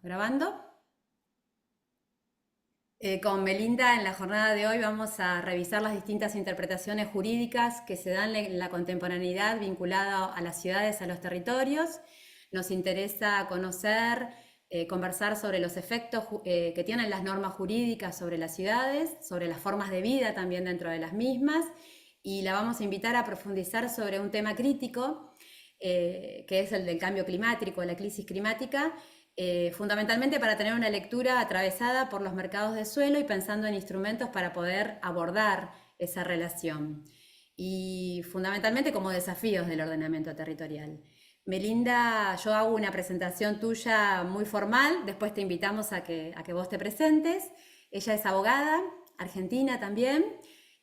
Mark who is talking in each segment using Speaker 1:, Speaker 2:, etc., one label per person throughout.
Speaker 1: ¿Grabando? Con Melinda, en la jornada de hoy vamos a revisar las distintas interpretaciones jurídicas que se dan en la contemporaneidad vinculada a las ciudades, a los territorios. Nos interesa conocer, conversar sobre los efectos que tienen las normas jurídicas sobre las ciudades, sobre las formas de vida también dentro de las mismas, y la vamos a invitar a profundizar sobre un tema crítico, que es el del cambio climático, la crisis climática, fundamentalmente para tener una lectura atravesada por los mercados de suelo y pensando en instrumentos para poder abordar esa relación. Y fundamentalmente como desafíos del ordenamiento territorial. Melinda, yo hago una presentación tuya muy formal, después te invitamos a que vos te presentes. Ella es abogada, argentina también,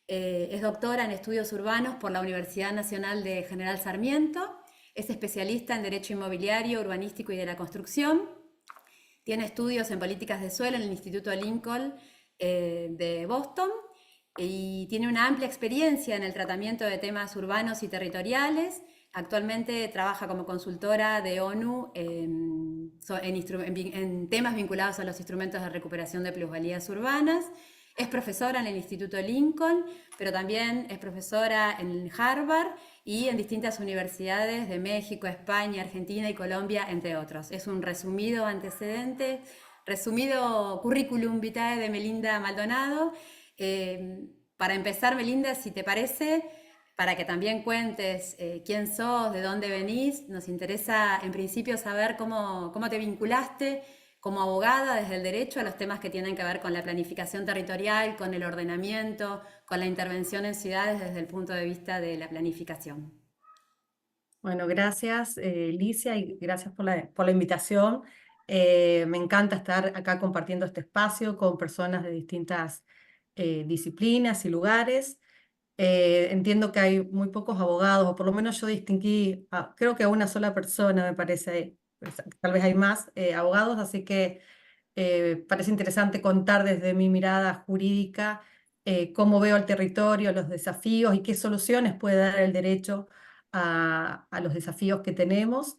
Speaker 1: es doctora en estudios urbanos por la Universidad Nacional de General Sarmiento, es especialista en derecho inmobiliario, urbanístico y de la construcción. Tiene estudios en políticas de suelo en el Instituto Lincoln de Boston y tiene una amplia experiencia en el tratamiento de temas urbanos y territoriales. Actualmente trabaja como consultora de ONU en temas vinculados a los instrumentos de recuperación de plusvalías urbanas. Es profesora en el Instituto Lincoln, pero también es profesora en Harvard y en distintas universidades de México, España, Argentina y Colombia, entre otros. Es un resumido antecedente, resumido currículum vitae de Melinda Maldonado. Para empezar, Melinda, si te parece, para que también cuentes quién sos, de dónde venís, nos interesa en principio saber cómo te vinculaste como abogada desde el derecho a los temas que tienen que ver con la planificación territorial, con el ordenamiento, con la intervención en ciudades desde el punto de vista de la planificación.
Speaker 2: Bueno, gracias, Licia, y gracias por la invitación. Me encanta estar acá compartiendo este espacio con personas de distintas disciplinas y lugares. Entiendo que hay muy pocos abogados, o por lo menos yo distinguí, creo que a una sola persona, me parece, pues, tal vez hay más abogados, así que parece interesante contar desde mi mirada jurídica cómo veo el territorio, los desafíos y qué soluciones puede dar el derecho a los desafíos que tenemos.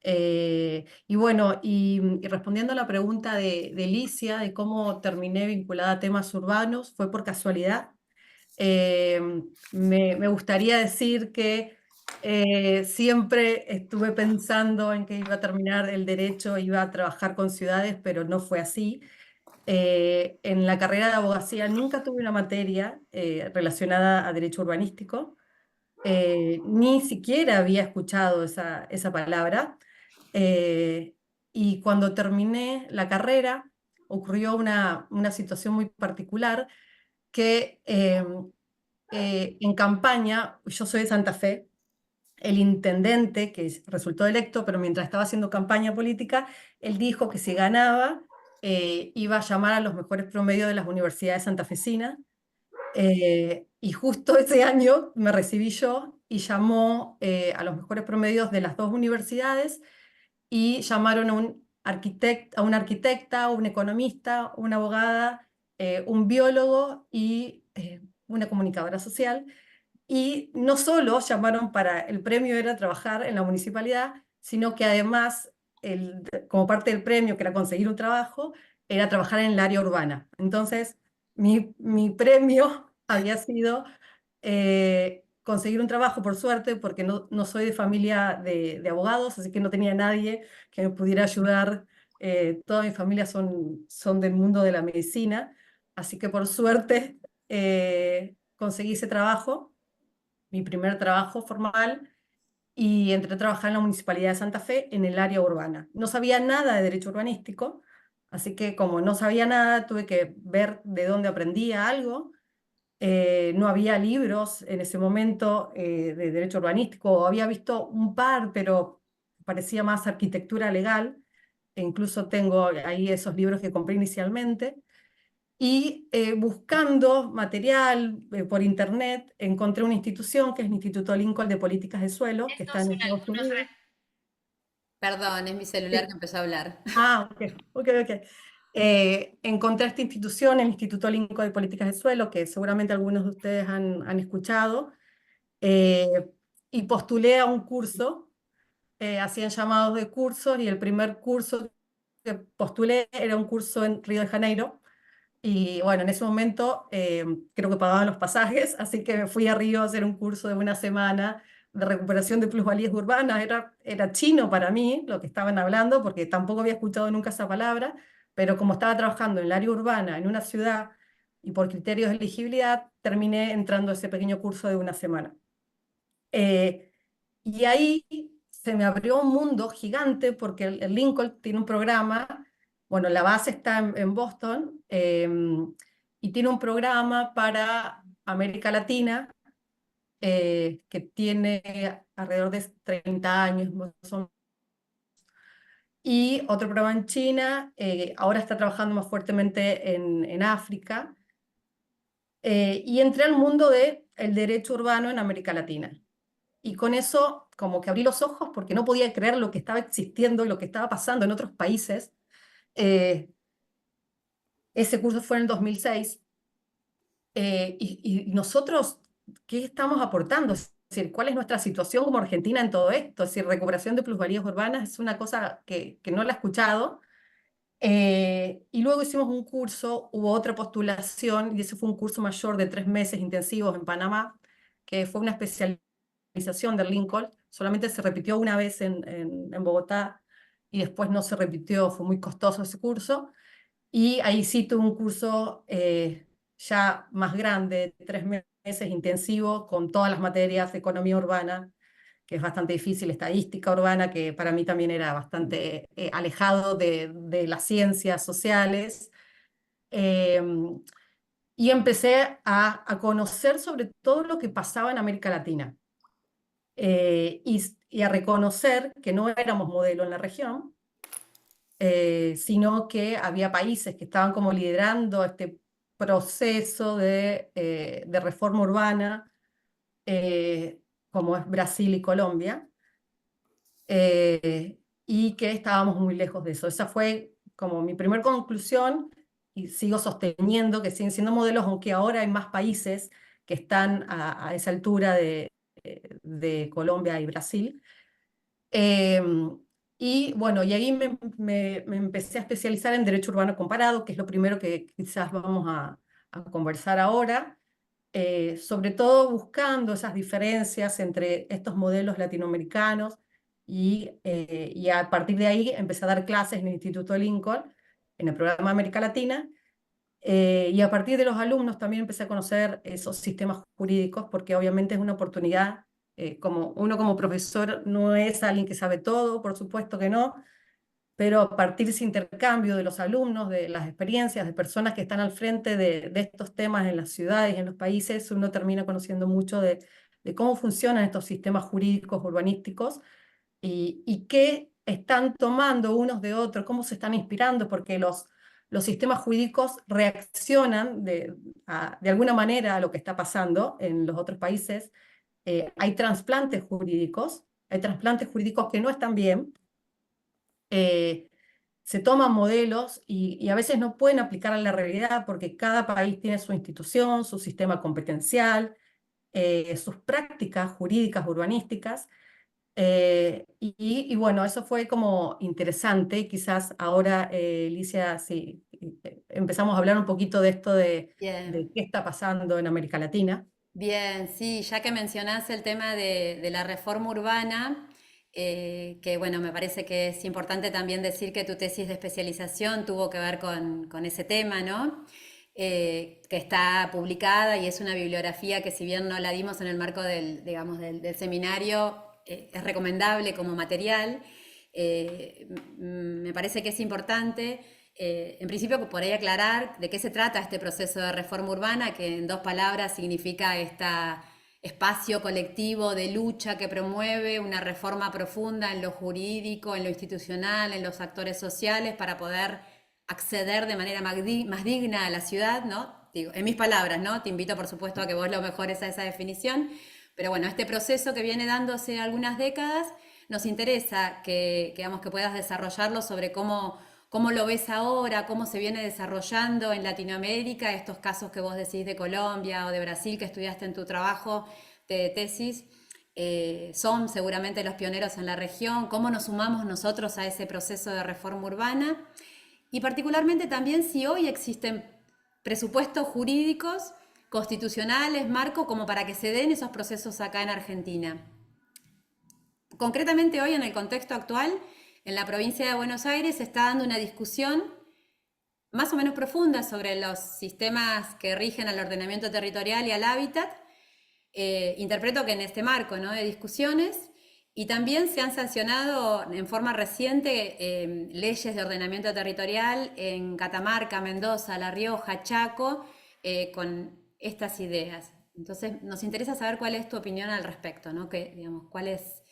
Speaker 2: Y bueno, y respondiendo a la pregunta de Licia, de cómo terminé vinculada a temas urbanos, fue por casualidad. Eh, me gustaría decir que siempre estuve pensando en que iba a terminar el derecho, iba a trabajar con ciudades, pero no fue así. En la carrera de abogacía nunca tuve una materia relacionada a derecho urbanístico, ni siquiera había escuchado esa palabra. Eh, y cuando terminé la carrera, ocurrió una situación muy particular que en campaña, yo soy de Santa Fe, el intendente que resultó electo, pero mientras estaba haciendo campaña política, él dijo que si ganaba, iba a llamar a los mejores promedios de las universidades santafesinas. Y justo ese año me recibí yo y llamó a los mejores promedios de las dos universidades y llamaron a una arquitecta, un economista, una abogada, un biólogo y una comunicadora social. Y no solo llamaron para el premio era trabajar en la municipalidad, sino que además, como parte del premio, que era conseguir un trabajo, era trabajar en el área urbana. Entonces, mi premio había sido conseguir un trabajo, por suerte, porque no soy de familia de abogados, así que no tenía nadie que me pudiera ayudar. Toda mi familia son del mundo de la medicina, así que por suerte conseguí ese trabajo, mi primer trabajo formal, y entré a trabajar en la Municipalidad de Santa Fe en el área urbana. No sabía nada de derecho urbanístico, así que como no sabía nada, tuve que ver de dónde aprendía algo. No había libros en ese momento de derecho urbanístico, o había visto un par, pero parecía más arquitectura legal, e incluso tengo ahí esos libros que compré inicialmente. Y buscando material por internet, encontré una institución que es el Instituto Lincoln de Políticas de Suelo, que
Speaker 1: Esto
Speaker 2: está
Speaker 1: es
Speaker 2: en Estados Unidos.
Speaker 1: Perdón, es mi celular que
Speaker 2: Sí.
Speaker 1: empezó a hablar.
Speaker 2: Ok, ok, ok. Encontré esta institución, el Instituto Lincoln de Políticas de Suelo, que seguramente algunos de ustedes han escuchado, eh, y postulé a un curso hacían llamados de cursos y el primer curso que postulé era un curso en Río de Janeiro. Y bueno, en ese momento creo que pagaban los pasajes, así que me fui a Río a hacer un curso de una semana de recuperación de plusvalías urbanas. Era chino para mí lo que estaban hablando, porque tampoco había escuchado nunca esa palabra, pero como estaba trabajando en el área urbana, en una ciudad, y por criterios de elegibilidad, terminé entrando a ese pequeño curso de una semana. Eh, y ahí se me abrió un mundo gigante porque el Lincoln tiene un programa, bueno, la base está en Boston, y tiene un programa para América Latina que tiene alrededor de 30 años más o menos. Y otro programa en China, ahora está trabajando más fuertemente en África, y entré al mundo del derecho urbano en América Latina. Y con eso como que abrí los ojos porque no podía creer lo que estaba existiendo y lo que estaba pasando en otros países. Eh, Ese curso fue en el 2006, y nosotros, ¿qué estamos aportando? Es decir, ¿cuál es nuestra situación como Argentina en todo esto? Es decir, recuperación de plusvalías urbanas es una cosa que no la he escuchado. Y luego hicimos un curso, hubo otra postulación, y ese fue un curso mayor de 3 meses intensivos en Panamá, que fue una especialización del Lincoln. Solamente se repitió una vez en Bogotá y después no se repitió, fue muy costoso ese curso. Y ahí sí tuve un curso ya más grande, 3 meses intensivo, con todas las materias de economía urbana, que es bastante difícil, estadística urbana, que para mí también era bastante alejado de las ciencias sociales. Eh, y empecé a conocer sobre todo lo que pasaba en América Latina, y a reconocer que no éramos modelo en la región, sino que había países que estaban como liderando este proceso de reforma urbana, como es Brasil y Colombia, y que estábamos muy lejos de eso. Esa fue como mi primer conclusión, y sigo sosteniendo que siguen siendo modelos, aunque ahora hay más países que están a esa altura de Colombia y Brasil. Eh, y bueno, y ahí me empecé a especializar en derecho urbano comparado, que es lo primero que quizás vamos a conversar ahora, sobre todo buscando esas diferencias entre estos modelos latinoamericanos, y a partir de ahí empecé a dar clases en el Instituto Lincoln, en el programa América Latina, y a partir de los alumnos también empecé a conocer esos sistemas jurídicos, porque obviamente es una oportunidad. Como uno como profesor no es alguien que sabe todo, por supuesto que no, pero a partir de ese intercambio de los alumnos, de las experiencias de personas que están al frente de estos temas en las ciudades y en los países, uno termina conociendo mucho de cómo funcionan estos sistemas jurídicos urbanísticos, y qué están tomando unos de otros, cómo se están inspirando, porque los sistemas jurídicos reaccionan de alguna manera a lo que está pasando en los otros países. Hay trasplantes jurídicos que no están bien. eh, Se toman modelos y a veces no pueden aplicar a la realidad porque cada país tiene su institución, su sistema competencial, sus prácticas jurídicas urbanísticas. Y bueno, eso fue como interesante. Quizás ahora, Alicia, si empezamos a hablar un poquito de esto de
Speaker 1: Bien.
Speaker 2: qué está pasando en América Latina.
Speaker 1: Bien, sí, ya que mencionás el tema de la reforma urbana, que bueno, me parece que es importante también decir que tu tesis de especialización tuvo que ver con ese tema, ¿no? Que está publicada y es una bibliografía que si bien no la dimos en el marco del, digamos, del seminario, es recomendable como material. Me parece que es importante. En principio, por ahí aclarar de qué se trata este proceso de reforma urbana, que en dos palabras significa este espacio colectivo de lucha que promueve una reforma profunda en lo jurídico, en lo institucional, en los actores sociales, para poder acceder de manera más digna a la ciudad, ¿no? Digo, en mis palabras, ¿no? Te invito, por supuesto, a que vos lo mejores a esa definición, pero bueno, este proceso que viene dándose algunas décadas, nos interesa digamos, que puedas desarrollarlo sobre cómo lo ves ahora, cómo se viene desarrollando en Latinoamérica estos casos que vos decís de Colombia o de Brasil que estudiaste en tu trabajo de tesis, son seguramente los pioneros en la región, cómo nos sumamos nosotros a ese proceso de reforma urbana y particularmente también si hoy existen presupuestos jurídicos, constitucionales, marco, como para que se den esos procesos acá en Argentina. Concretamente hoy en el contexto actual, en la provincia de Buenos Aires se está dando una discusión más o menos profunda sobre los sistemas que rigen al ordenamiento territorial y al hábitat. Interpreto que en este marco, ¿no?, de discusiones, y también se han sancionado en forma reciente leyes de ordenamiento territorial en Catamarca, Mendoza, La Rioja, Chaco, con estas ideas. Entonces, nos interesa saber cuál es tu opinión al respecto, ¿no? Que, digamos, cuál es,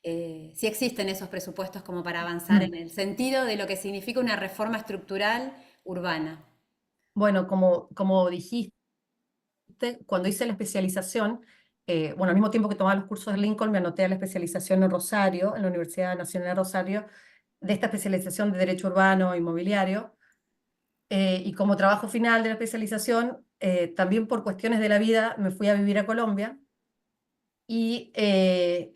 Speaker 1: si existen esos presupuestos como para avanzar en el sentido de lo que significa una reforma estructural urbana.
Speaker 2: Bueno, como dijiste, cuando hice la especialización, bueno, al mismo tiempo que tomaba los cursos de Lincoln, me anoté a la especialización en Rosario, en la Universidad Nacional de Rosario, de esta especialización de Derecho Urbano e Inmobiliario. Y como trabajo final de la especialización, también por cuestiones de la vida me fui a vivir a Colombia y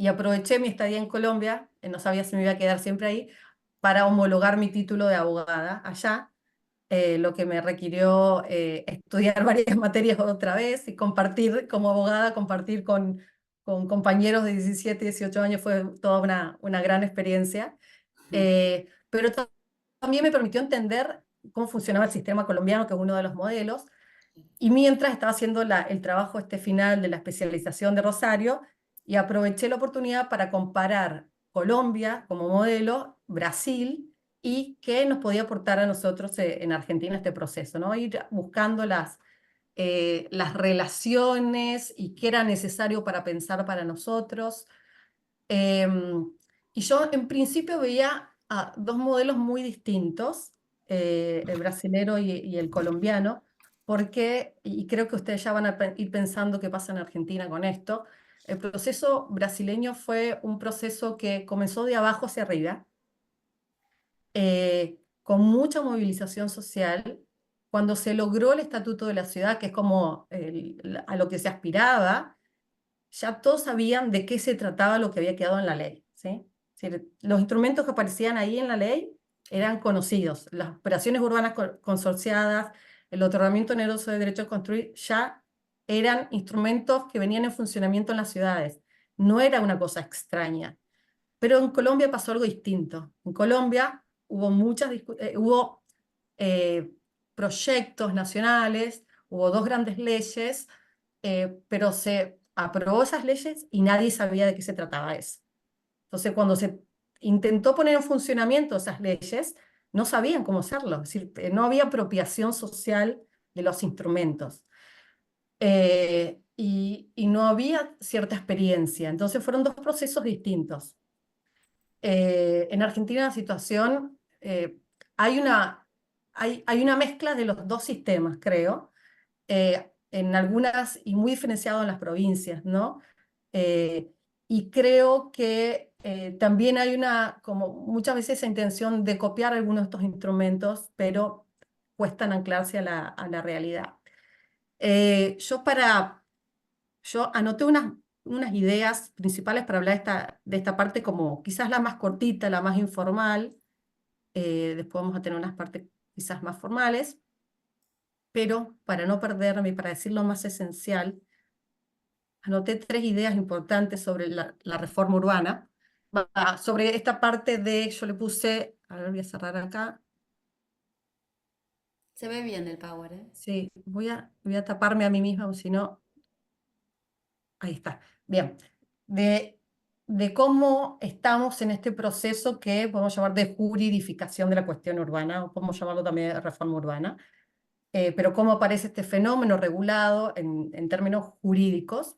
Speaker 2: aproveché mi estadía en Colombia, no sabía si me iba a quedar siempre ahí, para homologar mi título de abogada allá, lo que me requirió estudiar varias materias otra vez y compartir como abogada, compartir con compañeros de 17, 18 años fue toda una gran experiencia. Pero también me permitió entender cómo funcionaba el sistema colombiano, que es uno de los modelos, y mientras estaba haciendo el trabajo este final de la especialización de Rosario, y aproveché la oportunidad para comparar Colombia como modelo, Brasil, y qué nos podía aportar a nosotros en Argentina este proceso, ¿no? Ir buscando las relaciones y qué era necesario para pensar para nosotros. Em, y yo en principio veía a dos modelos muy distintos, el brasilero y el colombiano, porque, y creo que ustedes ya van a ir pensando qué pasa en Argentina con esto, el proceso brasileño fue un proceso que comenzó de abajo hacia arriba, con mucha movilización social. Cuando se logró el Estatuto de la Ciudad, que es como a lo que se aspiraba, ya todos sabían de qué se trataba lo que había quedado en la ley, ¿sí? Es decir, los instrumentos que aparecían ahí en la ley eran conocidos. Las operaciones urbanas consorciadas, el otorgamiento oneroso de derecho a construir, ya eran instrumentos que venían en funcionamiento en las ciudades. No era una cosa extraña. Pero en Colombia pasó algo distinto. En Colombia hubo eh, proyectos nacionales, hubo dos grandes leyes, pero se aprobó esas leyes y nadie sabía de qué se trataba eso. Entonces, cuando se intentó poner en funcionamiento esas leyes, no sabían cómo hacerlo. Es decir, no había apropiación social de los instrumentos. Y no había cierta experiencia. Entonces, fueron dos procesos distintos. En Argentina la situación, hay hay una mezcla de los dos sistemas, creo, en algunas y muy diferenciado en las provincias, ¿no? Y creo que también hay como muchas veces esa intención de copiar algunos de estos instrumentos, pero cuestan anclarse a a la realidad. Eh, yo para yo anoté unas ideas principales para hablar de esta parte como quizás la más cortita, la más informal. Después vamos a tener unas partes quizás más formales, pero para no perderme y para decir lo más esencial, anoté tres ideas importantes sobre la reforma urbana. Sobre esta parte yo le puse, a ver, voy a cerrar acá.
Speaker 1: Se ve bien el power, ¿eh?
Speaker 2: Sí, voy a taparme a mí misma, o si no, ahí está. Bien. De, de cómo estamos en este proceso que podemos llamar de juridificación de la cuestión urbana, o podemos llamarlo también de reforma urbana, pero cómo aparece este fenómeno regulado en términos jurídicos.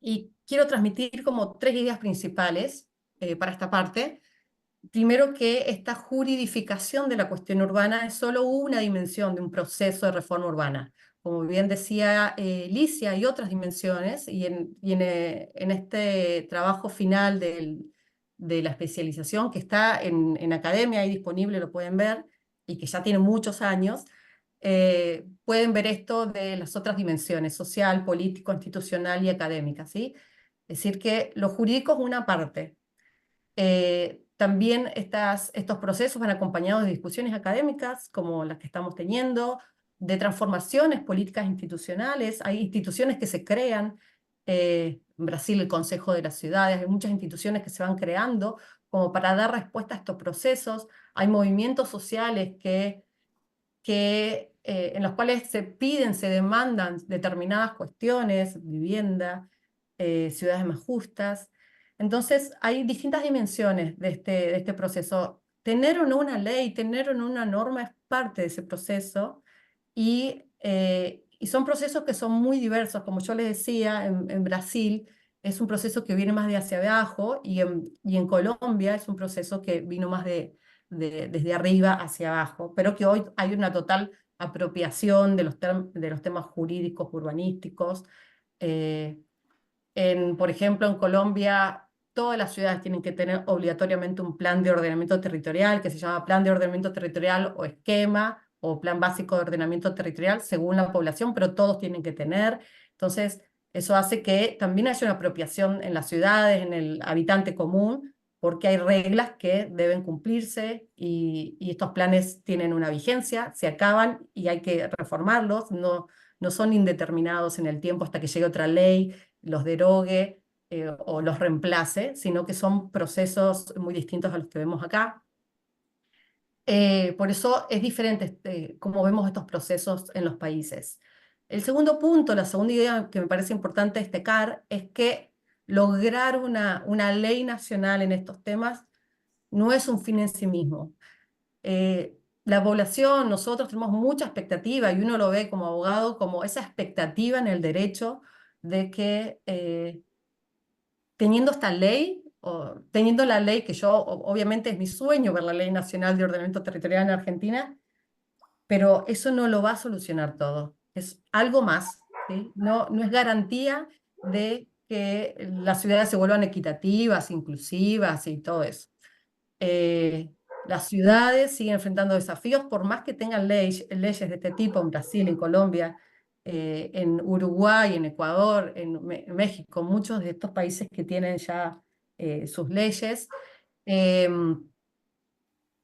Speaker 2: Y quiero transmitir como tres ideas principales para esta parte. Primero, que esta juridificación de la cuestión urbana es solo una dimensión de un proceso de reforma urbana. Como bien decía Licia, hay otras dimensiones, en este trabajo final de la especialización, que está en academia, ahí disponible, lo pueden ver, y que ya tiene muchos años, pueden ver esto de las otras dimensiones, social, político, institucional y académica, ¿sí? Es decir, que lo jurídico es una parte. También estos procesos van acompañados de discusiones académicas, como las que estamos teniendo, de transformaciones políticas institucionales. Hay instituciones que se crean, en Brasil el Consejo de las Ciudades, hay muchas instituciones que se van creando como para dar respuesta a estos procesos. Hay movimientos sociales en los cuales se piden, se demandan determinadas cuestiones, vivienda, ciudades más justas. Entonces, hay distintas dimensiones de este proceso. Tener o no una ley, tener o no una norma es parte de ese proceso y son procesos que son muy diversos. Como yo les decía, en Brasil es un proceso que viene más de hacia abajo y en Colombia es un proceso que vino más desde arriba hacia abajo, pero que hoy hay una total apropiación de los temas jurídicos, urbanísticos. Eh, por ejemplo, en Colombia, todas las ciudades tienen que tener obligatoriamente un plan de ordenamiento territorial que se llama Plan de Ordenamiento Territorial o esquema o Plan Básico de Ordenamiento Territorial según la población, pero todos tienen que tener. Entonces, eso hace que también haya una apropiación en las ciudades, en el habitante común, porque hay reglas que deben cumplirse y estos planes tienen una vigencia, se acaban y hay que reformarlos, no son indeterminados en el tiempo hasta que llegue otra ley, los derogue o los reemplace, sino que son procesos muy distintos a los que vemos acá. Por eso es diferente cómo vemos estos procesos en los países. El segundo punto, la segunda idea que me parece importante destacar es que lograr una ley nacional en estos temas no es un fin en sí mismo. La población, nosotros tenemos mucha expectativa y uno lo ve como abogado como esa expectativa en el derecho de que teniendo esta ley, o teniendo la ley que yo, obviamente es mi sueño ver la Ley Nacional de Ordenamiento Territorial en Argentina, pero eso no lo va a solucionar todo. Es algo más, ¿sí? No es garantía de que las ciudades se vuelvan equitativas, inclusivas y todo eso. Eh, las ciudades siguen enfrentando desafíos, por más que tengan leyes de este tipo en Brasil, en Colombia, en Uruguay, en Ecuador, en México, muchos de estos países que tienen ya sus leyes. eh,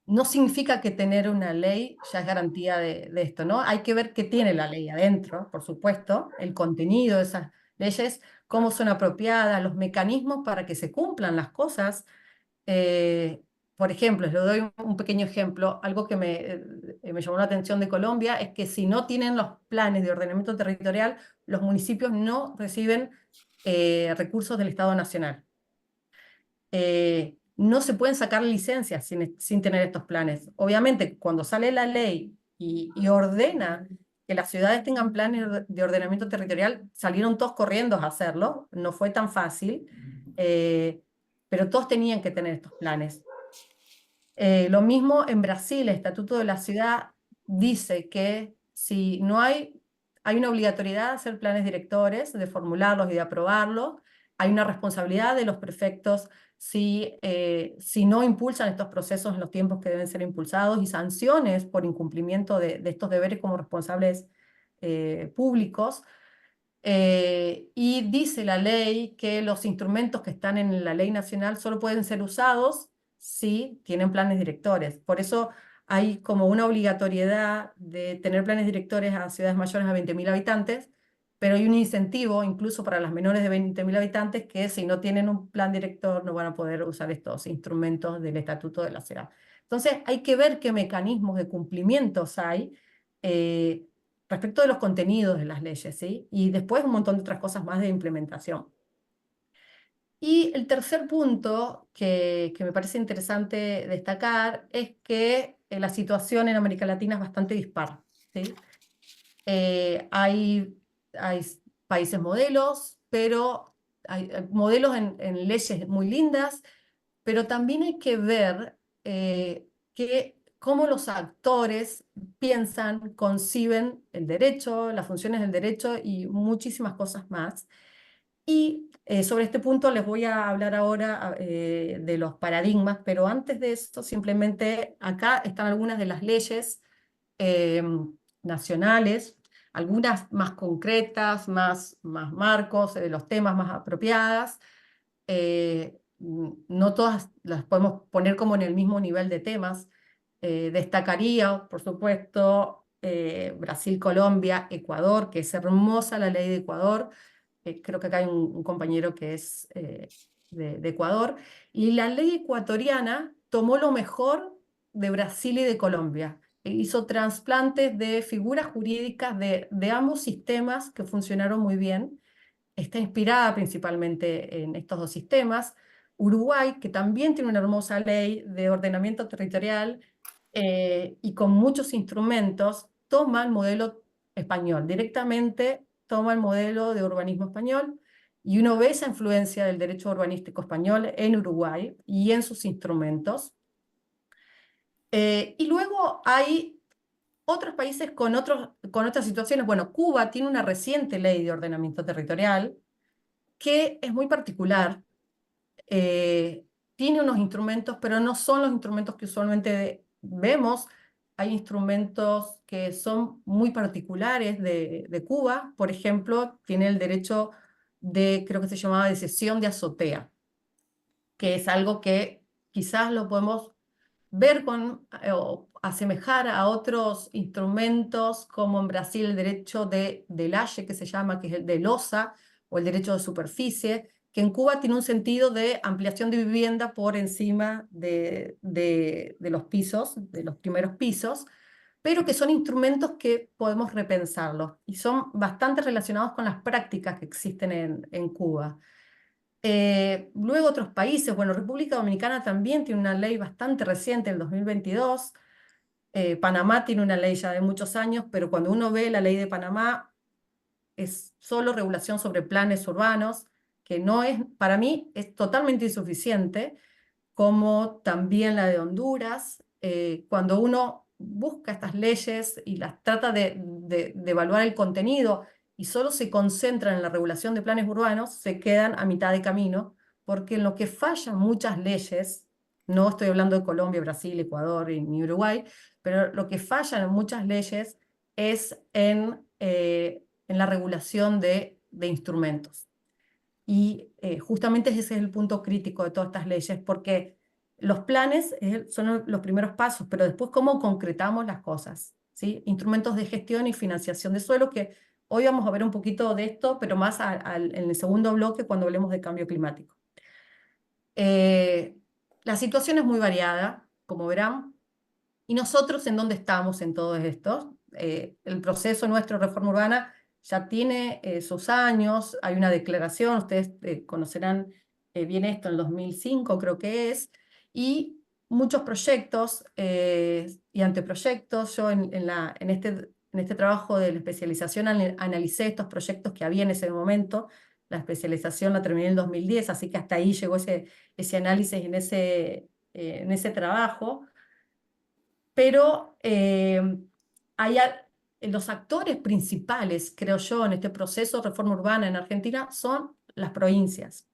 Speaker 2: no significa que tener una ley ya es garantía de esto, ¿no? Hay que ver qué tiene la ley adentro, por supuesto, el contenido de esas leyes, cómo son apropiadas, los mecanismos para que se cumplan las cosas. Eh, por ejemplo, les doy un pequeño ejemplo, algo que me llamó la atención de Colombia es que si no tienen los planes de ordenamiento territorial, los municipios no reciben recursos del Estado Nacional. No se pueden sacar licencias sin tener estos planes. Obviamente, cuando sale la ley y ordena que las ciudades tengan planes de ordenamiento territorial, salieron todos corriendo a hacerlo, no fue tan fácil, pero todos tenían que tener estos planes. Lo mismo en Brasil, el Estatuto de la Ciudad dice que si no hay una obligatoriedad de hacer planes directores, de formularlos y de aprobarlos, hay una responsabilidad de los prefectos si no impulsan estos procesos en los tiempos que deben ser impulsados y sanciones por incumplimiento de estos deberes como responsables públicos. Y dice la ley que los instrumentos que están en la ley nacional solo pueden ser usados si tienen planes directores. Por eso hay como una obligatoriedad de tener planes directores a ciudades mayores a 20.000 habitantes, pero hay un incentivo incluso para las menores de 20.000 habitantes que si no tienen un plan director no van a poder usar estos instrumentos del Estatuto de la Ciudad. Entonces hay que ver qué mecanismos de cumplimientos hay. Respecto de los contenidos de las leyes, ¿sí? Y después un montón de otras cosas más de implementación. Y el tercer punto que me parece interesante destacar es que la situación en América Latina es bastante dispar, ¿sí? Hay países modelos, pero hay modelos en leyes muy lindas, pero también hay que ver cómo los actores piensan, conciben el derecho, las funciones del derecho y muchísimas cosas más. Y sobre este punto les voy a hablar ahora de los paradigmas, pero antes de esto, simplemente acá están algunas de las leyes eh, nacionales, algunas más concretas, más marcos, los temas más apropiadas. No todas las podemos poner como en el mismo nivel de temas. Destacaría, por supuesto, Brasil, Colombia, Ecuador, que es hermosa la ley de Ecuador. Creo que acá hay un compañero que es de Ecuador. Y la ley ecuatoriana tomó lo mejor de Brasil y de Colombia. Hizo trasplantes de figuras jurídicas de ambos sistemas que funcionaron muy bien. Está inspirada principalmente en estos dos sistemas. Uruguay, que también tiene una hermosa ley de ordenamiento territorial y con muchos instrumentos, toma el modelo español, directamente toma el modelo de urbanismo español, y uno ve esa influencia del derecho urbanístico español en Uruguay y en sus instrumentos. Y luego hay otros países con otras situaciones. Bueno, Cuba tiene una reciente ley de ordenamiento territorial que es muy particular. Tiene unos instrumentos, pero no son los instrumentos que usualmente vemos. Hay instrumentos que son muy particulares de Cuba. Por ejemplo, tiene el derecho de, creo que se llamaba, de cesión de azotea, que es algo que quizás lo podemos ver o asemejar a otros instrumentos, como en Brasil el derecho de laje, que se llama, que es el de losa, o el derecho de superficie, que en Cuba tiene un sentido de ampliación de vivienda por encima de los pisos, de los primeros pisos, pero que son instrumentos que podemos repensarlos y son bastante relacionados con las prácticas que existen en Cuba. Luego otros países, bueno, República Dominicana también tiene una ley bastante reciente, el 2022. Panamá tiene una ley ya de muchos años, pero cuando uno ve la ley de Panamá, es solo regulación sobre planes urbanos, que no es, para mí, es totalmente insuficiente, como también la de Honduras. Cuando uno busca estas leyes y las trata de evaluar el contenido y solo se concentran en la regulación de planes urbanos, se quedan a mitad de camino, porque en lo que fallan muchas leyes, no estoy hablando de Colombia, Brasil, Ecuador ni Uruguay, pero lo que fallan en muchas leyes es en la regulación de instrumentos. Y justamente ese es el punto crítico de todas estas leyes, porque los planes son los primeros pasos, pero después cómo concretamos las cosas, ¿sí? Instrumentos de gestión y financiación de suelo, que hoy vamos a ver un poquito de esto, pero más en el segundo bloque cuando hablemos de cambio climático. La situación es muy variada, como verán, y nosotros en dónde estamos en todo esto. El proceso nuestro de reforma urbana ya tiene sus años, hay una declaración, ustedes conocerán bien esto, en el 2005 creo que es, y muchos proyectos y anteproyectos. Yo en este trabajo de la especialización analicé estos proyectos que había en ese momento. La especialización la terminé en el 2010, así que hasta ahí llegó ese análisis en ese trabajo. Pero los actores principales, creo yo, en este proceso de reforma urbana en Argentina son las provincias.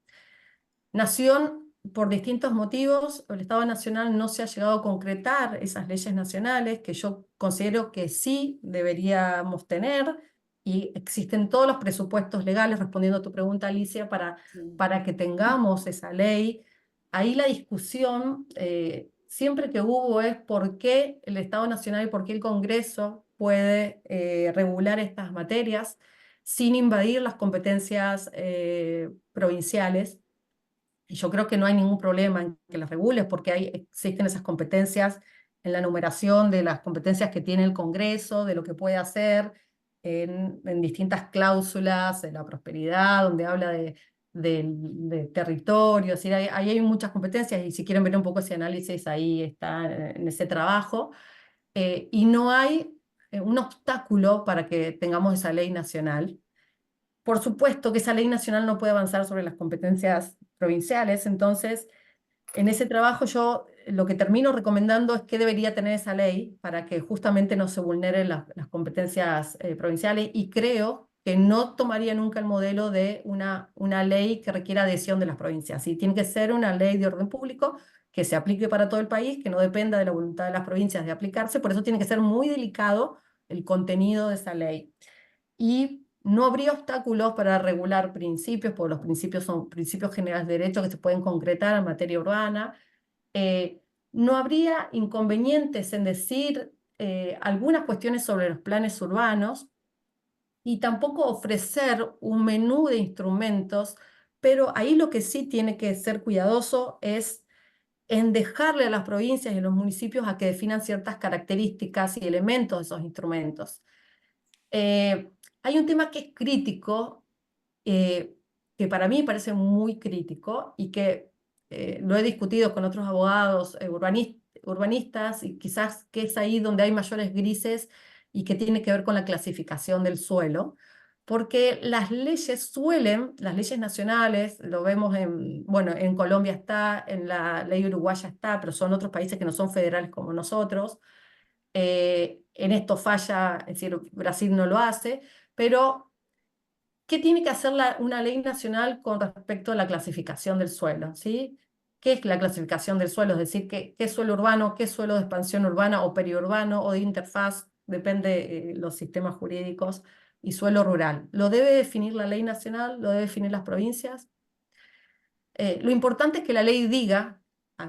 Speaker 2: Nación, por distintos motivos, el Estado Nacional no se ha llegado a concretar esas leyes nacionales que yo considero que sí deberíamos tener, y existen todos los presupuestos legales, respondiendo a tu pregunta, Alicia,
Speaker 1: Sí.
Speaker 2: para que tengamos esa ley. Ahí la discusión siempre que hubo es por qué el Estado Nacional y por qué el Congreso puede regular estas materias sin invadir las competencias provinciales. Y yo creo que no hay ningún problema en que las regules, porque existen esas competencias en la numeración de las competencias que tiene el Congreso, de lo que puede hacer en distintas cláusulas, de la prosperidad, donde habla de territorio. Es decir, ahí hay muchas competencias, y si quieren ver un poco ese análisis, ahí está en ese trabajo. Y no hay un obstáculo para que tengamos esa ley nacional. Por supuesto que esa ley nacional no puede avanzar sobre las competencias provinciales. Entonces, en ese trabajo yo lo que termino recomendando es qué debería tener esa ley para que justamente no se vulneren las competencias provinciales, y creo que no tomaría nunca el modelo de una ley que requiera adhesión de las provincias. ¿Sí? Tiene que ser una ley de orden público que se aplique para todo el país, que no dependa de la voluntad de las provincias de aplicarse. Por eso tiene que ser muy delicado el contenido de esa ley. Y no habría obstáculos para regular principios, porque los principios son principios generales de derecho que se pueden concretar en materia urbana. Eh, no habría inconvenientes en decir algunas cuestiones sobre los planes urbanos y tampoco ofrecer un menú de instrumentos, pero ahí lo que sí tiene que ser cuidadoso es en dejarle a las provincias y a los municipios a que definan ciertas características y elementos de esos instrumentos. Eh, Hay un tema que es crítico, eh, que para mí parece muy crítico y que lo he discutido con otros abogados urbanistas y quizás que es ahí donde hay mayores grises y que tiene que ver con la clasificación del suelo, porque las leyes las leyes nacionales, lo vemos bueno, en Colombia está, en la ley uruguaya está, pero son otros países que no son federales como nosotros. En esto falla, es decir, Brasil no lo hace, pero ¿qué tiene que hacer una ley nacional con respecto a la clasificación del suelo? ¿Sí? ¿Qué es la clasificación del suelo? Es decir, ¿qué es suelo urbano, qué es suelo de expansión urbana o periurbano o de interfaz? Depende los sistemas jurídicos. Y suelo rural. ¿Lo debe definir la ley nacional? ¿Lo debe definir las provincias? Lo importante es que la ley diga,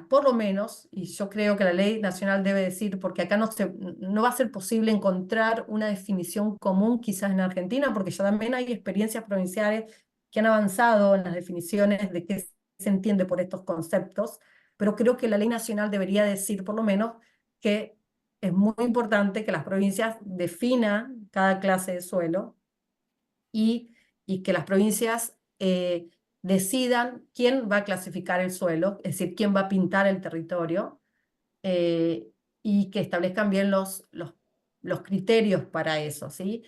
Speaker 2: por lo menos, y yo creo que la ley nacional debe decir, porque acá no va a ser posible encontrar una definición común quizás en Argentina, porque ya también hay experiencias provinciales que han avanzado en las definiciones de qué se entiende por estos conceptos, pero creo que la ley nacional debería decir por lo menos que es muy importante que las provincias definan cada clase de suelo y, y que las provincias decidan quién va a clasificar el suelo, es decir, quién va a pintar el territorio, eh, y que establezcan bien los criterios para eso, ¿sí?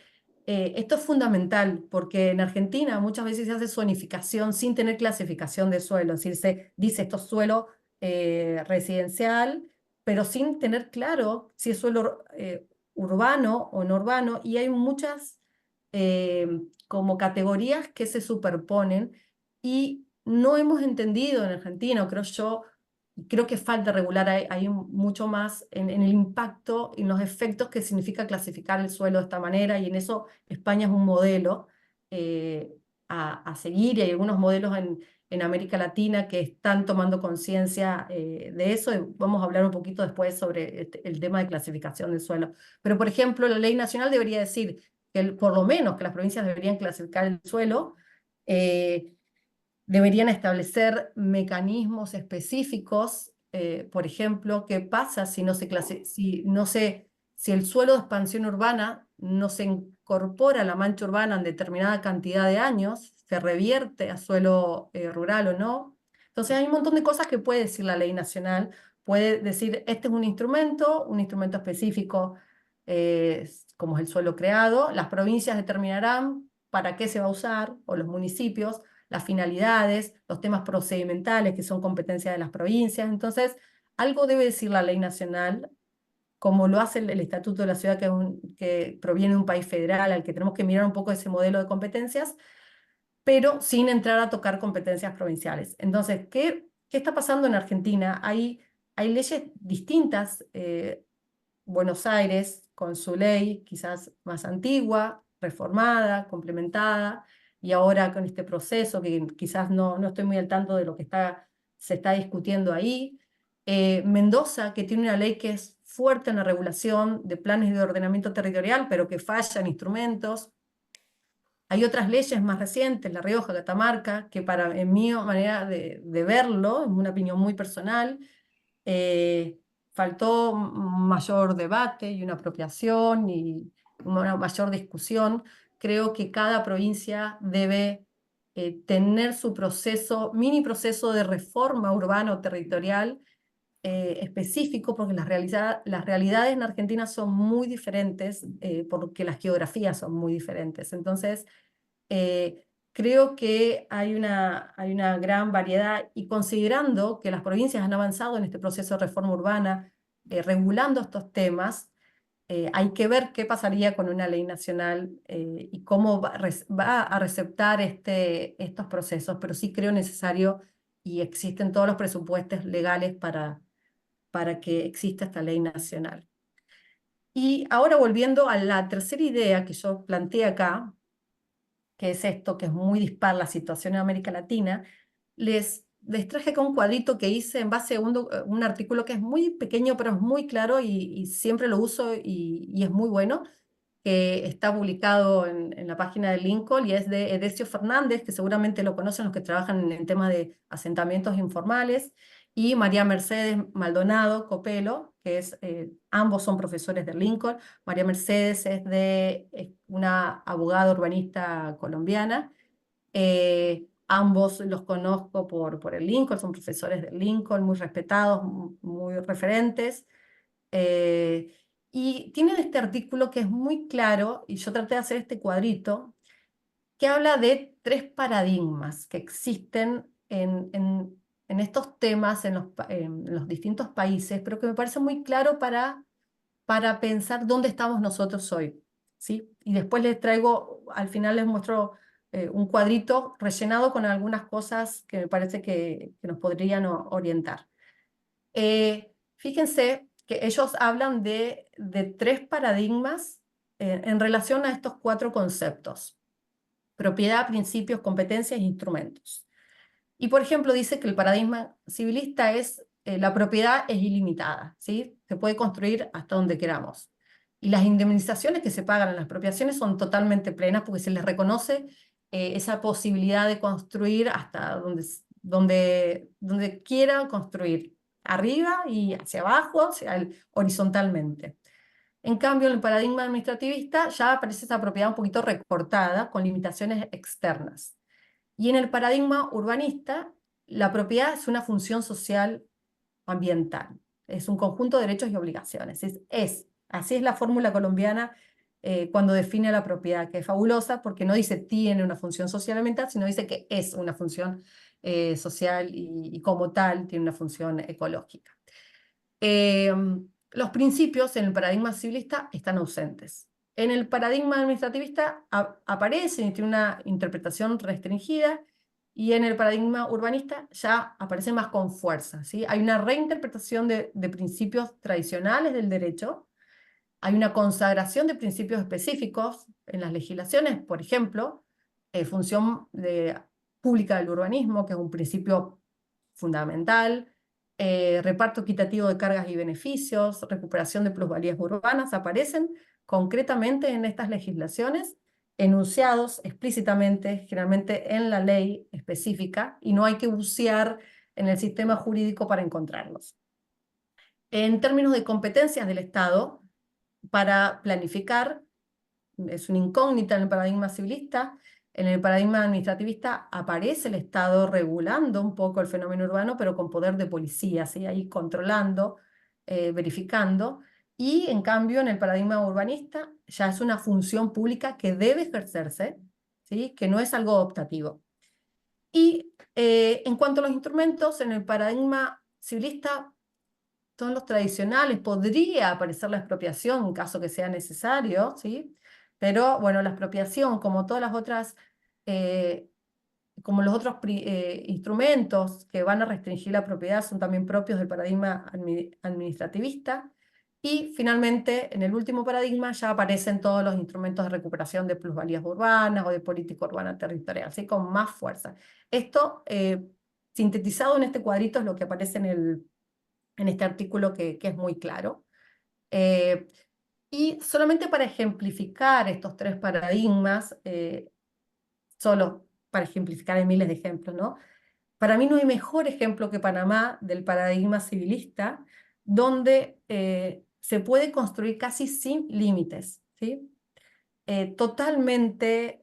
Speaker 2: Esto es fundamental porque en Argentina muchas veces se hace zonificación sin tener clasificación de suelo, es decir, se dice esto es suelo residencial, pero sin tener claro si es suelo urbano o no urbano, y hay muchas como categorías que se superponen y no hemos entendido en Argentina, creo yo, creo que falta regular ahí mucho más en el impacto y en los efectos que significa clasificar el suelo de esta manera, y en eso España es un modelo eh, a seguir, y hay algunos modelos en América Latina que están tomando conciencia de eso, y vamos a hablar un poquito después sobre el tema de clasificación del suelo. Pero, por ejemplo, la ley nacional debería decir que por lo menos que las provincias deberían clasificar el suelo, eh, deberían establecer mecanismos específicos, por ejemplo, qué pasa si no se si el suelo de expansión urbana no se incorpora a la mancha urbana en determinada cantidad de años, se revierte a suelo rural o no. Entonces hay un montón de cosas que puede decir la ley nacional. Puede decir, este es un instrumento específico, como es el suelo creado. Las provincias determinarán para qué se va a usar, o los municipios, las finalidades, los temas procedimentales que son competencia de las provincias. Entonces, algo debe decir la ley nacional, como lo hace el Estatuto de la Ciudad, que proviene de un país federal, al que tenemos que mirar un poco ese modelo de competencias, pero sin entrar a tocar competencias provinciales. Entonces, ¿qué está pasando en Argentina? Hay leyes distintas. Buenos Aires, con su ley quizás más antigua, reformada, complementada, y ahora con este proceso que quizás no estoy muy al tanto de lo que se está discutiendo ahí. Mendoza, que tiene una ley que es fuerte en la regulación de planes de ordenamiento territorial, pero que falla en instrumentos. Hay otras leyes más recientes, La Rioja, Catamarca, que en mi manera de verlo, en una opinión muy personal, eh, faltó mayor debate y una apropiación y una mayor discusión. Creo que cada provincia debe tener su proceso, mini proceso de reforma urbana o territorial específico, porque las realidades en Argentina son muy diferentes, porque las geografías son muy diferentes. Entonces, creo que hay una gran variedad, y considerando que las provincias han avanzado en este proceso de reforma urbana, regulando estos temas, hay que ver qué pasaría con una ley nacional y cómo va a receptar estos procesos, pero sí creo necesario, y existen todos los presupuestos legales para que exista esta ley nacional. Y ahora volviendo a la tercera idea que yo planteé acá, que es esto, que es muy dispar la situación en América Latina, les traje acá un cuadrito que hice en base a un artículo que es muy pequeño, pero es muy claro y siempre lo uso y es muy bueno, que está publicado en la página de Lincoln y es de Edesio Fernández, que seguramente lo conocen los que trabajan en temas de asentamientos informales, y María Mercedes Maldonado Copelo, que ambos son profesores de Lincoln. María Mercedes es una abogada urbanista colombiana. Ambos los conozco por el Lincoln, son profesores del Lincoln, muy respetados, muy referentes. Eh, y tienen este artículo que es muy claro, y yo traté de hacer este cuadrito, que habla de tres paradigmas que existen en estos temas en los distintos países, pero que me parece muy claro para pensar dónde estamos nosotros hoy, ¿sí? Y después les traigo, al final les muestro un cuadrito rellenado con algunas cosas que me parece que nos podrían orientar. Fíjense que ellos hablan de tres paradigmas en relación a estos cuatro conceptos: propiedad, principios, competencias e instrumentos. Y por ejemplo dice que el paradigma civilista es la propiedad es ilimitada, ¿sí? Se puede construir hasta donde queramos. Y las indemnizaciones que se pagan en las expropiaciones son totalmente plenas porque se les reconoce esa posibilidad de construir hasta donde quieran construir, arriba y hacia abajo, horizontalmente. En cambio, en el paradigma administrativista ya aparece esa propiedad un poquito recortada, con limitaciones externas. Y en el paradigma urbanista, la propiedad es una función social ambiental, es un conjunto de derechos y obligaciones. Así es la fórmula colombiana cuando define la propiedad, que es fabulosa porque no dice tiene una función social ambiental, sino dice que es una función social y como tal tiene una función ecológica. Eh, los principios en el paradigma civilista están ausentes. En el paradigma administrativista aparecen y tienen una interpretación restringida, y en el paradigma urbanista ya aparecen más con fuerza, ¿sí? Hay una reinterpretación de principios tradicionales del derecho, hay una consagración de principios específicos en las legislaciones, por ejemplo, función pública del urbanismo, que es un principio fundamental, reparto equitativo de cargas y beneficios, recuperación de plusvalías urbanas, aparecen concretamente en estas legislaciones, enunciados explícitamente, generalmente en la ley específica, y no hay que bucear en el sistema jurídico para encontrarlos. En términos de competencias del Estado, para planificar, es una incógnita en el paradigma civilista. En el paradigma administrativista aparece el Estado regulando un poco el fenómeno urbano, pero con poder de policía, ¿sí? Ahí controlando, verificando. Y en cambio, en el paradigma urbanista ya es una función pública que debe ejercerse, ¿sí? Que no es algo optativo. Y en cuanto a los instrumentos, en el paradigma civilista son los tradicionales, podría aparecer la expropiación en caso que sea necesario, ¿sí? Pero bueno, la expropiación, como todas las otras, eh, como los otros instrumentos que van a restringir la propiedad, son también propios del paradigma administrativista. Y finalmente, en el último paradigma ya aparecen todos los instrumentos de recuperación de plusvalías urbanas o de política urbana territorial, así con más fuerza. Esto, sintetizado en este cuadrito, es lo que aparece en este artículo que es muy claro. Eh, y solamente para ejemplificar estos tres paradigmas, solo para ejemplificar en miles de ejemplos, ¿no? Para mí no hay mejor ejemplo que Panamá del paradigma civilista, donde se puede construir casi sin límites, ¿sí? Totalmente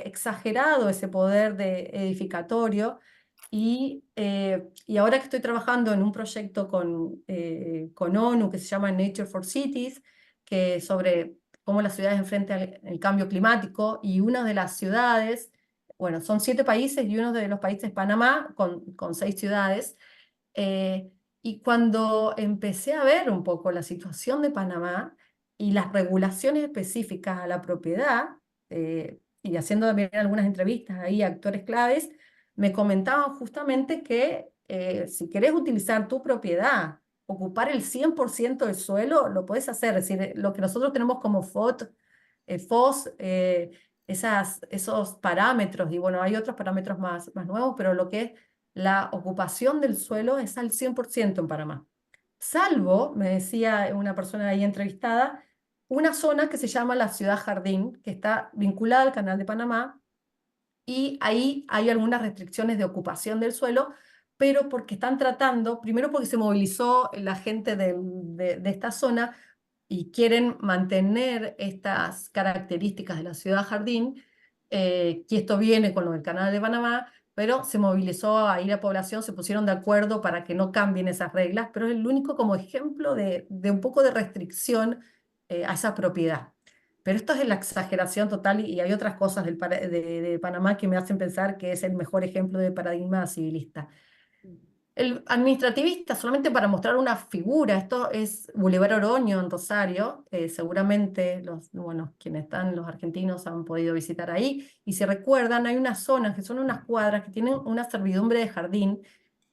Speaker 2: exagerado ese poder edificatorio. Y ahora que estoy trabajando en un proyecto con ONU que se llama Nature for Cities, que es sobre cómo las ciudades enfrentan el cambio climático, y una de las ciudades, bueno, son 7 países y uno de los países es Panamá, con 6 ciudades. eh, y cuando empecé a ver un poco la situación de Panamá y las regulaciones específicas a la propiedad, y haciendo también algunas entrevistas ahí a actores claves, me comentaban justamente que si querés utilizar tu propiedad ocupar el 100% del suelo, lo podés hacer. Es decir, lo que nosotros tenemos como FOS, esos parámetros, y bueno, hay otros parámetros más nuevos, pero lo que es la ocupación del suelo es al 100% en Panamá. Salvo, me decía una persona ahí entrevistada, una zona que se llama la Ciudad Jardín, que está vinculada al Canal de Panamá, y ahí hay algunas restricciones de ocupación del suelo, pero porque están tratando, primero porque se movilizó la gente de esta zona y quieren mantener estas características de la ciudad jardín, que esto viene con lo del Canal de Panamá, pero se movilizó ahí la población, se pusieron de acuerdo para que no cambien esas reglas, pero es el único como ejemplo de un poco de restricción a esa propiedad. Pero esto es la exageración total y hay otras cosas de Panamá que me hacen pensar que es el mejor ejemplo de paradigma civilista. El administrativista, solamente para mostrar una figura, esto es Boulevard Oroño en Rosario, seguramente bueno, quienes están, los argentinos han podido visitar ahí, y si recuerdan, hay unas zonas que son unas cuadras que tienen una servidumbre de jardín,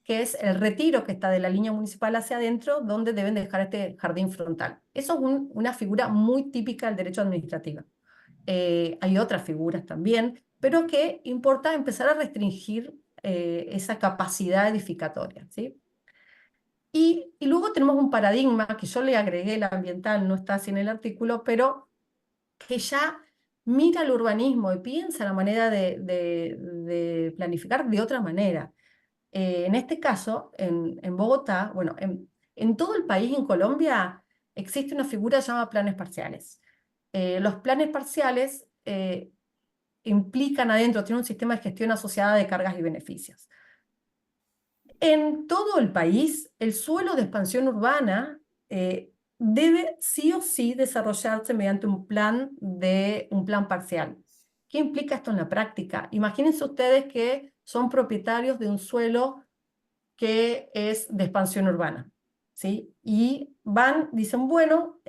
Speaker 2: que es el retiro que está de la línea municipal hacia adentro, donde deben dejar este jardín frontal. Eso es una figura muy típica del derecho administrativo. Hay otras figuras también, pero que importa empezar a restringir esa capacidad edificatoria, ¿sí? Y luego tenemos un paradigma que yo le agregué el ambiental, no está así en el artículo, pero que ya mira el urbanismo y piensa la manera de planificar de otra manera. En este caso, en Bogotá, bueno, en todo el país, en Colombia, existe una figura llamada planes parciales. Los planes parciales implican adentro, tienen un sistema de gestión asociada de cargas y beneficios. En todo el país, el suelo de expansión urbana debe sí o sí desarrollarse mediante un plan parcial. ¿Qué implica esto en la práctica? Imagínense ustedes que son propietarios de un suelo que es de expansión urbana, ¿sí? Y dicen, bueno,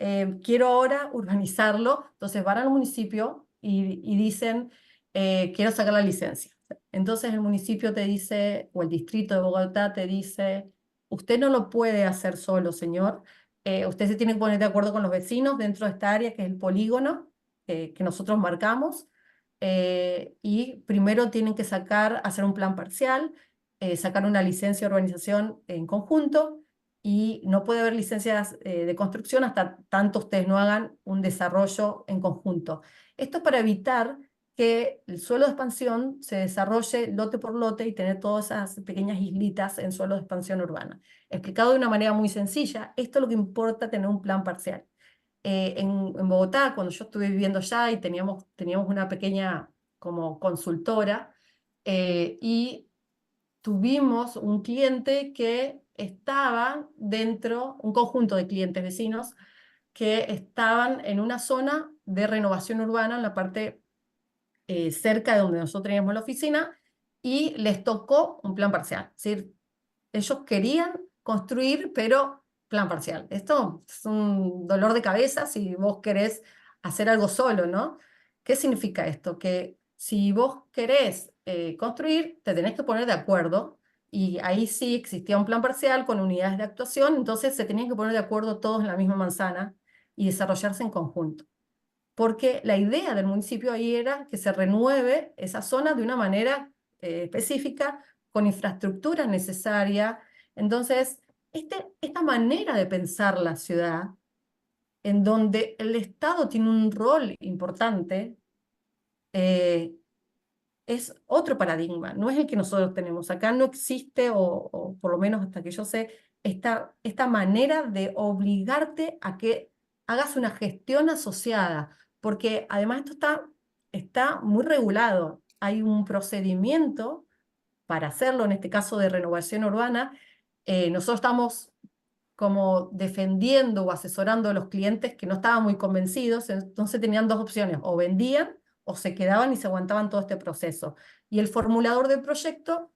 Speaker 2: quiero ahora urbanizarlo, entonces van al municipio y dicen, quiero sacar la licencia. Entonces el municipio te dice, o el distrito de Bogotá te dice, usted no lo puede hacer solo, señor, usted se tiene que poner de acuerdo con los vecinos dentro de esta área que es el polígono que nosotros marcamos, y primero tienen que hacer un plan parcial, sacar una licencia de urbanización en conjunto, y no puede haber licencias de construcción hasta tanto ustedes no hagan un desarrollo en conjunto. Esto es para evitar que el suelo de expansión se desarrolle lote por lote y tener todas esas pequeñas islitas en suelo de expansión urbana. Explicado de una manera muy sencilla, esto es lo que importa tener un plan parcial. En Bogotá, cuando yo estuve viviendo allá y teníamos una pequeña como consultora, y tuvimos un cliente que estaba dentro, un conjunto de clientes vecinos que estaban en una zona de renovación urbana en la parte cerca de donde nosotros teníamos la oficina, y les tocó un plan parcial. Es decir, ellos querían construir, pero plan parcial. Esto es un dolor de cabeza si vos querés hacer algo solo, ¿no? ¿Qué significa esto? Que si vos querés construir, te tenés que poner de acuerdo, y ahí sí existía un plan parcial con unidades de actuación, entonces se tenían que poner de acuerdo todos en la misma manzana y desarrollarse en conjunto, porque la idea del municipio ahí era que se renueve esa zona de una manera específica, con infraestructura necesaria. Entonces, esta manera de pensar la ciudad, en donde el Estado tiene un rol importante, eh, es otro paradigma, no es el que nosotros tenemos. Acá no existe, o por lo menos hasta que yo sé, esta manera de obligarte a que hagas una gestión asociada, porque además esto está muy regulado. Hay un procedimiento para hacerlo, en este caso de renovación urbana. Nosotros estamos como defendiendo o asesorando a los clientes que no estaban muy convencidos, entonces tenían dos opciones: o vendían o se quedaban y se aguantaban todo este proceso. Y el formulador del proyecto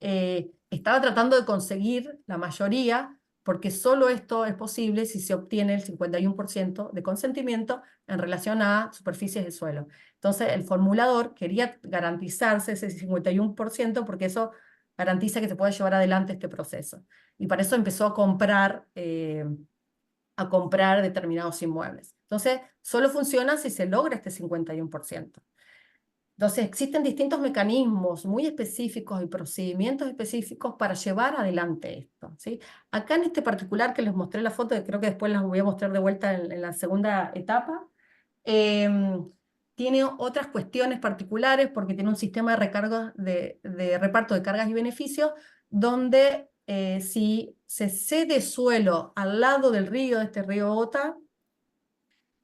Speaker 2: estaba tratando de conseguir la mayoría, porque solo esto es posible si se obtiene el 51% de consentimiento en relación a superficies de suelo. Entonces el formulador quería garantizarse ese 51%, porque eso garantiza que se pueda llevar adelante este proceso. Y para eso empezó a comprar determinados inmuebles. Entonces, solo funciona si se logra este 51%. Entonces, existen distintos mecanismos muy específicos y procedimientos específicos para llevar adelante esto, ¿sí? Acá en este particular que les mostré la foto, que creo que después las voy a mostrar de vuelta en la segunda etapa, tiene otras cuestiones particulares porque tiene un sistema de recarga de reparto de cargas y beneficios donde si se cede suelo al lado del río, de este río Ota,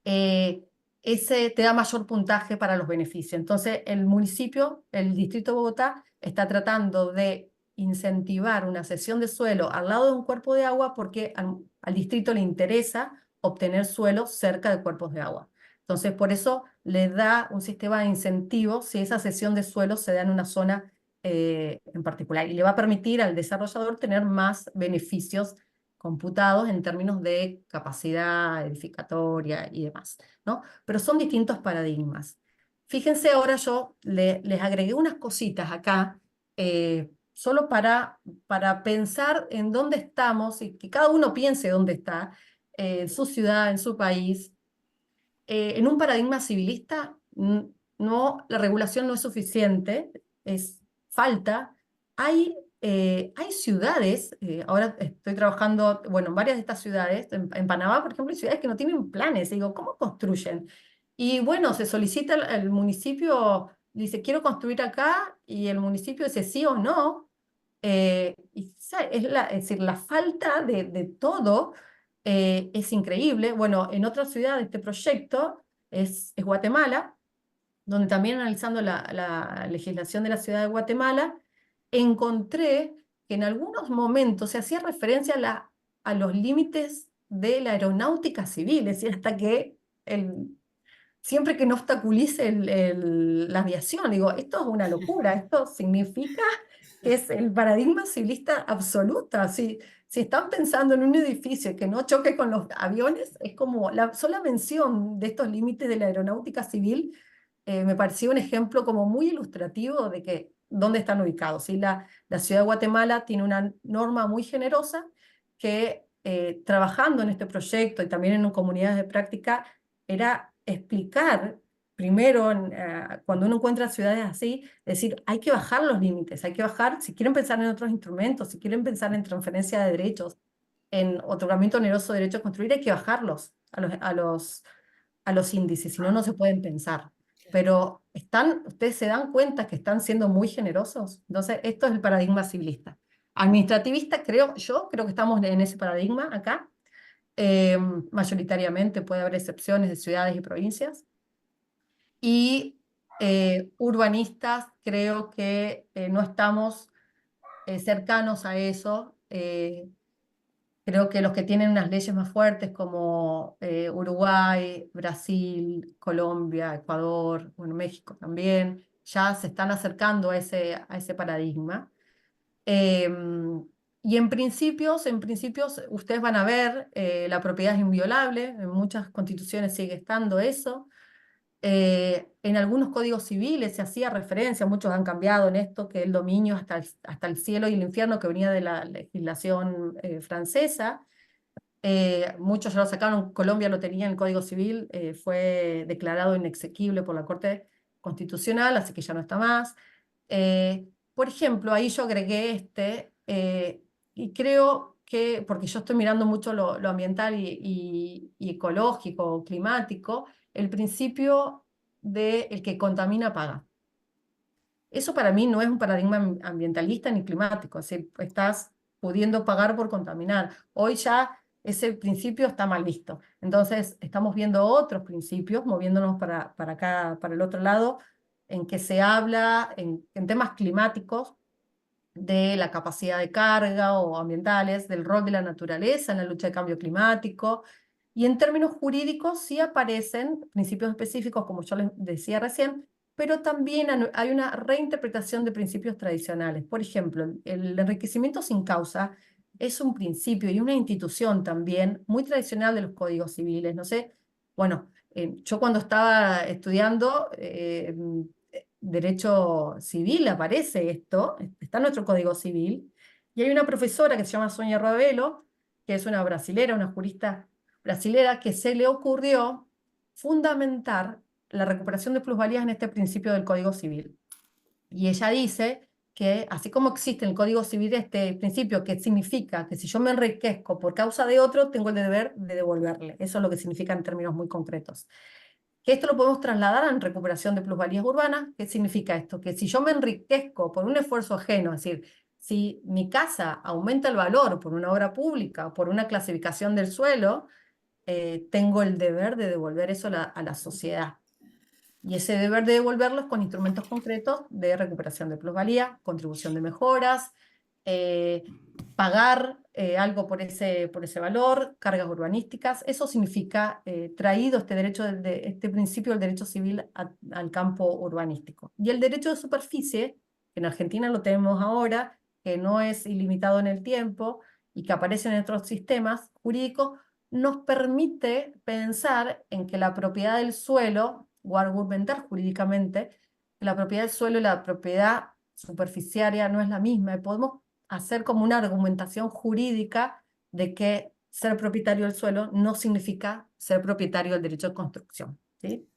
Speaker 2: eh, ese te da mayor puntaje para los beneficios. Entonces, el municipio, el distrito de Bogotá, está tratando de incentivar una cesión de suelo al lado de un cuerpo de agua porque al distrito le interesa obtener suelo cerca de cuerpos de agua. Entonces, por eso le da un sistema de incentivos si esa cesión de suelo se da en una zona en particular y le va a permitir al desarrollador tener más beneficios computados en términos de capacidad edificatoria y demás, ¿no? Pero son distintos paradigmas. Fíjense, ahora yo les agregué unas cositas acá, solo para pensar en dónde estamos y que cada uno piense dónde está, en su ciudad, en su país. En un paradigma civilista, no, la regulación no es suficiente, es falta. Hay ciudades, ahora estoy trabajando, bueno, en varias de estas ciudades, en Panamá, por ejemplo, hay ciudades que no tienen planes. Digo, ¿cómo construyen? Y bueno, se solicita el municipio, dice, quiero construir acá, y el municipio dice sí o no. Es decir, la falta de todo es increíble. Bueno, en otra ciudad de este proyecto es Guatemala, donde también analizando la legislación de la ciudad de Guatemala, encontré que en algunos momentos se hacía referencia a los límites de la aeronáutica civil, es decir, hasta que siempre que no obstaculice la aviación. Digo, esto es una locura, esto significa que es el paradigma civilista absoluta. Si están pensando en un edificio que no choque con los aviones, es como la sola mención de estos límites de la aeronáutica civil me pareció un ejemplo como muy ilustrativo de que dónde están ubicados. ¿Sí? La ciudad de Guatemala tiene una norma muy generosa que trabajando en este proyecto y también en comunidades de práctica era explicar primero, cuando uno encuentra ciudades así, decir, hay que bajar los límites, hay que bajar, si quieren pensar en otros instrumentos, si quieren pensar en transferencia de derechos, en otorgamiento oneroso de derecho a construir, hay que bajarlos a los índices, si no, no se pueden pensar. Pero ustedes se dan cuenta que están siendo muy generosos. Entonces, esto es el paradigma civilista. Administrativista, yo creo que estamos en ese paradigma acá. Mayoritariamente puede haber excepciones de ciudades y provincias. Y urbanistas, creo que no estamos cercanos a eso. Creo que los que tienen unas leyes más fuertes como Uruguay, Brasil, Colombia, Ecuador, bueno, México también, ya se están acercando a ese paradigma. Y en principios, ustedes van a ver, la propiedad es inviolable, en muchas constituciones sigue estando eso. En algunos códigos civiles se hacía referencia, muchos han cambiado en esto, que el dominio hasta el cielo y el infierno que venía de la legislación francesa. Muchos ya lo sacaron, Colombia lo tenía en el Código Civil, fue declarado inexequible por la Corte Constitucional, así que ya no está más. Por ejemplo, ahí yo agregué y creo que, porque yo estoy mirando mucho lo ambiental y ecológico, climático, el principio de el que contamina paga. Eso para mí no es un paradigma ambientalista ni climático, es decir, estás pudiendo pagar por contaminar. Hoy ya ese principio está mal visto. Entonces, estamos viendo otros principios, moviéndonos para acá, para el otro lado, en que se habla en temas climáticos de la capacidad de carga o ambientales, del rol de la naturaleza en la lucha de cambio climático. Y en términos jurídicos sí aparecen principios específicos, como yo les decía recién, pero también hay una reinterpretación de principios tradicionales. Por ejemplo, el enriquecimiento sin causa es un principio y una institución también muy tradicional de los códigos civiles. No sé, bueno, yo cuando estaba estudiando, derecho civil aparece esto, está en nuestro Código Civil, y hay una profesora que se llama Sonia Ravelo, que es una brasilera, una jurista brasilera, que se le ocurrió fundamentar la recuperación de plusvalías en este principio del Código Civil. Y ella dice que así como existe en el Código Civil este principio que significa que si yo me enriquezco por causa de otro, tengo el deber de devolverle. Eso es lo que significa en términos muy concretos. Que esto lo podemos trasladar en recuperación de plusvalías urbanas. ¿Qué significa esto? Que si yo me enriquezco por un esfuerzo ajeno, es decir, si mi casa aumenta el valor por una obra pública o por una clasificación del suelo, tengo el deber de devolver eso a la sociedad. Y ese deber de devolverlo es con instrumentos concretos de recuperación de plusvalía, contribución de mejoras, eh, pagar algo por ese valor, cargas urbanísticas. Eso significa traído este derecho, este principio del derecho civil al campo urbanístico. Y el derecho de superficie, que en Argentina lo tenemos ahora, que no es ilimitado en el tiempo y que aparece en otros sistemas jurídicos, nos permite pensar en que la propiedad del suelo, o argumentar jurídicamente, que la propiedad del suelo y la propiedad superficiaria no es la misma, y podemos hacer como una argumentación jurídica de que ser propietario del suelo no significa ser propietario del derecho de construcción, ¿sí?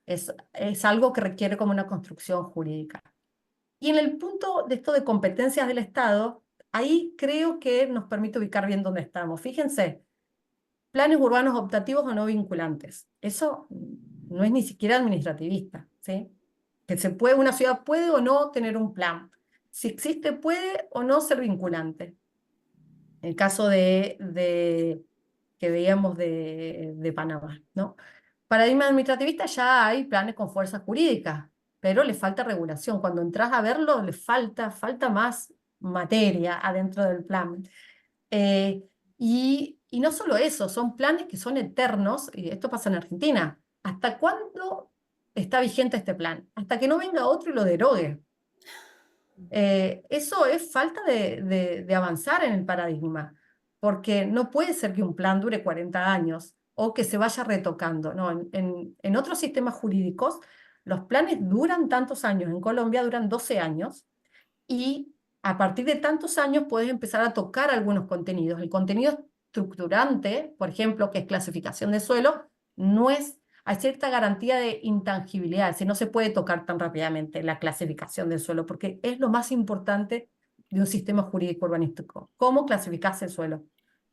Speaker 2: Es algo que requiere como una construcción jurídica. Y en el punto de esto de competencias del Estado, ahí creo que nos permite ubicar bien dónde estamos. Fíjense, planes urbanos optativos o no vinculantes. Eso no es ni siquiera administrativista, ¿sí? Que una ciudad puede o no tener un plan. Si existe, puede o no ser vinculante. El caso que veíamos de Panamá, ¿no? Paradigma administrativista ya hay planes con fuerza jurídica, pero le falta regulación. Cuando entras a verlo, le falta más materia adentro del plan. Eh, y no solo eso, son planes que son eternos, y esto pasa en Argentina. ¿Hasta cuándo está vigente este plan? Hasta que no venga otro y lo derogue. Eso es falta de avanzar en el paradigma, porque no puede ser que un plan dure 40 años o que se vaya retocando. No, en otros sistemas jurídicos, los planes duran tantos años. En Colombia duran 12 años y a partir de tantos años puedes empezar a tocar algunos contenidos. El contenido estructurante, por ejemplo, que es clasificación de suelo, no es, hay cierta garantía de intangibilidad, es decir, no se puede tocar tan rápidamente la clasificación del suelo, porque es lo más importante de un sistema jurídico urbanístico. ¿Cómo clasificarse el suelo?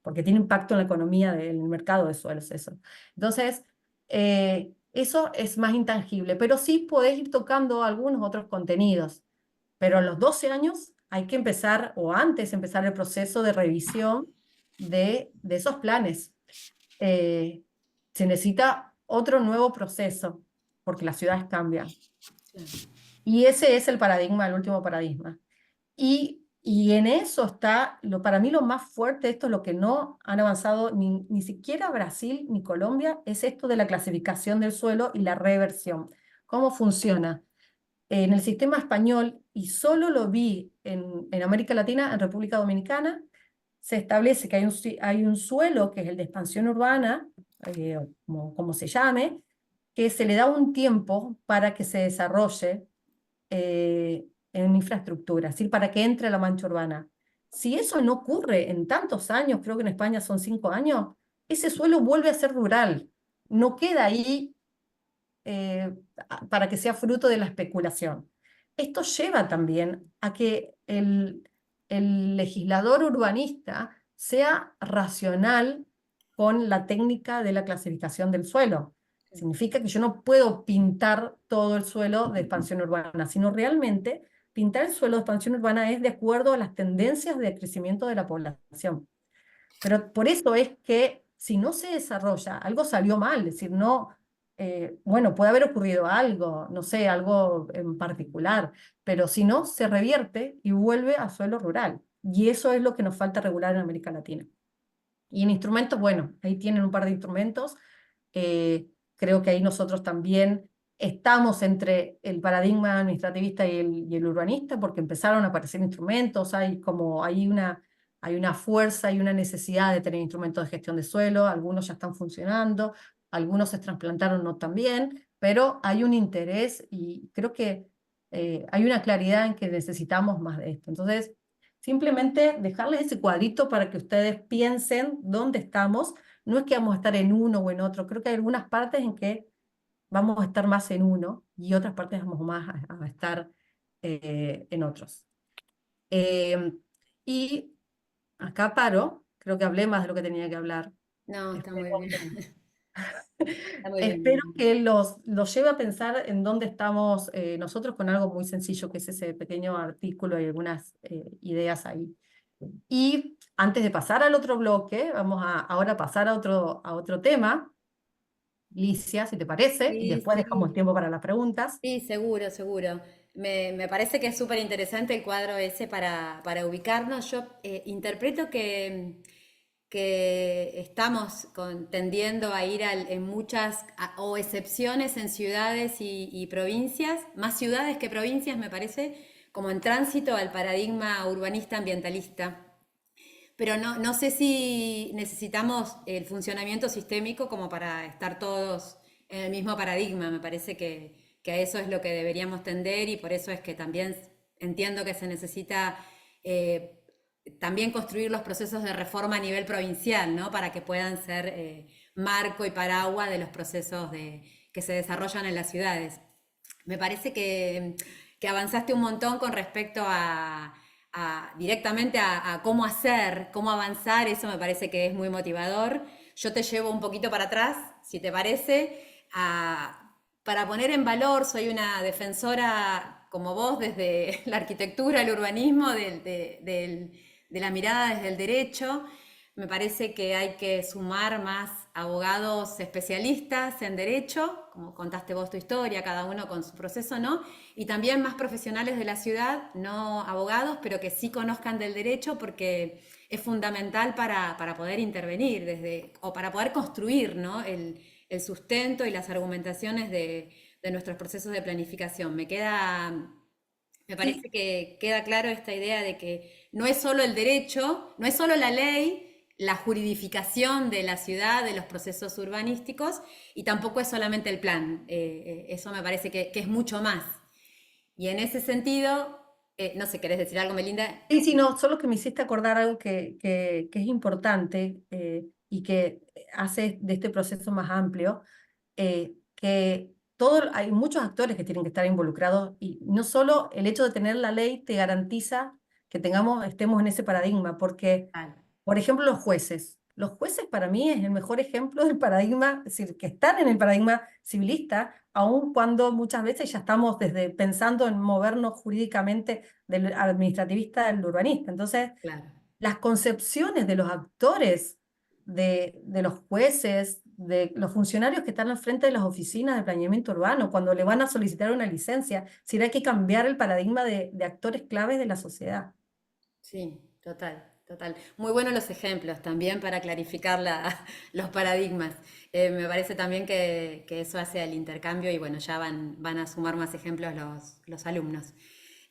Speaker 2: Porque tiene impacto en la economía del mercado de suelos, eso. Entonces, eso es más intangible, pero sí podés ir tocando algunos otros contenidos. Pero a los 12 años hay que empezar, o antes empezar el proceso de revisión de esos planes. Eh, Se necesita otro nuevo proceso, porque las ciudades cambian. Y ese es el paradigma, el último paradigma. Y en eso está, para mí lo más fuerte, esto es lo que no han avanzado ni siquiera Brasil ni Colombia, es esto de la clasificación del suelo y la reversión. ¿Cómo funciona? En el sistema español, y solo lo vi en América Latina, en República Dominicana, se establece que hay un suelo, que es el de expansión urbana, como se llame, que se le da un tiempo para que se desarrolle en infraestructura, es decir, para que entre a la mancha urbana. Si eso no ocurre en tantos años, creo que en España son 5 años, ese suelo vuelve a ser rural, no queda ahí para que sea fruto de la especulación. Esto lleva también a que el legislador urbanista sea racional con la técnica de la clasificación del suelo. Significa que yo no puedo pintar todo el suelo de expansión urbana, sino realmente pintar el suelo de expansión urbana es de acuerdo a las tendencias de crecimiento de la población. Pero por eso es que si no se desarrolla, algo salió mal, es decir, no, bueno, puede haber ocurrido algo, no sé, algo en particular, pero si no, se revierte y vuelve a suelo rural. Y eso es lo que nos falta regular en América Latina. Y en instrumentos, bueno, ahí tienen un par de instrumentos. Creo que ahí nosotros también estamos entre el paradigma administrativista y el urbanista, porque empezaron a aparecer instrumentos, hay una fuerza y una necesidad de tener instrumentos de gestión de suelo, algunos ya están funcionando, algunos se trasplantaron no tan bien, pero hay un interés y creo que hay una claridad en que necesitamos más de esto. Entonces, simplemente dejarles ese cuadrito para que ustedes piensen dónde estamos. No es que vamos a estar en uno o en otro, creo que hay algunas partes en que vamos a estar más en uno y otras partes vamos más a estar en otros. Eh, y acá paro, creo que hablé más de lo que tenía que hablar.
Speaker 1: No, está muy
Speaker 2: Espero
Speaker 1: bien.
Speaker 2: que,
Speaker 1: Está muy bien,
Speaker 2: espero
Speaker 1: Melinda.
Speaker 2: que los lleve a pensar en dónde estamos nosotros con algo muy sencillo, que es ese pequeño artículo y algunas ideas ahí. Y antes de pasar al otro bloque, vamos a ahora pasar a otro tema, Licia, si te parece, y
Speaker 1: Sí,
Speaker 2: después dejamos
Speaker 1: sí.
Speaker 2: tiempo para las preguntas.
Speaker 1: Sí, seguro, seguro. Me parece que es súper interesante el cuadro ese para ubicarnos. Yo interpreto que estamos tendiendo a ir en muchas o excepciones en ciudades y provincias, más ciudades que provincias, me parece, como en tránsito al paradigma urbanista ambientalista. Pero no sé si necesitamos el funcionamiento sistémico como para estar todos en el mismo paradigma. Me parece que a eso es lo que deberíamos tender y por eso es que también entiendo que se necesita eh, también construir los procesos de reforma a nivel provincial, ¿no? Para que puedan ser marco y paraguas de los procesos que se desarrollan en las ciudades. Me parece que avanzaste un montón con respecto directamente a cómo hacer, cómo avanzar, eso me parece que es muy motivador. Yo te llevo un poquito para atrás, si te parece, para poner en valor, soy una defensora como vos desde la arquitectura, el urbanismo, de la mirada desde el derecho. Me parece que hay que sumar más abogados especialistas en derecho, como contaste vos tu historia, cada uno con su proceso, ¿no? Y también más profesionales de la ciudad, no abogados, pero que sí conozcan del derecho porque es fundamental para poder intervenir o para poder construir, ¿no? El sustento y las argumentaciones de nuestros procesos de planificación. Me
Speaker 2: Sí,
Speaker 1: parece que queda claro esta idea de que no es solo el derecho, no es solo la ley, la juridificación de la ciudad, de los procesos urbanísticos, y tampoco es solamente el plan. Eso me parece que es mucho más. Y en ese sentido, no sé, ¿querés decir algo, Melinda?
Speaker 2: sí, sí, no, solo que me hiciste acordar algo que es importante y que hace de este proceso más amplio, que hay muchos actores que tienen que estar involucrados y no solo el hecho de tener la ley te garantiza que estemos en ese paradigma, porque
Speaker 1: Ah,
Speaker 2: por ejemplo, los jueces. Los jueces para mí es el mejor ejemplo del paradigma, es decir, que están en el paradigma civilista, aun cuando muchas veces ya estamos desde pensando en movernos jurídicamente del administrativista al urbanista. Entonces,
Speaker 1: claro.
Speaker 2: las concepciones de los actores, de los jueces, de los funcionarios que están al frente de las oficinas de planeamiento urbano, cuando le van a solicitar una licencia, si hay que cambiar el paradigma de actores claves de la sociedad.
Speaker 1: Sí, total, total. Muy buenos los ejemplos también para clarificar los paradigmas. Me parece también que eso hace el intercambio y bueno, ya van a sumar más ejemplos los alumnos,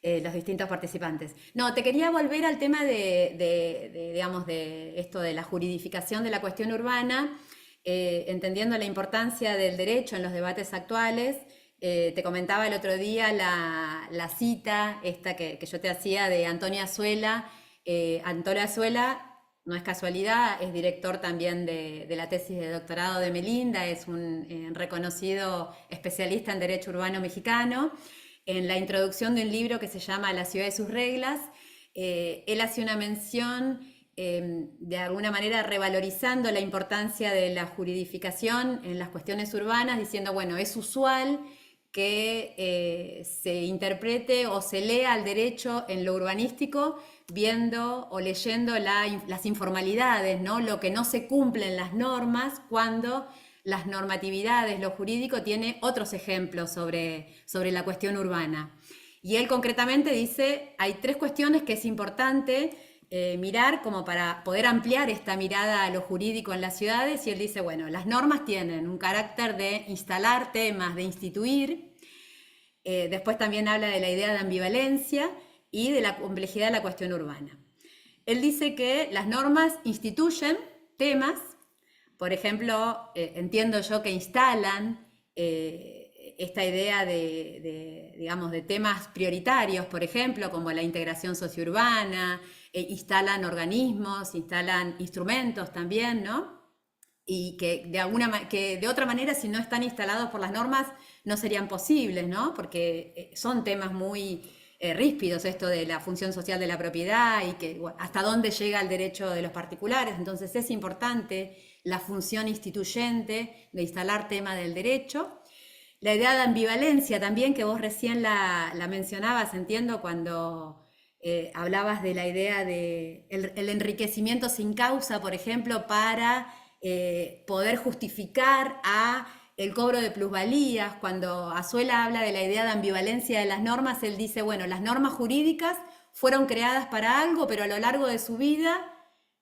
Speaker 1: los distintos participantes. No, te quería volver al tema digamos, de esto de la juridificación de la cuestión urbana, entendiendo la importancia del derecho en los debates actuales. Te comentaba el otro día la cita esta que yo te hacía de Antonio Azuela. Antonio Azuela, no es casualidad, es director también de la tesis de doctorado de Melinda, es un reconocido especialista en derecho urbano mexicano. En la introducción de un libro que se llama La ciudad y sus reglas, él hace una mención de alguna manera revalorizando la importancia de la juridificación en las cuestiones urbanas, diciendo, bueno, es usual que se interprete o se lea el derecho en lo urbanístico viendo o leyendo las informalidades, ¿no? Lo que no se cumple en las normas cuando las normatividades, lo jurídico tiene otros ejemplos sobre la cuestión urbana. Y él concretamente dice, hay tres cuestiones que es importante mirar como para poder ampliar esta mirada a lo jurídico en las ciudades y él dice, bueno, las normas tienen un carácter de instalar temas, de instituir, después también habla de la idea de ambivalencia y de la complejidad de la cuestión urbana. Él dice que las normas instituyen temas, por ejemplo, entiendo yo que instalan esta idea digamos, de temas prioritarios, por ejemplo, como la integración sociourbana, instalan organismos, instalan instrumentos también, ¿no? Y que de otra manera, si no están instalados por las normas, no serían posibles, ¿no? Porque son temas muy ríspidos, esto de la función social de la propiedad y que bueno, hasta dónde llega el derecho de los particulares. Entonces es importante la función instituyente de instalar tema del derecho. La idea de ambivalencia también, que vos recién la mencionabas, entiendo, cuando hablabas de la idea de el enriquecimiento sin causa, por ejemplo, para poder justificar a el cobro de plusvalías. Cuando Azuela habla de la idea de ambivalencia de las normas, él dice, bueno, las normas jurídicas fueron creadas para algo, pero a lo largo de su vida,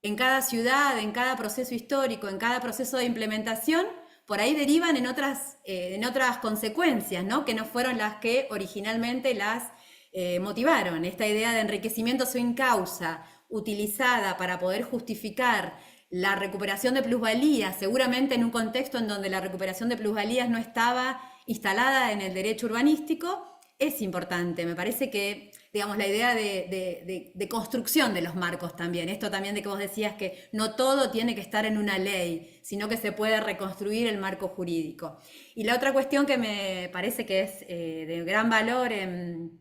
Speaker 1: en cada ciudad, en cada proceso histórico, en cada proceso de implementación, por ahí derivan en otras consecuencias, ¿no? Que no fueron las que originalmente las motivaron. Esta idea de enriquecimiento sin causa, utilizada para poder justificar la recuperación de plusvalías, seguramente en un contexto en donde la recuperación de plusvalías no estaba instalada en el derecho urbanístico, es importante. Me parece que, digamos, la idea de construcción de los marcos también, esto también de que vos decías que no todo tiene que estar en una ley, sino que se puede reconstruir el marco jurídico. Y la otra cuestión que me parece que es de gran valor en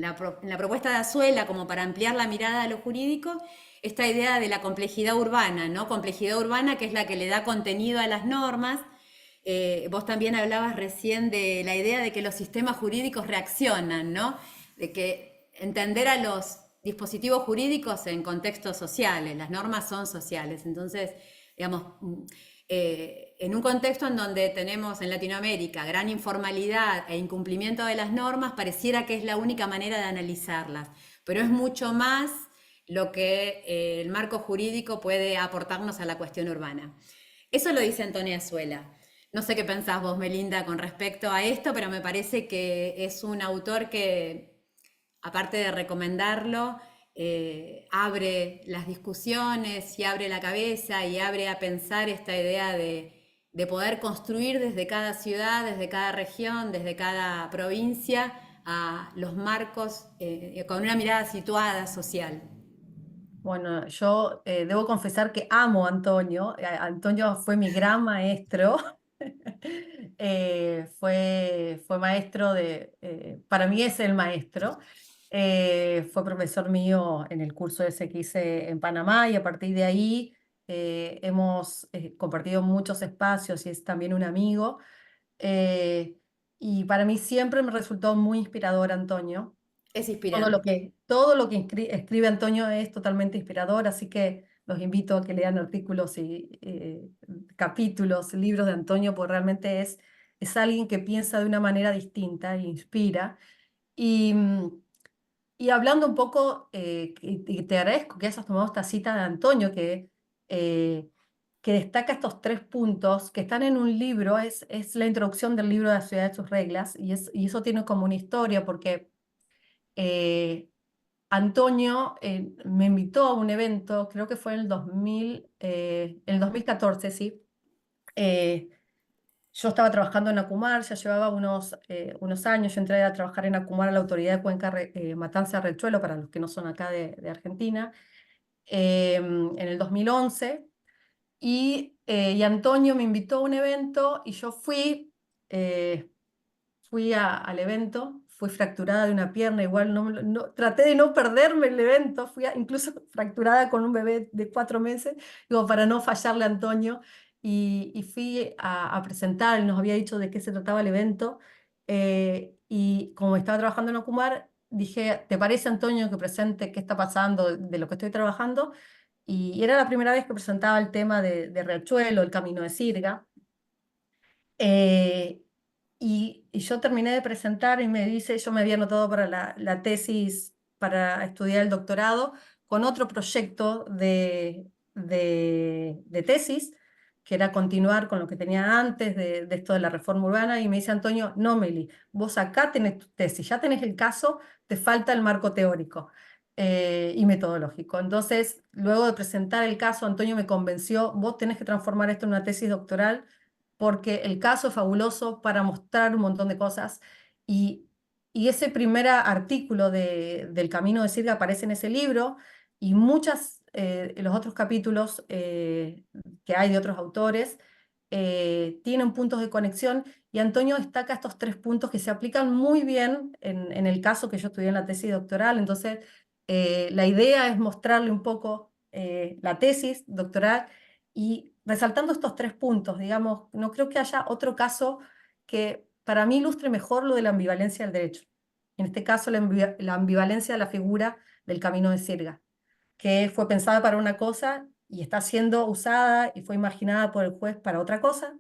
Speaker 1: la propuesta de Azuela, como para ampliar la mirada a lo jurídico, esta idea de la complejidad urbana, ¿no? Complejidad urbana que es la que le da contenido a las normas. Vos también hablabas recién de la idea de que los sistemas jurídicos reaccionan, ¿no? De que entender a los dispositivos jurídicos en contextos sociales, las normas son sociales. Entonces, digamos, en un contexto en donde tenemos en Latinoamérica gran informalidad e incumplimiento de las normas, pareciera que es la única manera de analizarlas, pero es mucho más lo que el marco jurídico puede aportarnos a la cuestión urbana. Eso lo dice Antonia Azuela. No sé qué pensás vos, Melinda, con respecto a esto, pero me parece que es un autor que, aparte de recomendarlo, abre las discusiones y abre la cabeza y abre a pensar esta idea de poder construir desde cada ciudad, desde cada región, desde cada provincia, a los marcos con una mirada situada social.
Speaker 2: Bueno, yo debo confesar que amo a Antonio. Antonio fue mi gran maestro. Fue maestro para mí es el maestro. Fue profesor mío en el curso ese que hice en Panamá y a partir de ahí hemos compartido muchos espacios y es también un amigo. Eh, y para mí siempre me resultó muy inspirador Antonio.
Speaker 1: Es
Speaker 2: Todo lo
Speaker 1: inspirante.
Speaker 2: que, todo lo que escribe Antonio es totalmente inspirador, así que los invito a que lean artículos y capítulos, libros de Antonio, porque realmente es alguien que piensa de una manera distinta e inspira. Y, y hablando un poco, y te agradezco que hayas tomado esta cita de Antonio, eh, que destaca estos tres puntos que están en un libro, es la introducción del libro de la ciudad de sus reglas, y eso tiene como una historia, porque eh, Antonio me invitó a un evento, creo que fue en el 2014, sí. Eh, yo estaba trabajando en Acumar, ya llevaba unos años, yo entré a trabajar en Acumar a la Autoridad de Cuenca Matanza Riachuelo, para los que no son acá de Argentina, en el 2011, y Antonio me invitó a un evento y yo eh, fui al evento, fui fracturada de una pierna, igual traté de no perderme el evento, incluso fracturada con un bebé de 4 meses, digo, para no fallarle a Antonio, y fui a presentar, él nos había dicho de qué se trataba el evento, y como estaba trabajando en Ocumar, dije, ¿te parece, Antonio, que presente qué está pasando de lo que estoy trabajando? Y era la primera vez que presentaba el tema de Riachuelo, el Camino de Sirga. Eh, y yo terminé de presentar y me dice, yo me había anotado para la tesis, para estudiar el doctorado, con otro proyecto de tesis, que era continuar con lo que tenía antes de esto de la reforma urbana, y me dice Antonio, no, Meli, vos acá tenés tu tesis, ya tenés el caso, te falta el marco teórico y metodológico. Entonces, luego de presentar el caso, Antonio me convenció, vos tenés que transformar esto en una tesis doctoral porque el caso es fabuloso para mostrar un montón de cosas y, y ese primer artículo del Camino de Sirga aparece en ese libro y muchas, los otros capítulos que hay de otros autores tienen puntos de conexión y Antonio destaca estos 3 puntos que se aplican muy bien en el caso que yo estudié en la tesis doctoral. Entonces, la idea es mostrarle un poco la tesis doctoral y resaltando estos 3 puntos, digamos, no creo que haya otro caso que para mí ilustre mejor lo de la ambivalencia del derecho. En este caso, la ambivalencia de la figura del Camino de Sirga, que fue pensada para una cosa y está siendo usada y fue imaginada por el juez para otra cosa.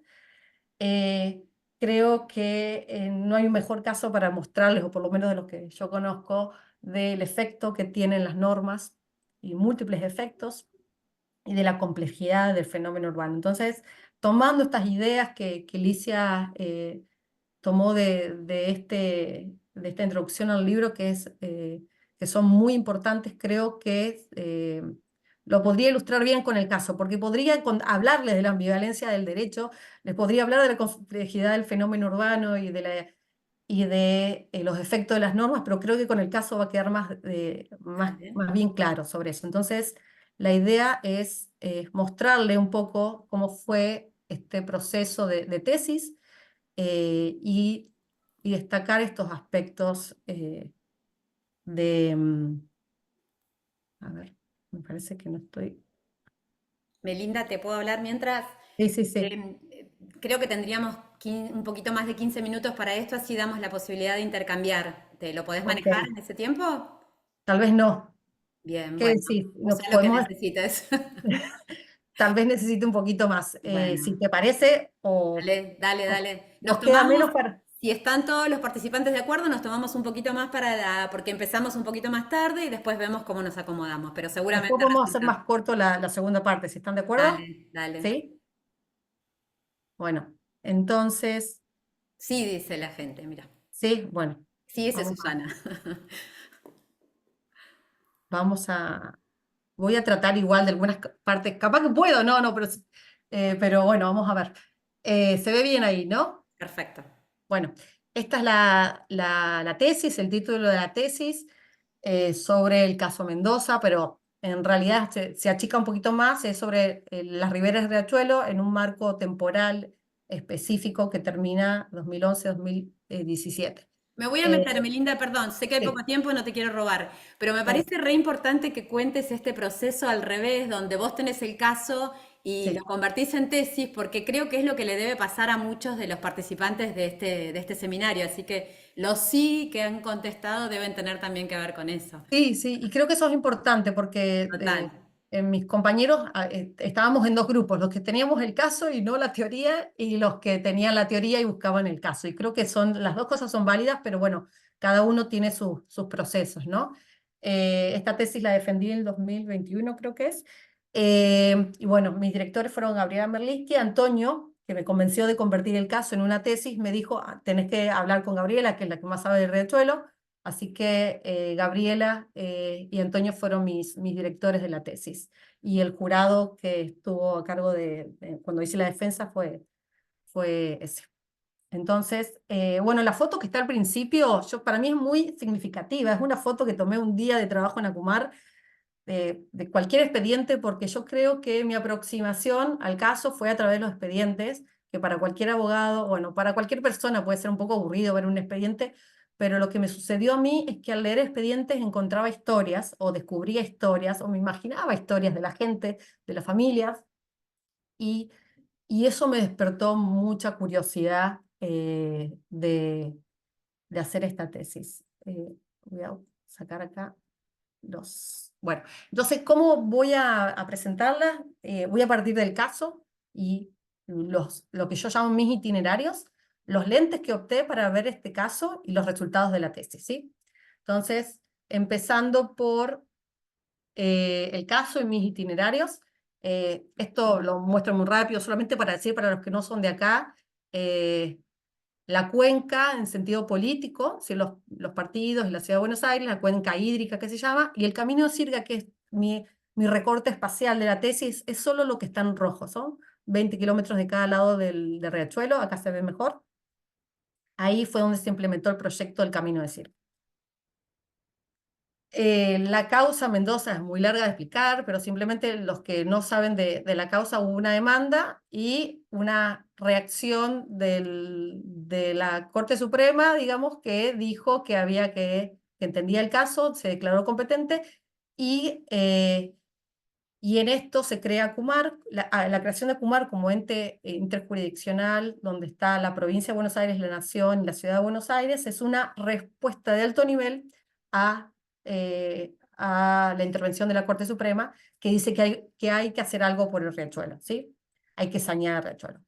Speaker 2: Eh, Creo que no hay un mejor caso para mostrarles, o por lo menos de los que yo conozco, del efecto que tienen las normas y múltiples efectos y de la complejidad del fenómeno urbano. Entonces, tomando estas ideas que Licia tomó de esta introducción al libro, que son muy importantes, creo que lo podría ilustrar bien con el caso, porque podría hablarles de la ambivalencia del derecho, les podría hablar de la complejidad del fenómeno urbano y de los efectos de las normas, pero creo que con el caso va a quedar
Speaker 1: Dale.
Speaker 2: más bien claro sobre eso. Entonces, la idea es mostrarle un poco cómo fue este proceso de tesis eh, y, y destacar estos aspectos de... a ver, me parece que no estoy...
Speaker 1: Melinda, ¿te puedo hablar mientras?
Speaker 2: Sí, sí, sí.
Speaker 1: Em, Creo que tendríamos un poquito más de 15 minutos para esto, así damos la posibilidad de intercambiar. ¿Te lo podés
Speaker 2: Ok,
Speaker 1: manejar en ese tiempo?
Speaker 2: tal vez no.
Speaker 1: Bien,
Speaker 2: ¿Qué
Speaker 1: bueno,
Speaker 2: decís?
Speaker 1: usa
Speaker 2: Nos
Speaker 1: lo que
Speaker 2: podemos...
Speaker 1: necesites.
Speaker 2: Tal vez necesite un poquito más. Si
Speaker 1: Bueno,
Speaker 2: te parece,
Speaker 1: dale, dale,
Speaker 2: o
Speaker 1: dale. Nos
Speaker 2: nos queda
Speaker 1: tomamos,
Speaker 2: menos para...
Speaker 1: si están todos los participantes de acuerdo, nos tomamos un poquito más porque empezamos un poquito más tarde y después vemos cómo nos acomodamos, pero
Speaker 2: Después
Speaker 1: seguramente
Speaker 2: vamos a hacer
Speaker 1: resulta.
Speaker 2: más corto la segunda parte, si están de acuerdo.
Speaker 1: Dale, dale.
Speaker 2: ¿Sí? Bueno, entonces,
Speaker 1: Sí, dice la gente, mira.
Speaker 2: sí, bueno,
Speaker 1: Sí, esa es
Speaker 2: vamos a,
Speaker 1: Susana.
Speaker 2: vamos a, voy a tratar igual de algunas partes, capaz que puedo, no, no, pero bueno, vamos a ver. Se ve bien ahí, ¿no?
Speaker 1: Perfecto.
Speaker 2: Bueno, esta es la tesis, el título de la tesis sobre el caso Mendoza, pero en realidad se achica un poquito más, es sobre las riberas de Riachuelo en un marco temporal específico que termina 2011-2017.
Speaker 1: Me voy a
Speaker 2: Eh,
Speaker 1: meter, Melinda, perdón, sé que hay poco
Speaker 2: sí,
Speaker 1: tiempo, no te quiero robar, pero me
Speaker 2: bueno,
Speaker 1: parece re importante que cuentes este proceso al revés, donde vos tenés el caso y lo
Speaker 2: sí.
Speaker 1: convertís en tesis, porque creo que es lo que le debe pasar a muchos de los participantes de este seminario, así que los sí que han contestado deben tener también que ver con eso.
Speaker 2: Sí, sí, y creo que eso es importante porque
Speaker 1: Total,
Speaker 2: en mis compañeros estábamos en 2 grupos, los que teníamos el caso y no la teoría, y los que tenían la teoría y buscaban el caso. Y creo que las 2 cosas son válidas, pero bueno, cada uno tiene sus procesos, ¿no? Esta tesis la defendí en el 2021, creo que es. Y bueno, mis directores fueron Gabriela Merlisky, Antonio, que me convenció de convertir el caso en una tesis, me dijo, "Ah, tenés que hablar con Gabriela, que es la que más sabe del riachuelo". Así que Gabriela y Antonio fueron mis directores de la tesis. Y el jurado que estuvo a cargo cuando hice la defensa fue ese. Entonces, bueno, la foto que está al principio, para mí es muy significativa. Es una foto que tomé un día de trabajo en Acumar de cualquier expediente, porque yo creo que mi aproximación al caso fue a través de los expedientes, que para cualquier abogado, bueno, para cualquier persona puede ser un poco aburrido ver un expediente, pero lo que me sucedió a mí es que al leer expedientes encontraba historias, o descubría historias, o me imaginaba historias de la gente, de las familias, y, y eso me despertó mucha curiosidad de hacer esta tesis. Voy a sacar acá bueno, entonces, ¿cómo voy a presentarla? Voy a partir del caso y lo que yo llamo mis itinerarios, los lentes que opté para ver este caso y los resultados de la tesis, ¿sí? Entonces, empezando por el caso y mis itinerarios, esto lo muestro muy rápido, solamente para decir para los que no son de acá, eh, la cuenca en sentido político, si los partidos y la ciudad de Buenos Aires, la cuenca hídrica que se llama, y el camino de Sirga, que es mi recorte espacial de la tesis, es solo lo que está en rojo, son 20 kilómetros de cada lado del riachuelo, acá se ve mejor. Ahí fue donde se implementó el proyecto del Camino de Sirga. La causa Mendoza es muy larga de explicar, pero simplemente los que no saben de la causa, hubo una demanda y una reacción de la Corte Suprema, digamos, que dijo que que entendía el caso, se declaró competente y, y en esto se crea CUMAR, la creación de CUMAR como ente interjurisdiccional, donde está la provincia de Buenos Aires, la Nación y la Ciudad de Buenos Aires, es una respuesta de alto nivel a la intervención de la Corte Suprema, que dice que hay que hacer algo por el riachuelo, ¿sí? Hay que sanear el riachuelo.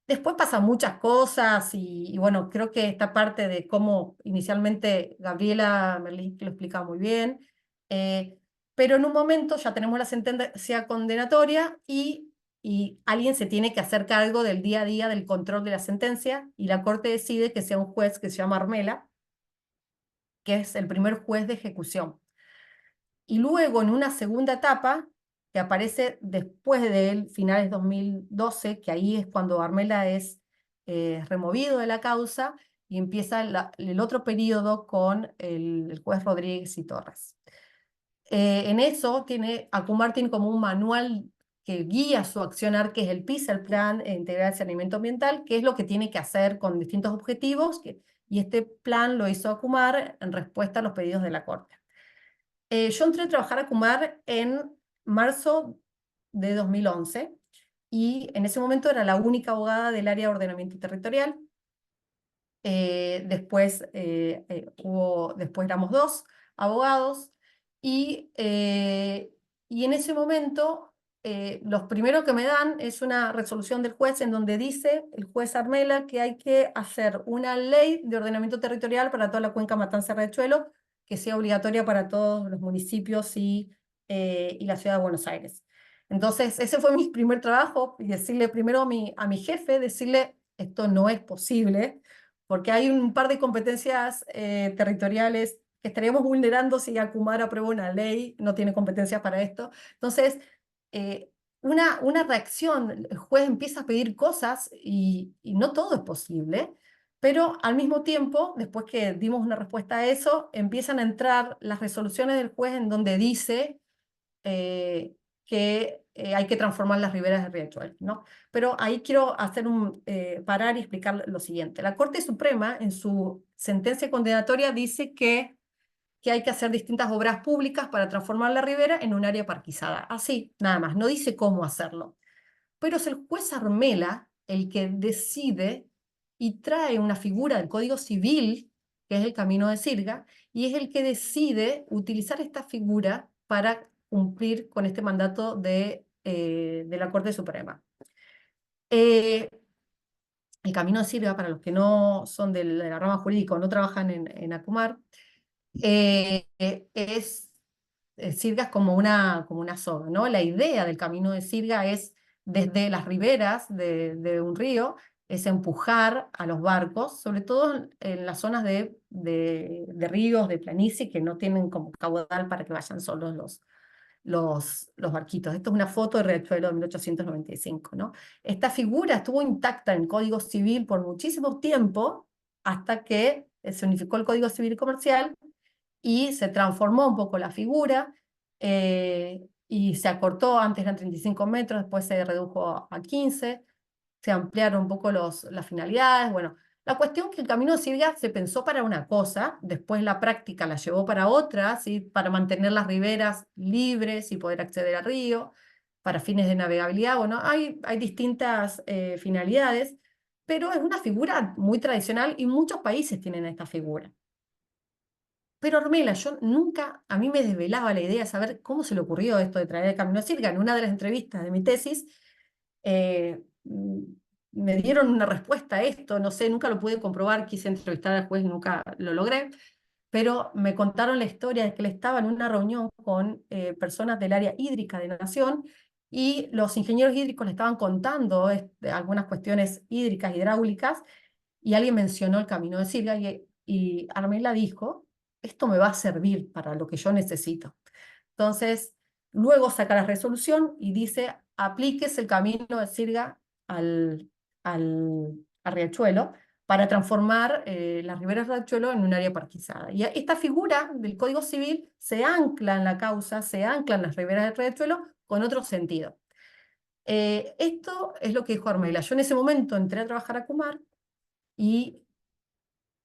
Speaker 2: Después pasan muchas cosas y bueno, creo que esta parte de cómo inicialmente Gabriela Merlis lo explica muy bien, eh, pero en un momento ya tenemos la sentencia condenatoria y alguien se tiene que hacer cargo del día a día del control de la sentencia y la Corte decide que sea un juez que se llama Armela, que es el primer juez de ejecución. Y luego en una segunda etapa, que aparece después de finales 2012, que ahí es cuando Armela es removido de la causa y empieza el otro periodo con el juez Rodríguez y Torres. En eso Acumar tiene como un manual que guía su accionar, que es el PISA, el Plan Integral de Saneamiento Ambiental, que es lo que tiene que hacer con distintos objetivos, y este plan lo hizo Acumar en respuesta a los pedidos de la Corte. Yo entré a trabajar a Kumar en marzo de 2011 y en ese momento era la única abogada del área de ordenamiento territorial. Después éramos dos abogados y en ese momento los primeros que me dan es una resolución del juez en donde dice el juez Armela que hay que hacer una ley de ordenamiento territorial para toda la cuenca Matanza-Riachuelo que sea obligatoria para todos los municipios y la ciudad de Buenos Aires. Entonces ese fue mi primer trabajo y decirle primero a mi jefe, decirle esto no es posible porque hay un par de competencias territoriales que estaríamos vulnerando si Acumar aprueba una ley, no tiene competencias para esto. Entonces, eh, una reacción, el juez empieza a pedir cosas y no todo es posible, pero al mismo tiempo, después que dimos una respuesta a eso, empiezan a entrar las resoluciones del juez en donde dice que hay que transformar las riberas de riachuelo, ¿no? Pero ahí quiero parar y explicar lo siguiente. La Corte Suprema, en su sentencia condenatoria, dice que hay que hacer distintas obras públicas para transformar la ribera en un área parquizada. Así, nada más, no dice cómo hacerlo. Pero es el juez Armela el que decide y trae una figura del Código Civil, que es el Camino de Sirga, y es el que decide utilizar esta figura para cumplir con este mandato de la Corte Suprema. El Camino de Sirga, para los que no son de la rama jurídica o no trabajan en Acumar, Sirga es como una soga, ¿no? La idea del Camino de Sirga es, desde las riberas de un río, es empujar a los barcos, sobre todo en las zonas de ríos, de planicie, que no tienen como caudal para que vayan solos los barquitos. Esto es una foto de Riachuelo de 1895, ¿no? Esta figura estuvo intacta en el Código Civil por muchísimo tiempo, hasta que se unificó el Código Civil Comercial, y se transformó un poco la figura y se acortó, antes eran 35 metros, después se redujo a 15, se ampliaron un poco las finalidades. Bueno, la cuestión es que el Camino de Sirga se pensó para una cosa, después la práctica la llevó para otra, ¿sí? Para mantener las riberas libres y poder acceder al río, para fines de navegabilidad. Bueno, hay distintas finalidades, pero es una figura muy tradicional y muchos países tienen esta figura. Pero Ormela, yo nunca, a mí me desvelaba la idea de saber cómo se le ocurrió esto de traer el Camino de Sirga. En una de las entrevistas de mi tesis, eh, mm, me dieron una respuesta a esto, no sé, nunca lo pude comprobar, quise entrevistar al juez, nunca lo logré, pero me contaron la historia de que él estaba en una reunión con personas del área hídrica de Nación, y los ingenieros hídricos le estaban contando algunas cuestiones hídricas, hidráulicas, y alguien mencionó el Camino de Sirga, y Armela dijo, esto me va a servir para lo que yo necesito. Entonces, luego saca la resolución y dice, apliques el camino de Sirga a Riachuelo para transformar las riberas de Riachuelo en un área parquizada. Y esta figura del Código Civil se ancla en la causa, se ancla en las riberas de Riachuelo con otro sentido. Esto es lo que dijo Armela. Yo en ese momento entré a trabajar a Kumar y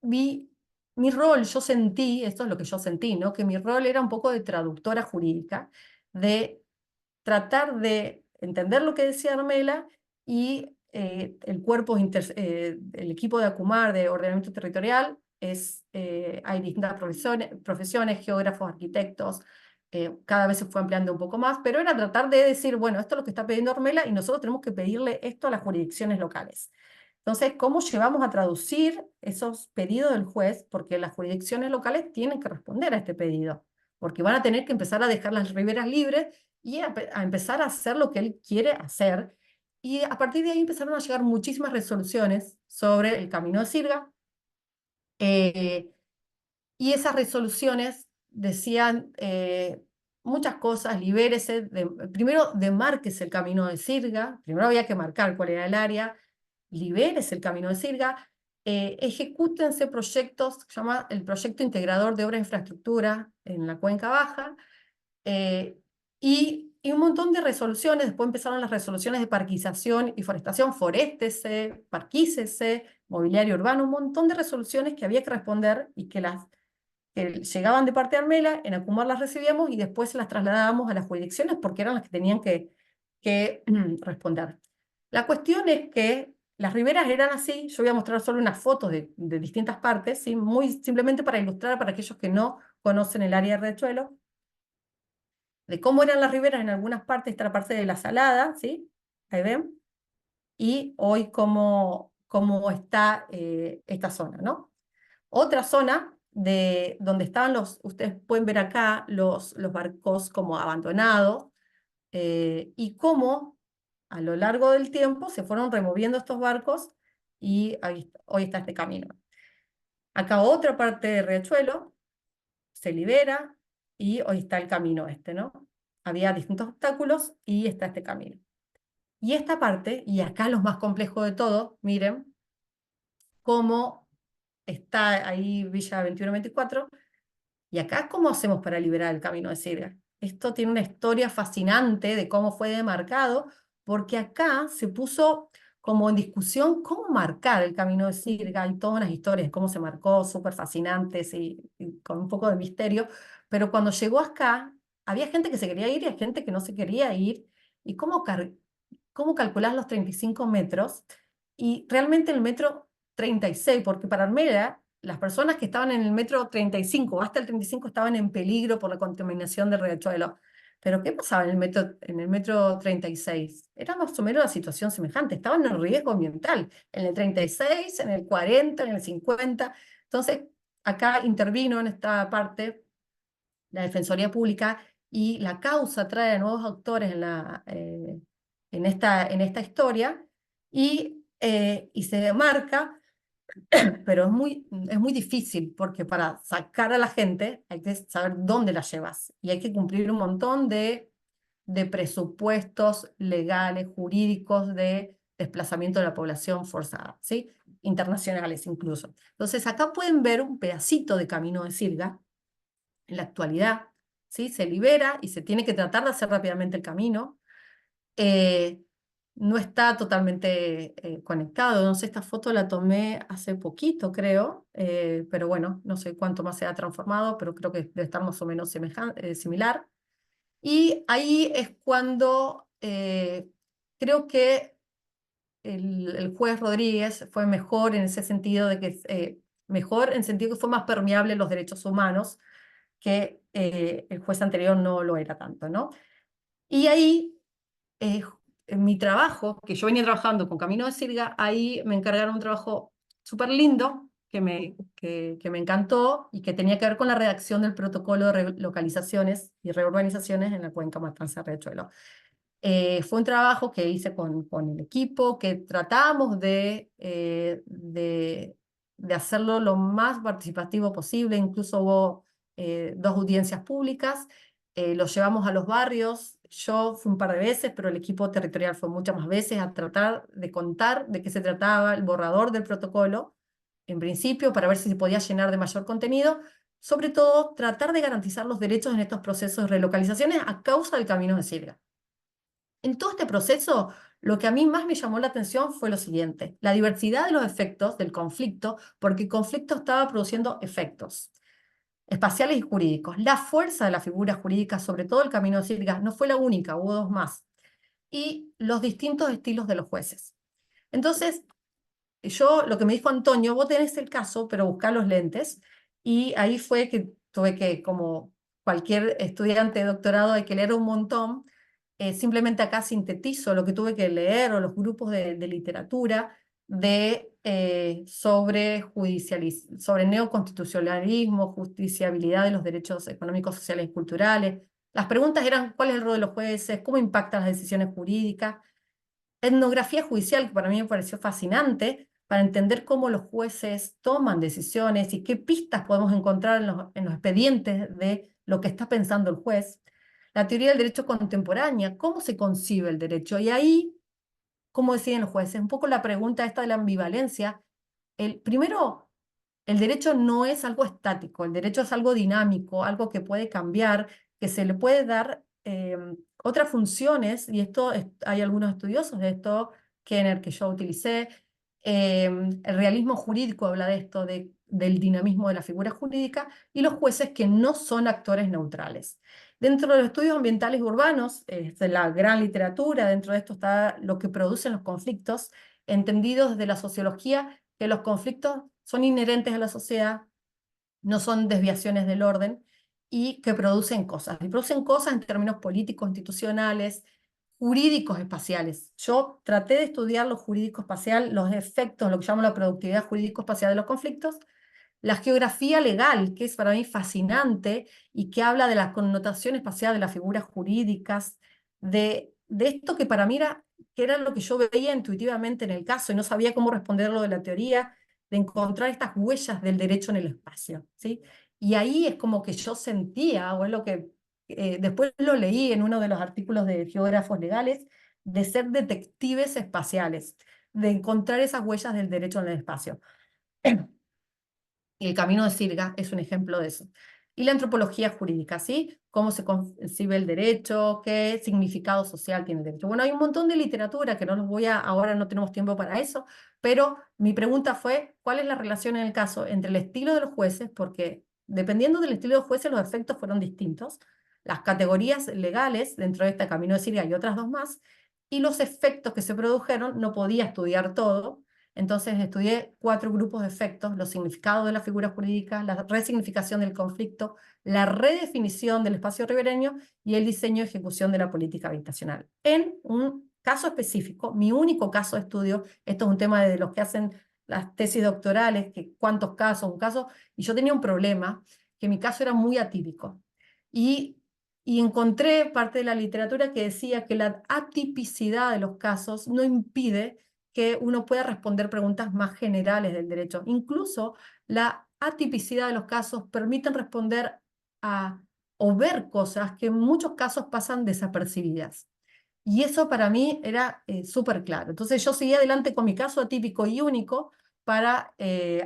Speaker 2: vi mi rol, yo sentí, esto es lo que yo sentí, ¿no? Que mi rol era un poco de traductora jurídica, de tratar de entender lo que decía Armela y el equipo de ACUMAR de ordenamiento territorial, hay distintas profesiones, geógrafos, arquitectos, cada vez se fue ampliando un poco más, pero era tratar de decir, bueno, esto es lo que está pidiendo Armela y nosotros tenemos que pedirle esto a las jurisdicciones locales. Entonces, ¿cómo llevamos a traducir esos pedidos del juez? Porque las jurisdicciones locales tienen que responder a este pedido, porque van a tener que empezar a dejar las riberas libres y a empezar a hacer lo que él quiere hacer. Y a partir de ahí empezaron a llegar muchísimas resoluciones sobre el camino de Sirga, eh, y esas resoluciones decían muchas cosas: libérese, primero demárquese el camino de Sirga, primero había que marcar cuál era el área, libérese el camino de Sirga, ejecútense proyectos, se llama el proyecto integrador de obra de infraestructura en la Cuenca Baja, y un montón de resoluciones. Después empezaron las resoluciones de parquización y forestación: foréstese, parquícese, mobiliario urbano, un montón de resoluciones que había que responder y que llegaban de parte de Armela, en Acumar las recibíamos y después las trasladábamos a las jurisdicciones porque eran las que tenían que responder. La cuestión es que las riberas eran así. Yo voy a mostrar solo unas fotos de distintas partes, ¿sí? Muy simplemente para ilustrar para aquellos que no conocen el área de Riachuelo, de cómo eran las riberas en algunas partes. Está la parte de la Salada, ¿sí? Ahí ven. Y hoy cómo está esta zona, ¿no? Otra zona donde estaban ustedes pueden ver acá los barcos como abandonados, y cómo a lo largo del tiempo se fueron removiendo estos barcos y hoy está este camino. Acá otra parte de Riachuelo se libera y hoy está el camino este, ¿no? Había distintos obstáculos y está este camino. Y esta parte, y acá lo más complejo de todo, miren cómo está ahí Villa 21-24, y acá, ¿cómo hacemos para liberar el camino de Sirga? Esto tiene una historia fascinante de cómo fue demarcado, porque acá se puso como en discusión cómo marcar el camino de Sirga. Hay todas unas historias de cómo se marcó, súper fascinantes y con un poco de misterio, pero cuando llegó acá, había gente que se quería ir y había gente que no se quería ir. ¿Y cómo calculás los 35 metros? Y realmente el metro 36, porque para Armela, las personas que estaban en el metro 35, hasta el 35, estaban en peligro por la contaminación del riachuelo. Pero ¿qué pasaba en el metro 36? Era más o menos la situación semejante, estaban en riesgo ambiental, en el 36, en el 40, en el 50. Entonces, acá intervino en esta parte la Defensoría Pública, y la causa trae a nuevos autores en esta historia, y se demarca. Pero es muy difícil, porque para sacar a la gente hay que saber dónde la llevas y hay que cumplir un montón de presupuestos legales, jurídicos, de desplazamiento de la población forzada, ¿sí? Internacionales incluso. Entonces acá pueden ver un pedacito de camino de Sirga en la actualidad, ¿sí? Se libera y se tiene que tratar de hacer rápidamente el camino. Eh, no está totalmente conectado. No sé, esta foto la tomé hace poquito, creo, pero bueno, no sé cuánto más se ha transformado, pero creo que debe estar más o menos similar. Y ahí es cuando creo que el juez Rodríguez fue mejor en ese sentido, de que mejor en el sentido que fue más permeable los derechos humanos, que el juez anterior no lo era tanto, ¿no? Y ahí, eh, en mi trabajo, que yo venía trabajando con Camino de Sirga, ahí me encargaron un trabajo súper lindo que me encantó y que tenía que ver con la redacción del protocolo de relocalizaciones y reurbanizaciones en la cuenca Matanza-Riachuelo. Fue un trabajo que hice con el equipo, que tratamos de hacerlo lo más participativo posible. Incluso hubo 2 audiencias públicas, los llevamos a los barrios. yo fui un par de veces, pero el equipo territorial fue muchas más veces a tratar de contar de qué se trataba el borrador del protocolo, en principio, para ver si se podía llenar de mayor contenido, sobre todo tratar de garantizar los derechos en estos procesos de relocalizaciones a causa del Camino de Sirga. En todo este proceso, lo que a mí más me llamó la atención fue lo siguiente: la diversidad de los efectos del conflicto, porque el conflicto estaba produciendo efectos espaciales y jurídicos. La fuerza de la figura jurídica, sobre todo el Camino de Sirga, no fue la única, hubo dos más. Y los distintos estilos de los jueces. Entonces, yo, lo que me dijo Antonio, vos tenés el caso, pero buscá los lentes. Y ahí fue que tuve que, como cualquier estudiante de doctorado, hay que leer un montón. Simplemente acá sintetizo lo que tuve que leer o los grupos de literatura sobre neoconstitucionalismo, justiciabilidad de los derechos económicos, sociales y culturales. Las preguntas eran: ¿cuál es el rol de los jueces? ¿Cómo impactan las decisiones jurídicas? Etnografía judicial, que para mí me pareció fascinante, para entender cómo los jueces toman decisiones y qué pistas podemos encontrar en los expedientes de lo que está pensando el juez. La teoría del derecho contemporánea, cómo se concibe el derecho. Y ahí, ¿cómo deciden los jueces? Un poco la pregunta esta de la ambivalencia. Primero, el derecho no es algo estático, el derecho es algo dinámico, algo que puede cambiar, que se le puede dar otras funciones, y hay algunos estudiosos de esto, Kenner, que yo utilicé. El realismo jurídico habla de esto, del dinamismo de la figura jurídica, y los jueces que no son actores neutrales. Dentro de los estudios ambientales y urbanos, de la gran literatura, dentro de esto está lo que producen los conflictos, entendidos desde la sociología, que los conflictos son inherentes a la sociedad, no son desviaciones del orden, y que producen cosas. Y producen cosas en términos políticos, institucionales, jurídicos, espaciales. Yo traté de estudiar lo jurídico espacial, los efectos, lo que llamo la productividad jurídico-espacial de los conflictos, la geografía legal, que es para mí fascinante y que habla de la connotación espacial de las figuras jurídicas, de esto que para mí que era lo que yo veía intuitivamente en el caso y no sabía cómo responderlo de la teoría, de encontrar estas huellas del derecho en el espacio, ¿sí? Y ahí es como que yo sentía, o es lo que después lo leí en uno de los artículos de geógrafos legales, de ser detectives espaciales, de encontrar esas huellas del derecho en el espacio. Y el Camino de Sirga es un ejemplo de eso. Y la antropología jurídica, ¿sí? Cómo se concibe el derecho, qué significado social tiene el derecho. Bueno, hay un montón de literatura que no los ahora no tenemos tiempo para eso, pero mi pregunta fue: ¿cuál es la relación en el caso entre el estilo de los jueces? Porque dependiendo del estilo de los jueces, los efectos fueron distintos. Las categorías legales dentro de este Camino de Sirga y otras dos más, y los efectos que se produjeron, no podía estudiar todo. Entonces estudié 4 grupos de efectos: los significados de la figura jurídica, la resignificación del conflicto, la redefinición del espacio ribereño y el diseño y ejecución de la política habitacional. En un caso específico, mi único caso de estudio, esto es un tema de los que hacen las tesis doctorales, que cuántos casos, un caso, y yo tenía un problema, que mi caso era muy atípico. Y encontré parte de la literatura que decía que la atipicidad de los casos no impide que uno pueda responder preguntas más generales del derecho. Incluso la atipicidad de los casos permiten responder o ver cosas que en muchos casos pasan desapercibidas. Y eso para mí era súper claro. Entonces yo seguí adelante con mi caso atípico y único para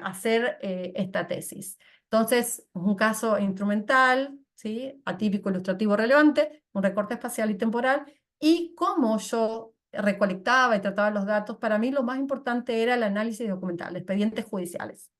Speaker 2: hacer esta tesis. Entonces, un caso instrumental, ¿sí? Atípico, ilustrativo, relevante, un recorte espacial y temporal, y cómo yo recolectaba y trataba los datos. Para mí lo más importante era el análisis documental, expedientes judiciales,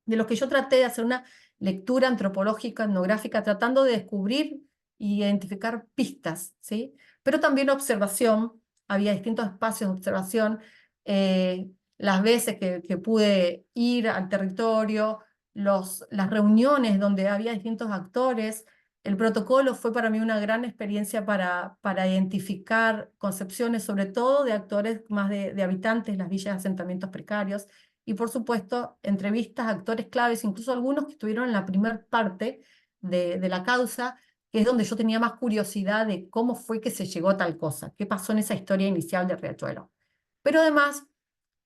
Speaker 2: de los que yo traté de hacer una lectura antropológica, etnográfica, tratando de descubrir e identificar pistas, ¿sí? Pero también observación. Había distintos espacios de observación. eh, las veces que pude ir al territorio, las reuniones donde había distintos actores. El protocolo fue para mí una gran experiencia para identificar concepciones, sobre todo de actores más de habitantes, las villas de asentamientos precarios, y por supuesto entrevistas a actores claves, incluso algunos que estuvieron en la primera parte de la causa, que es donde yo tenía más curiosidad de cómo fue que se llegó a tal cosa, qué pasó en esa historia inicial de Riachuelo. Pero además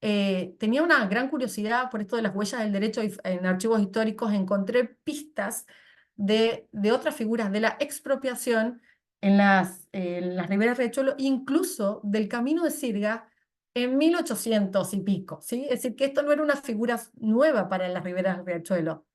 Speaker 2: tenía una gran curiosidad por esto de las huellas del derecho. En archivos históricos encontré pistas de otras figuras de la expropiación en las riberas de Riachuelo, incluso del Camino de Sirga en 1800 y pico, ¿sí? Es decir, que esto no era una figura nueva para las riberas del Riachuelo.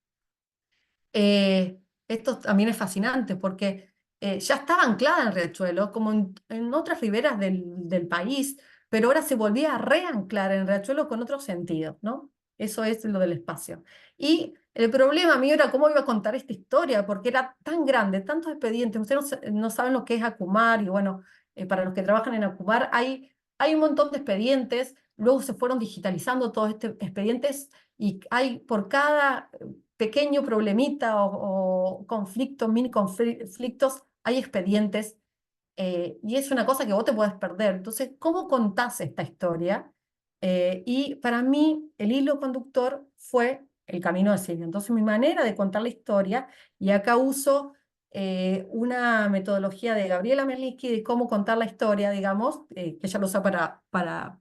Speaker 2: Eh, Esto también es fascinante porque ya estaba anclada en Riachuelo, como en otras riberas del país, pero ahora se volvía a reanclar en Riachuelo con otro sentido, ¿no? Eso es lo del espacio. Y el problema mío era cómo iba a contar esta historia, porque era tan grande, tantos expedientes. Ustedes no saben lo que es Acumar, y bueno, para los que trabajan en Acumar, hay un montón de expedientes, luego se fueron digitalizando todos estos expedientes, y hay por cada pequeño problemita o conflicto, mini conflictos, hay expedientes, y es una cosa que vos te podés perder. Entonces, ¿cómo contás esta historia? Y para mí, el hilo conductor fue el camino de Silvia. Entonces, mi manera de contar la historia, y acá uso una metodología de Gabriela Merlisky de cómo contar la historia, digamos, que ella lo usa para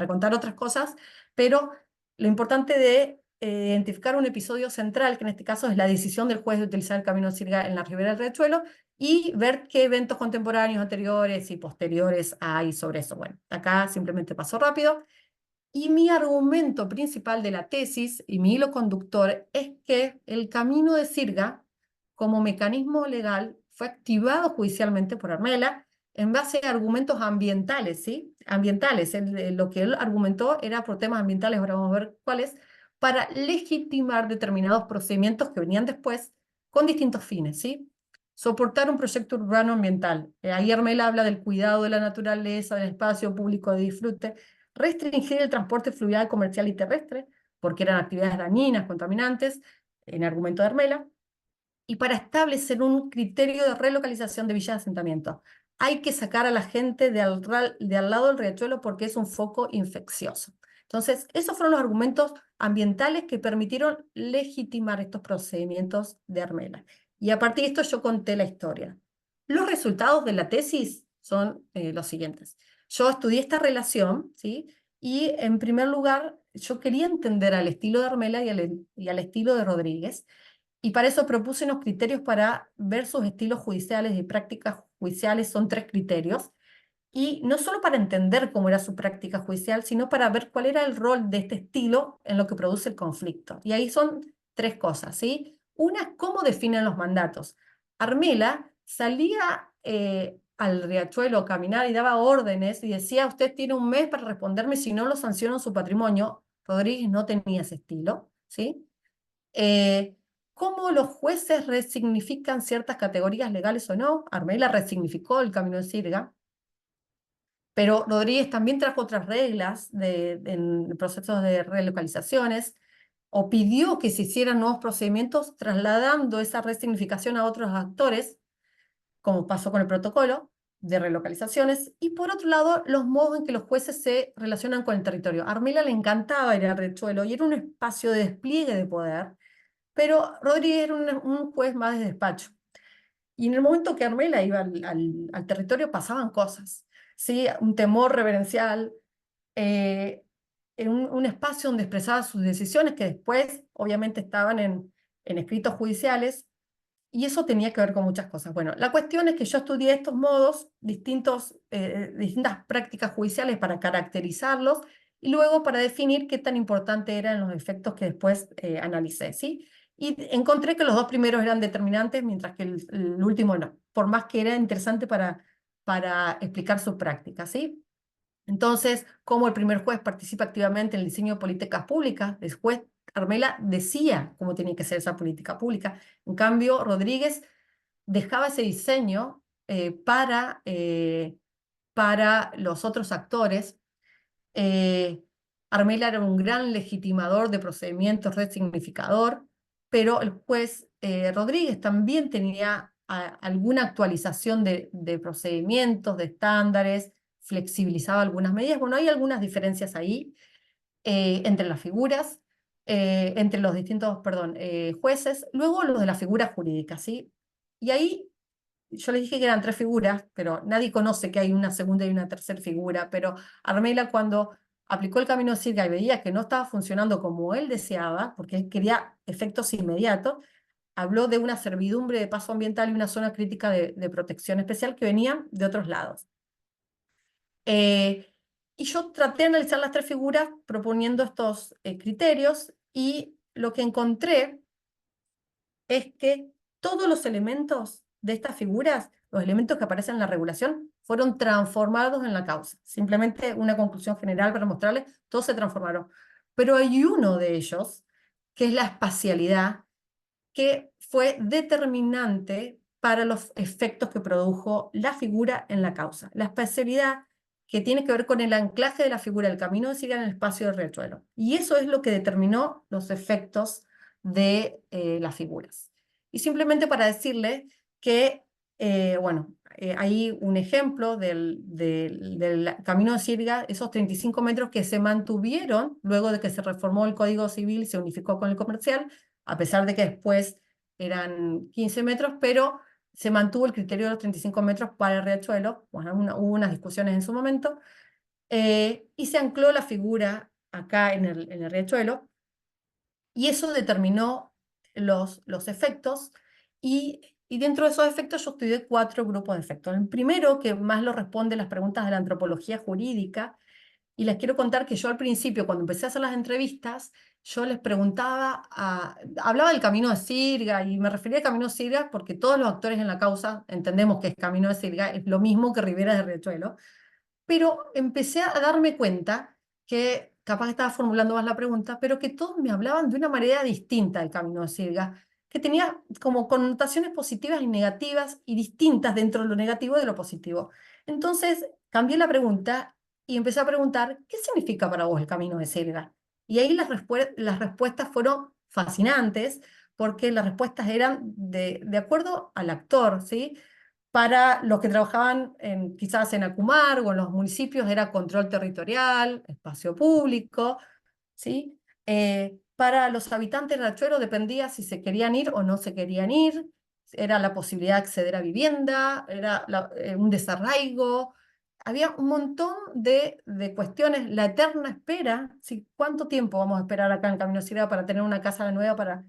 Speaker 2: contar otras cosas, pero lo importante de identificar un episodio central, que en este caso es la decisión del juez de utilizar el camino de Sirga en la ribera del Riachuelo, y ver qué eventos contemporáneos anteriores y posteriores hay sobre eso. Bueno, acá simplemente paso rápido. Y mi argumento principal de la tesis y mi hilo conductor es que el camino de Sirga, como mecanismo legal, fue activado judicialmente por Armela en base a argumentos ambientales, ¿sí? Ambientales. Lo que él argumentó era por temas ambientales, ahora vamos a ver cuáles, para legitimar determinados procedimientos que venían después con distintos fines, ¿sí? Soportar un proyecto urbano ambiental. Ahí Armela habla del cuidado de la naturaleza, del espacio público de disfrute, restringir el transporte fluvial, comercial y terrestre, porque eran actividades dañinas, contaminantes, en argumento de Armela, y para establecer un criterio de relocalización de villas de asentamiento. Hay que sacar a la gente de al lado del riachuelo porque es un foco infeccioso. Entonces, esos fueron los argumentos ambientales que permitieron legitimar estos procedimientos de Armela. Y a partir de esto yo conté la historia. Los resultados de la tesis son los siguientes. Yo estudié esta relación, ¿sí? Y en primer lugar, yo quería entender al estilo de Armela y al estilo de Rodríguez, y para eso propuse unos criterios para ver sus estilos judiciales y prácticas judiciales. Son 3 criterios, y no solo para entender cómo era su práctica judicial, sino para ver cuál era el rol de este estilo en lo que produce el conflicto. Y ahí son 3 cosas, ¿sí? Una, cómo definen los mandatos. Armela salía al riachuelo a caminar y daba órdenes y decía: usted tiene un mes para responderme, si no lo sanciono en su patrimonio. Rodríguez no tenía ese estilo, ¿sí? Eh, ¿Cómo los jueces resignifican ciertas categorías legales o no? Armela resignificó el camino de Sirga, pero Rodríguez también trajo otras reglas en procesos de relocalizaciones, o pidió que se hicieran nuevos procedimientos trasladando esa resignificación a otros actores, como pasó con el protocolo de relocalizaciones. Y por otro lado, los modos en que los jueces se relacionan con el territorio. A Armela le encantaba ir al riachuelo y era un espacio de despliegue de poder, pero Rodríguez era un juez más de despacho. Y en el momento que Armela iba al territorio pasaban cosas, ¿sí? Un temor reverencial, eh, en un espacio donde expresaba sus decisiones, que después obviamente estaban en escritos judiciales, y eso tenía que ver con muchas cosas. Bueno, la cuestión es que yo estudié estos modos, distintas prácticas judiciales para caracterizarlos, y luego para definir qué tan importante eran los efectos que después analicé, ¿sí? Y encontré que los 2 primeros eran determinantes, mientras que el último no, por más que era interesante para explicar su práctica, ¿sí? Entonces, cómo el primer juez participa activamente en el diseño de políticas públicas. Después, Carmela decía cómo tenía que ser esa política pública. En cambio, Rodríguez dejaba ese diseño para los otros actores. eh, Armela era un gran legitimador de procedimientos, resignificador, pero el juez Rodríguez también tenía alguna actualización de procedimientos, de estándares, flexibilizaba algunas medidas. Bueno, hay algunas diferencias ahí entre las figuras, entre los distintos, perdón, jueces, luego los de las figuras jurídicas, ¿sí? Y ahí yo les dije que eran 3 figuras, pero nadie conoce que hay una segunda y una tercera figura. Pero Armela, cuando aplicó el camino de Sirga y veía que no estaba funcionando como él deseaba, porque él quería efectos inmediatos, habló de una servidumbre de paso ambiental y una zona crítica de protección especial que venían de otros lados. Y yo traté de analizar las tres figuras proponiendo estos criterios, y lo que encontré es que todos los elementos de estas figuras, los elementos que aparecen en la regulación, fueron transformados en la causa. Simplemente una conclusión general para mostrarles, todos se transformaron. Pero hay uno de ellos, que es la espacialidad, que fue determinante para los efectos que produjo la figura en la causa. La espacialidad que tiene que ver con el anclaje de la figura del camino de Siria en el espacio del riachuelo. Y eso es lo que determinó los efectos de las figuras. Y simplemente para decirle que, bueno, hay un ejemplo del camino de Sirga, esos 35 metros que se mantuvieron luego de que se reformó el Código Civil y se unificó con el comercial, a pesar de que después eran 15 metros, pero se mantuvo el criterio de los 35 metros para el riachuelo. Bueno, hubo unas discusiones en su momento, y se ancló la figura acá en el riachuelo, y eso determinó los efectos, y dentro de esos efectos yo estudié 4 grupos de efectos. El primero, que más lo responde las preguntas de la antropología jurídica, y les quiero contar que yo al principio, cuando empecé a hacer las entrevistas, yo les preguntaba, hablaba del Camino de Sirga, y me refería al Camino de Sirga porque todos los actores en la causa entendemos que es Camino de Sirga, es lo mismo que Ribera de Riachuelo, pero empecé a darme cuenta que capaz estaba formulando más la pregunta, pero que todos me hablaban de una manera distinta del Camino de Sirga, que tenía como connotaciones positivas y negativas y distintas dentro de lo negativo y de lo positivo. Entonces cambié la pregunta y empecé a preguntar, ¿qué significa para vos el Camino de Sirga? Y ahí las respuestas fueron fascinantes, porque las respuestas eran de acuerdo al actor, ¿sí? Para los que trabajaban quizás en Acumar o en los municipios era control territorial, espacio público, ¿sí? Para los habitantes de Riachuelo dependía si se querían ir o no se querían ir, era la posibilidad de acceder a vivienda, era un desarraigo, había un montón de cuestiones, la eterna espera, ¿sí? ¿Cuánto tiempo vamos a esperar acá en Camino Sierra para tener una casa nueva para...?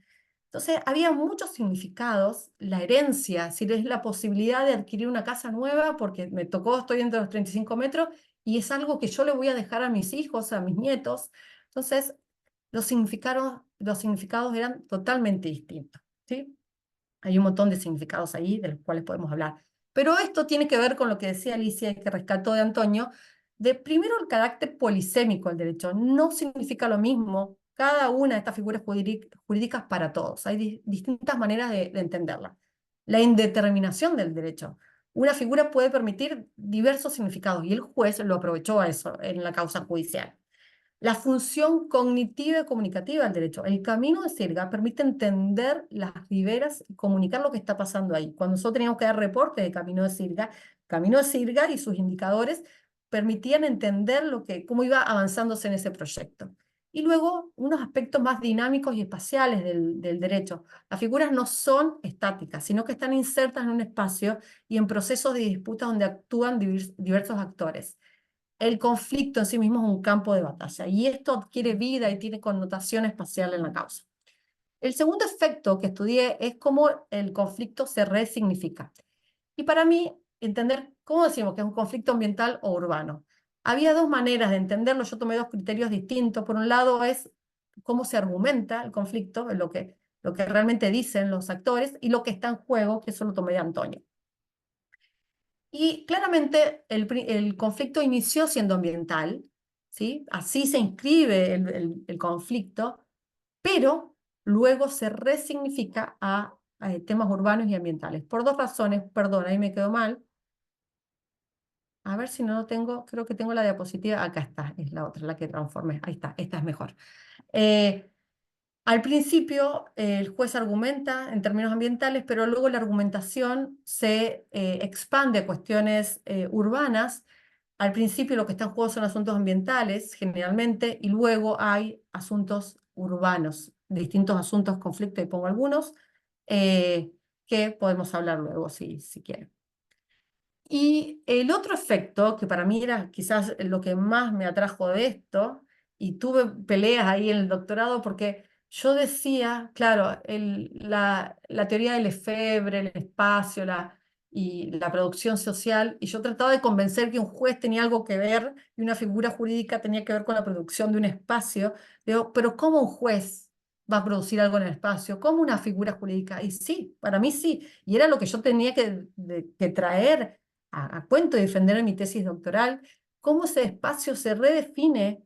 Speaker 2: Entonces, había muchos significados, la herencia, si es la posibilidad de adquirir una casa nueva, porque me tocó, estoy entre los 35 metros, y es algo que yo le voy a dejar a mis hijos, a mis nietos. Entonces, los significados eran totalmente distintos, ¿sí? Hay un montón de significados ahí de los cuales podemos hablar. Pero esto tiene que ver con lo que decía Alicia, que rescató de Antonio, de primero el carácter polisémico del derecho. No significa lo mismo cada una de estas figuras jurídicas para todos. Hay distintas maneras de entenderla. La indeterminación del derecho. Una figura puede permitir diversos significados, y el juez lo aprovechó a eso en la causa judicial. La función cognitiva y comunicativa del derecho. El camino de Sirga permite entender las riberas y comunicar lo que está pasando ahí. Cuando nosotros teníamos que dar reporte de Camino de Sirga y sus indicadores permitían entender cómo iba avanzándose en ese proyecto. Y luego, unos aspectos más dinámicos y espaciales del derecho. Las figuras no son estáticas, sino que están insertas en un espacio y en procesos de disputa donde actúan diversos actores. El conflicto en sí mismo es un campo de batalla, y esto adquiere vida y tiene connotación espacial en la causa. El segundo efecto que estudié es cómo el conflicto se resignifica. Y para mí, entender cómo decimos que es un conflicto ambiental o urbano. Había dos maneras de entenderlo, yo tomé dos criterios distintos. Por un lado es cómo se argumenta el conflicto, lo que realmente dicen los actores, y lo que está en juego, que eso lo tomé de Antonio. Y claramente el conflicto inició siendo ambiental, ¿sí? Así se inscribe el conflicto, pero luego se resignifica a temas urbanos y ambientales. Por dos razones, perdón, ahí me quedó mal. A ver si no lo tengo, creo que tengo la diapositiva, acá está, es la otra, la que transformé, ahí está, esta es mejor. Al principio, el juez argumenta en términos ambientales, pero luego la argumentación se expande a cuestiones urbanas. Al principio lo que está en juego son asuntos ambientales, generalmente, y luego hay asuntos urbanos, distintos asuntos, conflictos, y pongo algunos, que podemos hablar luego si quieren. Y el otro efecto, que para mí era quizás lo que más me atrajo de esto, y tuve peleas ahí en el doctorado porque Yo decía, claro, la teoría del Lefebvre, el espacio, y la producción social, y yo trataba de convencer que un juez tenía algo que ver y una figura jurídica tenía que ver con la producción de un espacio. Digo, pero ¿cómo un juez va a producir algo en el espacio? ¿Cómo una figura jurídica? Y sí, para mí sí, y era lo que yo tenía que traer a cuento y defender en mi tesis doctoral, cómo ese espacio se redefine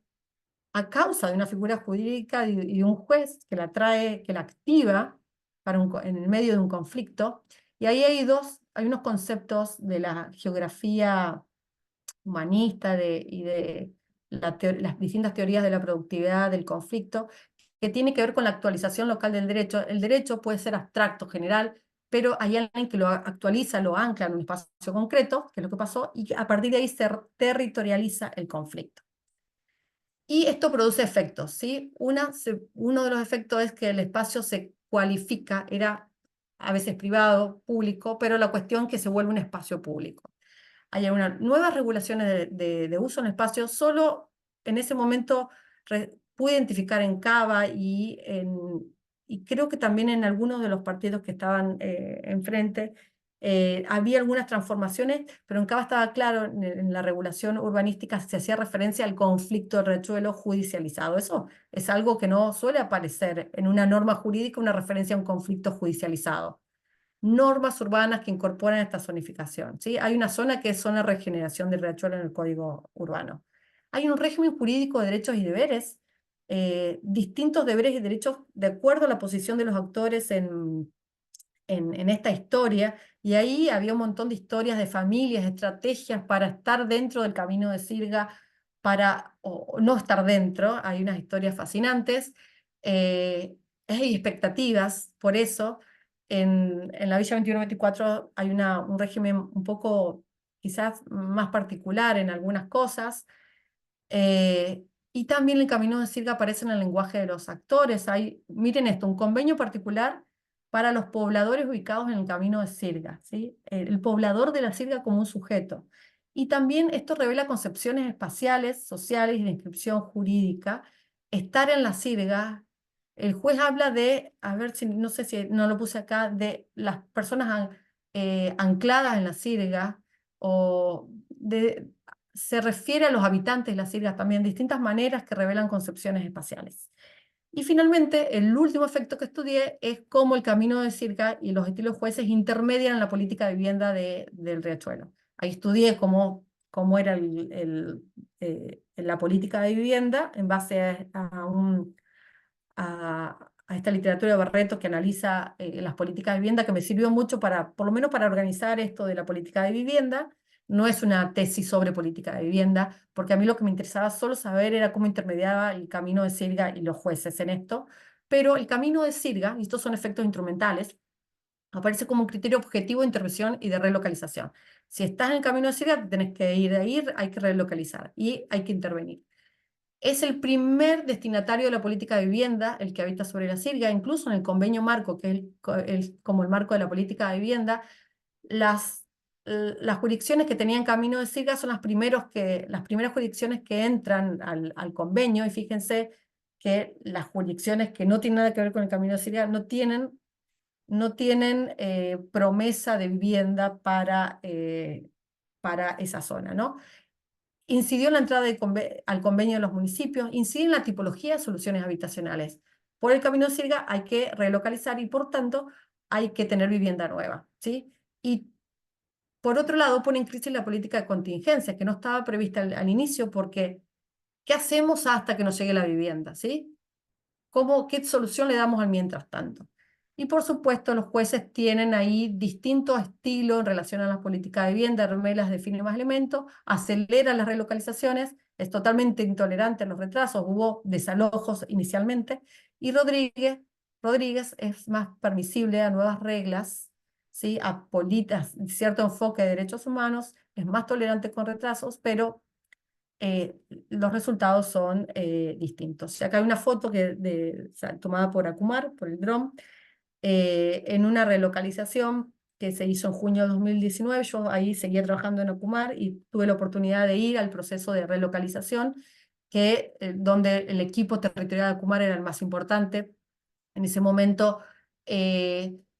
Speaker 2: a causa de una figura jurídica y de un juez que la trae, que la activa en el medio de un conflicto. Y ahí hay unos conceptos de la geografía humanista y de las distintas teorías de la productividad del conflicto, que tiene que ver con la actualización local del derecho. El derecho puede ser abstracto, general, pero hay alguien que lo actualiza, lo ancla en un espacio concreto, que es lo que pasó, y a partir de ahí se territorializa el conflicto. Y esto produce efectos, ¿sí? Uno de los efectos es que el espacio se cualifica, era a veces privado, público, pero la cuestión es que se vuelve un espacio público. Hay unas nuevas regulaciones de uso en espacio, solo en ese momento pude identificar en Cava y creo que también en algunos de los partidos que estaban enfrente, había algunas transformaciones, pero en Cava estaba claro, en la regulación urbanística se hacía referencia al conflicto de riachuelo judicializado. Eso es algo que no suele aparecer en una norma jurídica, una referencia a un conflicto judicializado. Normas urbanas que incorporan esta zonificación, ¿sí? Hay una zona que es zona de regeneración del riachuelo en el Código Urbano. Hay un régimen jurídico de derechos y deberes, distintos deberes y derechos de acuerdo a la posición de los actores en esta historia, y ahí había un montón de historias de familias, estrategias para estar dentro del camino de Sirga, o no estar dentro. Hay unas historias fascinantes, hay expectativas, por eso en la Villa 21-24 hay un régimen un poco quizás más particular en algunas cosas, y también el camino de Sirga aparece en el lenguaje de los actores. Miren esto, un convenio particular para los pobladores ubicados en el camino de Sirga, ¿sí? El poblador de la Sirga como un sujeto. Y también esto revela concepciones espaciales, sociales y de inscripción jurídica. Estar en la Sirga, el juez habla de, a ver si, no sé si no lo puse acá, de las personas ancladas en la Sirga, o se refiere a los habitantes de las islas también, distintas maneras que revelan concepciones espaciales. Y finalmente, el último efecto que estudié es cómo el camino de Sirga y los estilos jueces intermedian la política de vivienda del Riachuelo. Ahí estudié cómo era la política de vivienda en base a esta literatura de Barreto que analiza las políticas de vivienda, que me sirvió mucho por lo menos para organizar esto de la política de vivienda. No es una tesis sobre política de vivienda, porque a mí lo que me interesaba solo saber era cómo intermediaba el camino de Sirga y los jueces en esto, pero el camino de Sirga, y estos son efectos instrumentales, aparece como un criterio objetivo de intervención y de relocalización. Si estás en el camino de Sirga, te tenés que ir a ir, hay que relocalizar y hay que intervenir. Es el primer destinatario de la política de vivienda, el que habita sobre la Sirga. Incluso en el convenio marco, que es como el marco de la política de vivienda, las jurisdicciones que tenían camino de Sirga son las primeras jurisdicciones que entran al convenio, y fíjense que las jurisdicciones que no tienen nada que ver con el camino de Sirga no tienen promesa de vivienda para esa zona, ¿no? Incidió en la entrada al convenio de los municipios, incide en la tipología de soluciones habitacionales. Por el camino de Sirga hay que relocalizar y por tanto hay que tener vivienda nueva, ¿sí? Y por otro lado pone en crisis la política de contingencia, que no estaba prevista al inicio, porque ¿qué hacemos hasta que nos llegue la vivienda, ¿sí? ¿Qué solución le damos al mientras tanto? Y por supuesto, los jueces tienen ahí distintos estilos en relación a las políticas de vivienda. Remelas define más elementos, acelera las relocalizaciones, es totalmente intolerante a los retrasos, hubo desalojos inicialmente, y Rodríguez es más permisible a nuevas reglas, ¿sí? A cierto enfoque de derechos humanos, es más tolerante con retrasos, pero los resultados son distintos. Y acá hay una foto o sea, tomada por Acumar, por el dron, en una relocalización que se hizo en junio de 2019. Yo ahí seguía trabajando en Acumar y tuve la oportunidad de ir al proceso de relocalización, donde el equipo territorial de Acumar era el más importante. En ese momento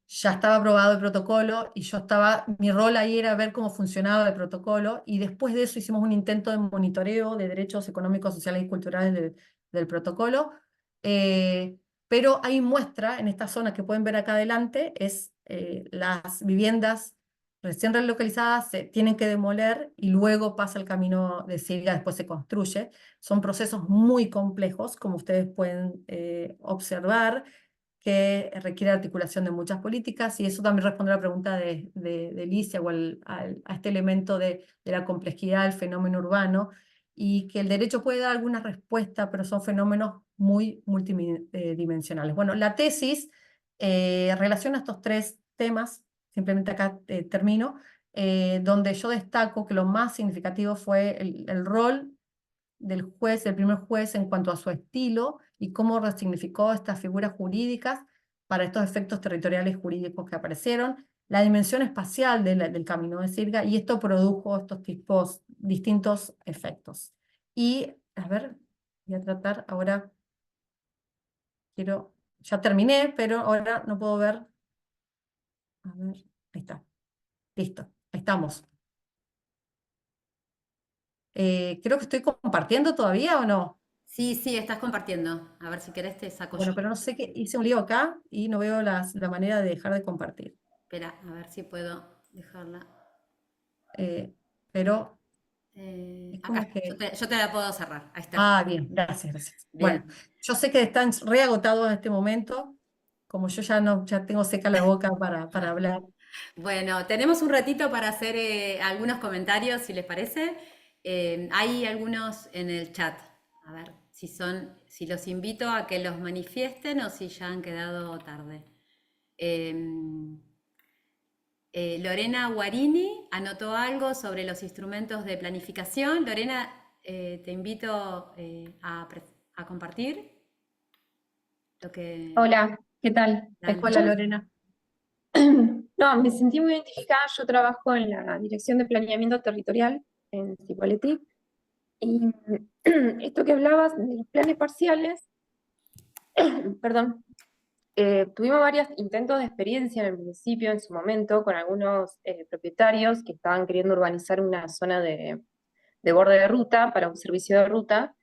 Speaker 2: ya estaba aprobado el protocolo y mi rol ahí era ver cómo funcionaba el protocolo, y después de eso hicimos un intento de monitoreo de derechos económicos, sociales y culturales del protocolo. Pero hay muestra en esta zona que pueden ver acá adelante, es las viviendas recién relocalizadas se tienen que demoler y luego pasa el camino de Silga, después se construye. Son procesos muy complejos, como ustedes pueden observar, que requiere articulación de muchas políticas, y eso también responde a la pregunta de Alicia, o a este elemento de la complejidad del fenómeno urbano, y que el derecho puede dar alguna respuesta, pero son fenómenos muy multidimensionales. Bueno, la tesis relaciona estos tres temas, simplemente acá termino, donde yo destaco que lo más significativo fue el rol del juez, el primer juez, en cuanto a su estilo y cómo resignificó estas figuras jurídicas para estos efectos territoriales jurídicos que aparecieron, la dimensión espacial del camino de Sirga, y esto produjo estos tipos, distintos efectos. Y, a ver, voy a tratar ahora, ya terminé, pero ahora no puedo ver, a ver, ahí está, listo, ahí estamos. Creo que estoy compartiendo todavía, ¿o no?
Speaker 1: Sí, sí, estás compartiendo. A ver si querés te saco yo.
Speaker 2: Bueno, pero no sé qué, hice un lío acá y no veo la manera de dejar de compartir.
Speaker 1: Espera, a ver si puedo dejarla.
Speaker 2: Eh, pero es
Speaker 1: Acá
Speaker 2: como
Speaker 1: está,
Speaker 2: que...
Speaker 1: yo te la puedo cerrar. Ahí está.
Speaker 2: Ah, bien, gracias, gracias. Bueno,
Speaker 1: Bien.
Speaker 2: yo sé que están reagotados en este momento, como yo ya no, ya tengo seca la boca para hablar.
Speaker 1: Bueno, tenemos un ratito para hacer algunos comentarios, si les parece. Hay algunos en el chat. A ver si los invito a que los manifiesten o si ya han quedado tarde. Em, Lorena Guarini anotó algo sobre los instrumentos de planificación. Lorena, te invito a compartir lo que...
Speaker 3: Hola, ¿qué tal? ¿Me
Speaker 1: Dale.
Speaker 2: Hola,
Speaker 3: escuchan?
Speaker 2: Lorena.
Speaker 3: No, me sentí muy identificada. Yo trabajo en la Dirección de Planeamiento Territorial en Cipolletti. Y esto que hablabas de los planes parciales, perdón, tuvimos varios intentos de experiencia en el municipio en su momento con algunos propietarios que estaban queriendo urbanizar una zona de borde de ruta para un servicio de ruta.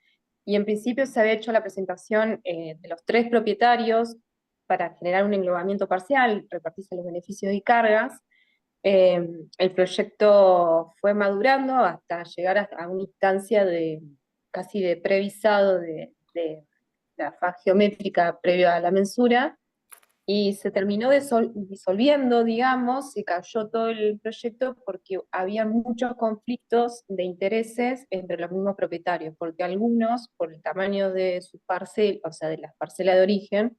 Speaker 3: Y en principio se había hecho la presentación de los tres propietarios para generar un englobamiento parcial, repartirse los beneficios y cargas. El proyecto fue madurando hasta llegar a una instancia de casi de previsado de la faz geométrica previo a la mensura, y se terminó disolviendo, digamos, se cayó todo el proyecto porque había muchos conflictos de intereses entre los mismos propietarios, porque algunos, por el tamaño de sus parcelas, o sea, de las parcelas de origen,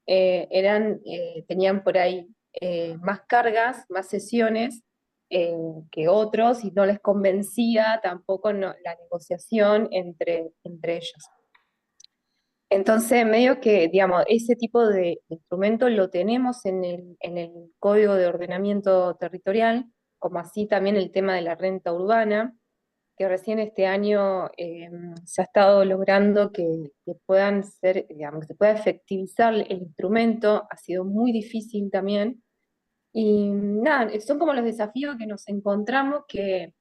Speaker 3: tenían por ahí más cargas, más sesiones que otros, y no les convencía tampoco la negociación entre ellos. Entonces, medio que, digamos, ese tipo de instrumento lo tenemos en el Código de Ordenamiento Territorial, como así también el tema de la renta urbana, que recién este año se ha estado logrando que puedan ser, digamos, que se pueda efectivizar el instrumento. Ha sido muy difícil también. Y nada, son como los desafíos que nos encontramos, que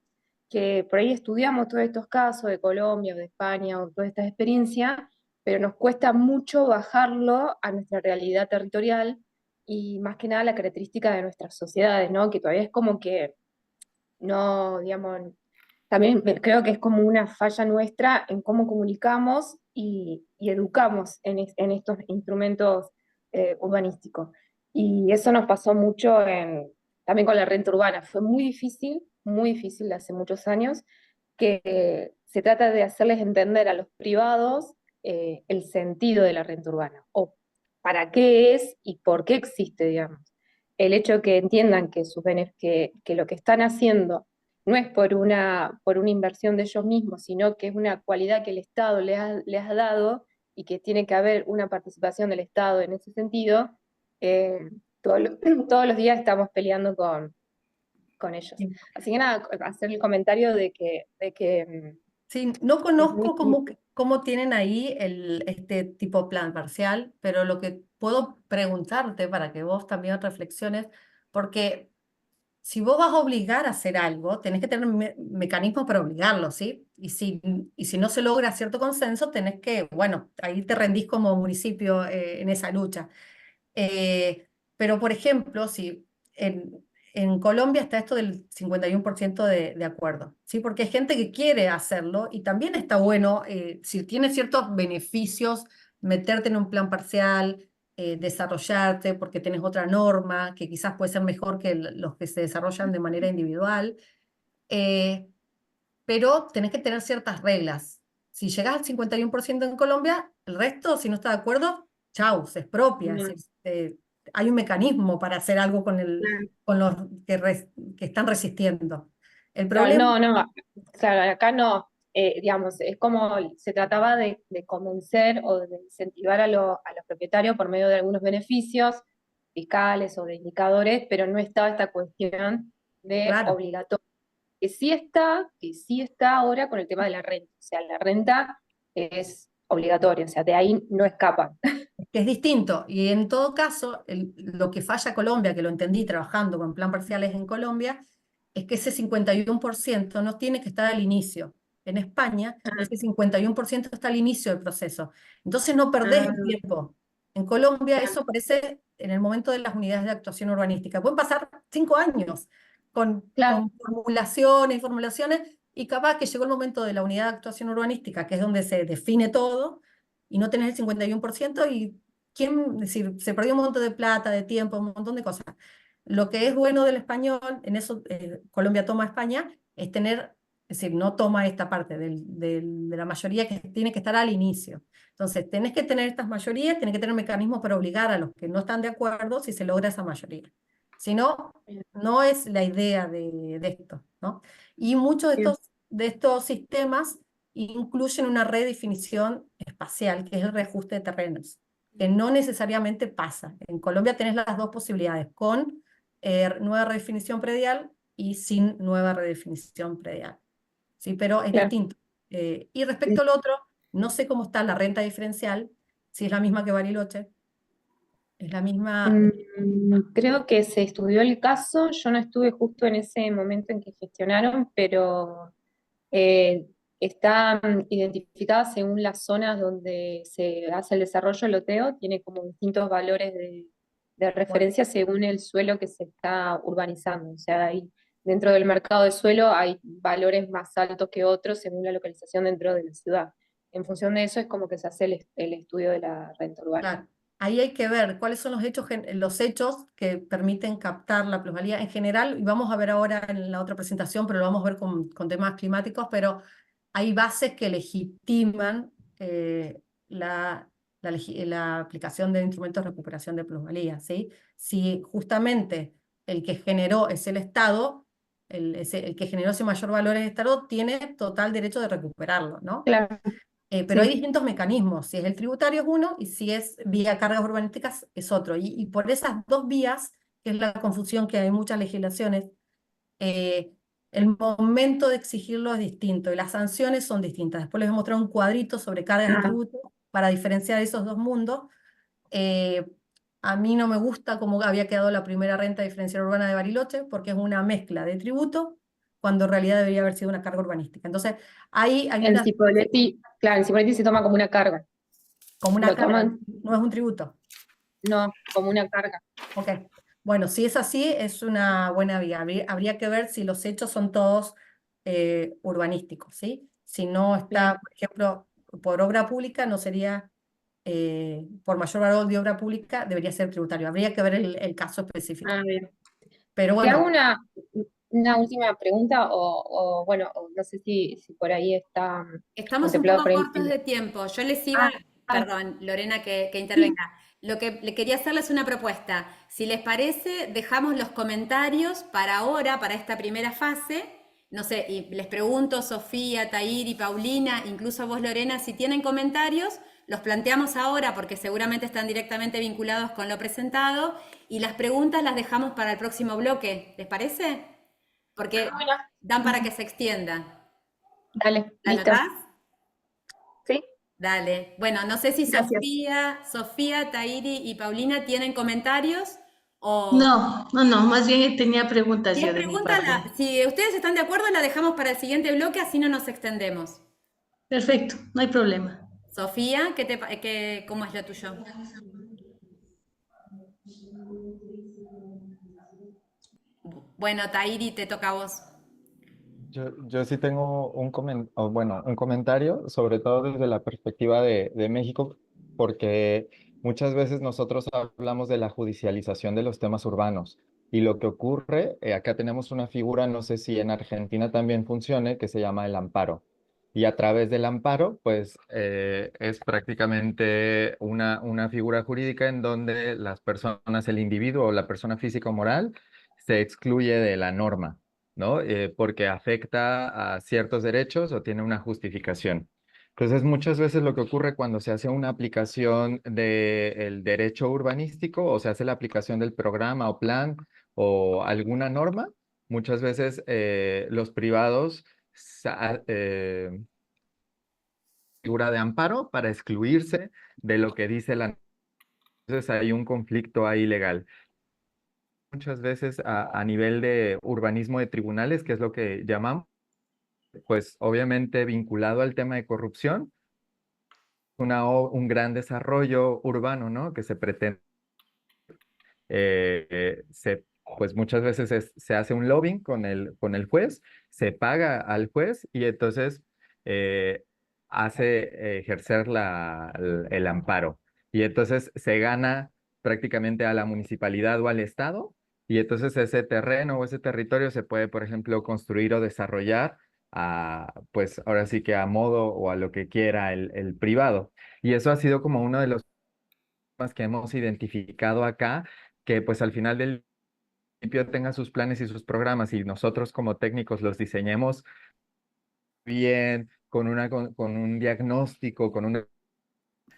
Speaker 3: por ahí estudiamos todos estos casos de Colombia o de España o toda esta experiencia, pero nos cuesta mucho bajarlo a nuestra realidad territorial y más que nada la característica de nuestras sociedades, ¿no? Que todavía es como que no, digamos, también creo que es como una falla nuestra en cómo comunicamos y educamos en estos instrumentos urbanísticos. Y eso nos pasó mucho también con la renta urbana. Fue muy difícil hace muchos años, que se trata de hacerles entender a los privados el sentido de la renta urbana, o para qué es y por qué existe, digamos. El hecho de que entiendan que lo que están haciendo no es por una inversión de ellos mismos, sino que es una cualidad que el Estado les ha dado, y que tiene que haber una participación del Estado en ese sentido. eh, todos los días estamos peleando con ellos.
Speaker 2: Sí.
Speaker 3: Así que nada, hacer el comentario de que
Speaker 2: Sí, no
Speaker 3: Es muy
Speaker 2: conozco cómo tienen ahí este tipo plan parcial, pero lo que puedo preguntarte para que vos también reflexiones, porque si vos vas a obligar a hacer algo, tenés que tener mecanismos para obligarlo, ¿sí? Y si no se logra cierto consenso, tenés que, bueno, ahí te rendís como municipio en esa lucha. Pero, por ejemplo, si en Colombia está esto del 51% de acuerdo, ¿sí? Porque hay gente que quiere hacerlo y también está bueno, si tiene ciertos beneficios, meterte en un plan parcial, desarrollarte porque tienes otra norma que quizás puede ser mejor que los que se desarrollan de manera individual. eh, pero tenés que tener ciertas reglas. Si llegás al 51% en Colombia, el resto, si no está de acuerdo, chau, se expropia. Es
Speaker 3: no,
Speaker 2: decir, hay un mecanismo para hacer algo
Speaker 3: claro,
Speaker 2: con los que están resistiendo. El
Speaker 3: claro,
Speaker 2: problema,
Speaker 3: no, claro, acá no, digamos, es como se trataba de convencer o de incentivar a los propietarios por medio de algunos beneficios fiscales o de indicadores, pero no estaba esta cuestión de
Speaker 2: claro,
Speaker 3: obligatorio, que sí está ahora con el tema de la renta, o sea, la renta es obligatoria, o sea, de ahí no escapan.
Speaker 2: que es distinto. Y en todo caso, lo que falla Colombia, que lo entendí trabajando con plan parciales en Colombia, es que ese 51% no tiene que estar al inicio. En España, ese 51% está al inicio del proceso. Entonces no perdés el
Speaker 3: Ah,
Speaker 2: tiempo. En Colombia
Speaker 3: claro,
Speaker 2: eso aparece en el momento de las unidades de actuación urbanística. Pueden pasar 5 años
Speaker 3: claro,
Speaker 2: con formulaciones y formulaciones, y capaz que llegó el momento de la unidad de actuación urbanística, que es donde se define todo, y no tenés el 51% y ¿quién? Es decir, se perdió un montón de plata, de tiempo, un montón de cosas. Lo que es bueno del español, en eso Colombia toma a España, es tener, es decir, no toma esta parte de la mayoría que tiene que estar al inicio. Entonces, tenés que tener estas mayorías, tenés que tener mecanismos para obligar a los que no están de acuerdo si se logra esa mayoría. Si no,
Speaker 3: bien,
Speaker 2: no es la idea de esto, ¿no? Y muchos
Speaker 3: bien.
Speaker 2: de estos sistemas incluyen una redefinición espacial, que es el reajuste de terrenos, que no necesariamente pasa. En Colombia tenés las dos posibilidades, con nueva redefinición predial y sin nueva redefinición predial. ¿Sí? Pero es
Speaker 3: Claro.
Speaker 2: distinto. Y respecto al otro, no sé cómo está la renta diferencial, si es la misma que Bariloche, es la misma.
Speaker 3: Creo que se estudió el caso, yo no estuve justo en ese momento en que gestionaron, pero eh, están identificadas según las zonas donde se hace el desarrollo del loteo, tiene como distintos valores de
Speaker 2: Bueno,
Speaker 3: referencia según el suelo que se está urbanizando. O sea, hay, dentro del mercado de suelo hay valores más altos que otros según la localización dentro de la ciudad. En función de eso es como que se hace el estudio de la renta urbana.
Speaker 2: claro. Ahí hay que ver cuáles son los hechos que permiten captar la plusvalía en general, y vamos a ver ahora en la otra presentación, pero lo vamos a ver con temas climáticos, pero hay bases que legitiman la aplicación de instrumentos de recuperación de plusvalía, ¿sí? Si justamente el que generó es el Estado, el que generó ese mayor valor es el Estado, tiene total derecho de recuperarlo, ¿no?
Speaker 3: Claro,
Speaker 2: Pero hay
Speaker 3: sí.
Speaker 2: distintos mecanismos. Si es el tributario es uno y si es vía cargas urbanísticas es otro. Y por esas dos vías, que es la confusión que hay en muchas legislaciones, eh, el momento de exigirlo es distinto y las sanciones son distintas. Después les voy a mostrar un cuadrito sobre cargas y
Speaker 3: Ah,
Speaker 2: tributos para diferenciar esos dos mundos. Eh, a mí no me gusta cómo había quedado la primera renta diferencial urbana de Bariloche, porque es una mezcla de tributo, cuando en realidad debería haber sido una carga urbanística. Entonces, ahí hay
Speaker 3: en
Speaker 2: una,
Speaker 3: Cipolletti, claro, en Cipolletti se toma como una carga.
Speaker 2: como una
Speaker 3: Lo
Speaker 2: carga,
Speaker 3: toman,
Speaker 2: no es un tributo.
Speaker 3: no, como una carga.
Speaker 2: Ok. Bueno, si es así, es una buena vía. Habría que ver si los hechos son todos urbanísticos, ¿sí? Si no está,
Speaker 3: Bien.
Speaker 2: por ejemplo, por obra pública, no sería, por mayor valor de obra pública, debería ser tributario. Habría que ver el caso específico.
Speaker 3: Ah, bien.
Speaker 2: Pero
Speaker 3: Te hago
Speaker 2: bueno,
Speaker 3: una última pregunta, bueno, o no sé si por ahí está
Speaker 1: Estamos un
Speaker 3: contemplado
Speaker 1: poco
Speaker 3: por ahí.
Speaker 1: cortos de tiempo. Yo les iba,
Speaker 3: Ah,
Speaker 1: perdón, Lorena, que
Speaker 3: sí.
Speaker 1: intervenga. Lo que le quería hacerles una propuesta. Si les parece, dejamos los comentarios para ahora, para esta primera fase. No sé, y les pregunto, Sofía, Tair y Paulina, incluso a vos, Lorena, si tienen comentarios, los planteamos ahora porque seguramente están directamente vinculados con lo presentado y las preguntas las dejamos para el próximo bloque. ¿Les parece? Porque
Speaker 3: Bueno,
Speaker 1: dan para que se extienda.
Speaker 3: Dale,
Speaker 1: ¿La
Speaker 3: listo.
Speaker 1: anotás?
Speaker 3: ¿Sí?
Speaker 1: Dale. Bueno, no sé si
Speaker 3: Gracias.
Speaker 1: Sofía, Tairi y Paulina tienen comentarios o
Speaker 4: No, no, no, más bien tenía preguntas
Speaker 1: si es
Speaker 4: yo de mi
Speaker 1: pregunta,
Speaker 4: parte.
Speaker 1: si ustedes están de acuerdo, la dejamos para el siguiente bloque, así no nos extendemos.
Speaker 4: Perfecto, no hay problema.
Speaker 1: Sofía, ¿cómo es lo tuyo? Bueno, Tairi, te toca a vos.
Speaker 5: Yo sí tengo un comentario, sobre todo desde la perspectiva de México, porque muchas veces nosotros hablamos de la judicialización de los temas urbanos y lo que ocurre, acá tenemos una figura, no sé si en Argentina también funcione, que se llama el amparo. Y a través del amparo, pues es prácticamente una figura jurídica en donde las personas, el individuo o la persona física o moral, se excluye de la norma, ¿no? Porque afecta a ciertos derechos o tiene una justificación. Entonces, muchas veces lo que ocurre cuando se hace una aplicación del derecho urbanístico o se hace la aplicación del programa o plan o alguna norma, muchas veces los privados figura de amparo para excluirse de lo que dice la. Entonces hay un conflicto ahí legal. Muchas veces a nivel de urbanismo de tribunales, que es lo que llamamos, pues obviamente vinculado al tema de corrupción, un gran desarrollo urbano, ¿no? Que se pretende, pues muchas veces se hace un lobbying con el juez, se paga al juez y entonces eh, hace ejercer el amparo. Y entonces se gana prácticamente a la municipalidad o al estado y entonces ese terreno o ese territorio se puede, por ejemplo, construir o desarrollar pues ahora sí que a modo o a lo que quiera el privado. Y eso ha sido como uno de los temas que hemos identificado acá, que pues al final del municipio tenga sus planes y sus programas y nosotros como técnicos los diseñemos bien, con un diagnóstico,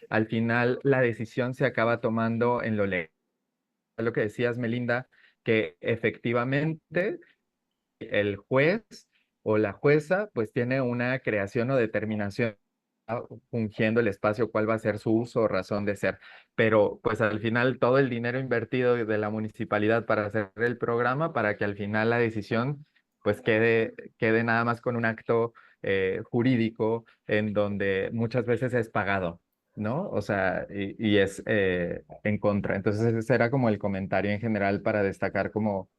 Speaker 5: al final la decisión se acaba tomando en lo legal. Lo que decías, Melinda, que efectivamente el juez o la jueza pues tiene una creación o determinación fungiendo el espacio, cuál va a ser su uso o razón de ser. Pero pues al final todo el dinero invertido de la municipalidad para hacer el programa, para que al final la decisión pues quede nada más con un acto jurídico en donde muchas veces es pagado, ¿no? O sea, y es en contra. Entonces ese era como el comentario en general para destacar como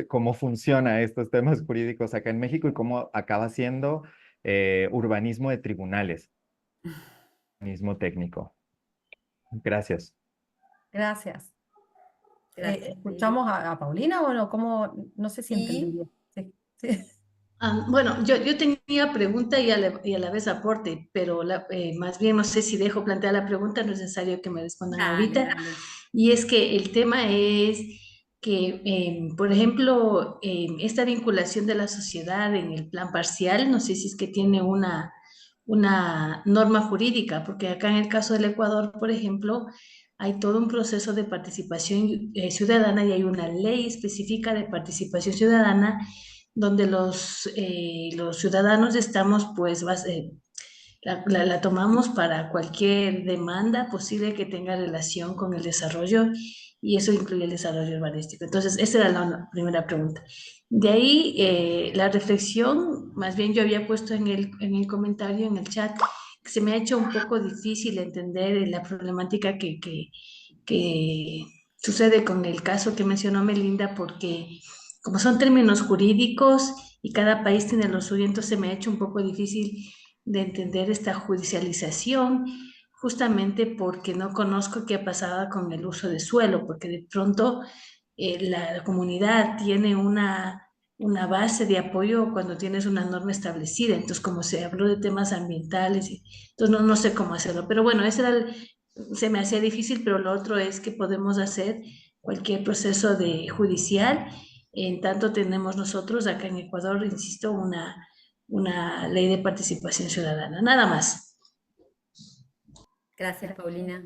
Speaker 5: cómo funciona estos temas jurídicos acá en México y cómo acaba siendo urbanismo de tribunales, urbanismo técnico. Gracias.
Speaker 2: Gracias.
Speaker 1: Gracias, Tairi.
Speaker 2: ¿Escuchamos a Paulina o no? ¿Cómo? No sé si entendí
Speaker 1: Sí,
Speaker 2: bien. Sí, sí.
Speaker 4: Bueno, yo tenía pregunta y a la vez aporte, pero más bien no sé si dejo plantear la pregunta, no es necesario que me respondan
Speaker 1: dale,
Speaker 4: ahorita.
Speaker 1: dale.
Speaker 4: Y es que el tema es que, por ejemplo, esta vinculación de la sociedad en el plan parcial, no sé si es que tiene una norma jurídica, porque acá en el caso del Ecuador, por ejemplo, hay todo un proceso de participación ciudadana y hay una ley específica de participación ciudadana donde los ciudadanos estamos, pues, la tomamos para cualquier demanda posible que tenga relación con el desarrollo y eso incluye el desarrollo urbanístico. Entonces, esa era la primera pregunta. De ahí, la reflexión, más bien yo había puesto en el comentario, en el chat, que se me ha hecho un poco difícil entender la problemática que sucede con el caso que mencionó Melinda, porque como son términos jurídicos y cada país tiene lo suyo, entonces se me ha hecho un poco difícil de entender esta judicialización, justamente porque no conozco qué ha pasado con el uso de suelo, porque de pronto la comunidad tiene una base de apoyo cuando tienes una norma establecida. Entonces, como se habló de temas ambientales, entonces no sé cómo hacerlo. Pero bueno, se me hacía difícil, pero lo otro es que podemos hacer cualquier proceso de judicial. En tanto tenemos nosotros acá en Ecuador, insisto, una ley de participación ciudadana. Nada más.
Speaker 1: Gracias, Paulina.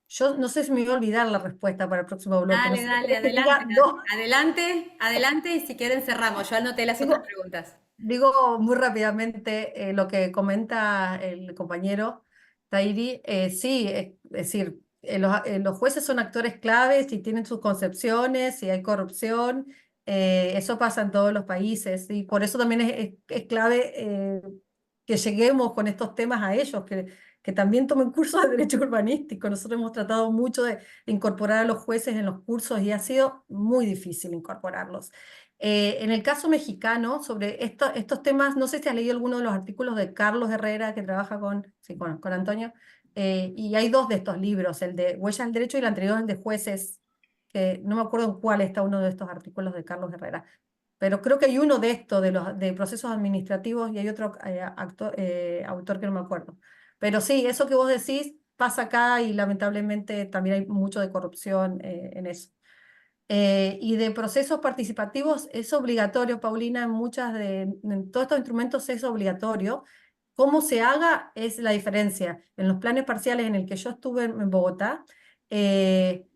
Speaker 2: Yo no sé si me voy a olvidar la respuesta para el próximo bloque. No
Speaker 1: Dale,
Speaker 2: sé si
Speaker 1: dale,
Speaker 2: querés que
Speaker 1: adelante,
Speaker 2: diga dos.
Speaker 1: adelante, adelante y si quieren cerramos. Yo anoté las otras
Speaker 2: Tengo,
Speaker 1: preguntas.
Speaker 2: digo muy rápidamente lo que comenta el compañero Tairi. Sí, es decir, los jueces son actores claves y tienen sus concepciones, si hay corrupción, eso pasa en todos los países y por eso también es clave que lleguemos con estos temas a ellos, que también tomen cursos de derecho urbanístico. Nosotros hemos tratado mucho de incorporar a los jueces en los cursos y ha sido muy difícil incorporarlos. En el caso mexicano, sobre estos temas, no sé si has leído alguno de los artículos de Carlos Herrera, que trabaja sí, con Antonio, y hay dos de estos libros, el de Huellas del Derecho y el anterior, el de Jueces, que no me acuerdo en cuál está uno de estos artículos de Carlos Herrera, pero creo que hay uno de estos, de procesos administrativos, y hay otro autor que no me acuerdo. Pero sí, eso que vos decís pasa acá y lamentablemente también hay mucho de corrupción en eso. Y de procesos participativos es obligatorio, Paulina, en todos estos instrumentos es obligatorio. Cómo se haga es la diferencia. En los planes parciales en el que yo estuve en Bogotá, eh,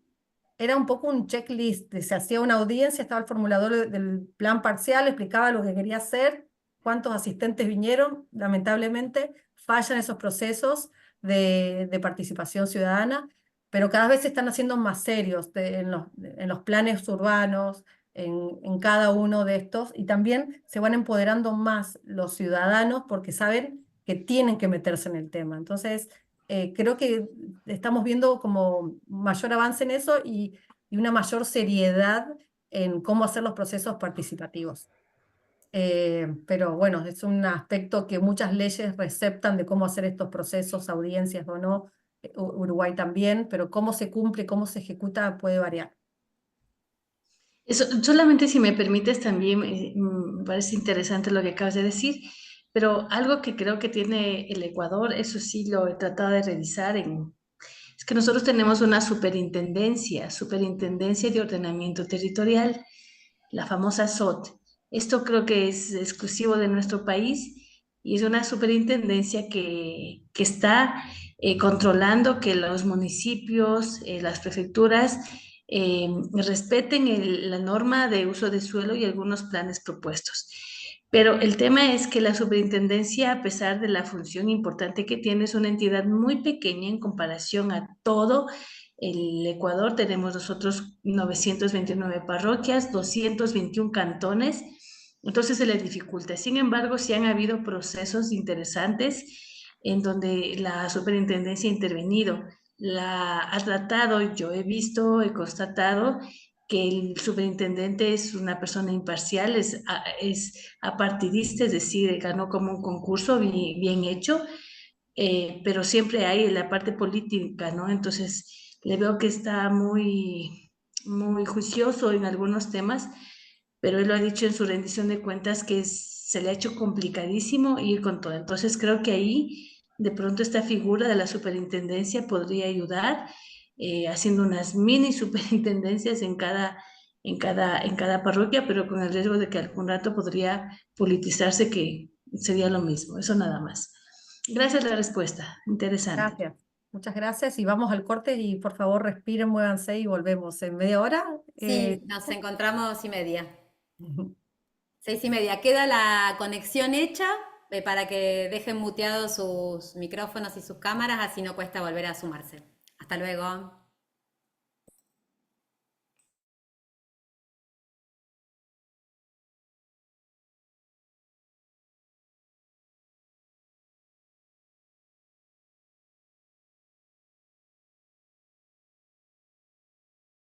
Speaker 2: era un poco un checklist. Se hacía una audiencia, estaba el formulador del plan parcial, explicaba lo que quería hacer, cuántos asistentes vinieron. Lamentablemente fallan esos procesos de participación ciudadana, pero cada vez se están haciendo más serios en los planes urbanos, en cada uno de estos, y también se van empoderando más los ciudadanos porque saben que tienen que meterse en el tema. Entonces, creo que estamos viendo como mayor avance en eso y una mayor seriedad en cómo hacer los procesos participativos. Pero bueno, es un aspecto que muchas leyes receptan de cómo hacer estos procesos, audiencias o no, Uruguay también, pero cómo se cumple, cómo se ejecuta puede variar.
Speaker 4: Eso, solamente si me permites también, me parece interesante lo que acabas de decir, pero algo que creo que tiene el Ecuador, eso sí lo he tratado de revisar, es que nosotros tenemos una superintendencia de ordenamiento territorial, la famosa SOT. Esto creo que es exclusivo de nuestro país y es una superintendencia que está controlando que los municipios, las prefecturas, respeten la norma de uso de suelo y algunos planes propuestos. Pero el tema es que la superintendencia, a pesar de la función importante que tiene, es una entidad muy pequeña en comparación a todo el Ecuador. Tenemos nosotros 929 parroquias, 221 cantones, entonces se les dificulta. Sin embargo, sí han habido procesos interesantes en donde la superintendencia ha intervenido, ha tratado, yo he visto, he constatado que el superintendente es una persona imparcial, es apartidista, es decir, ganó como un concurso bien hecho, pero siempre hay la parte política, ¿no? Entonces, le veo que está muy juicioso en algunos temas, pero él lo ha dicho en su rendición de cuentas que se le ha hecho complicadísimo ir con todo. Entonces, creo que ahí, de pronto, esta figura de la superintendencia podría ayudar, haciendo unas mini superintendencias en cada parroquia, pero con el riesgo de que algún rato podría politizarse, que sería lo mismo. Eso nada más. Gracias por la respuesta. Interesante.
Speaker 2: Gracias. Muchas gracias y vamos al corte y por favor respiren, muévanse y volvemos en media hora.
Speaker 1: Sí, nos encontramos 6:30. 6:30. Queda la conexión hecha para que dejen muteados sus micrófonos y sus cámaras, así no cuesta volver a sumarse. Hasta luego.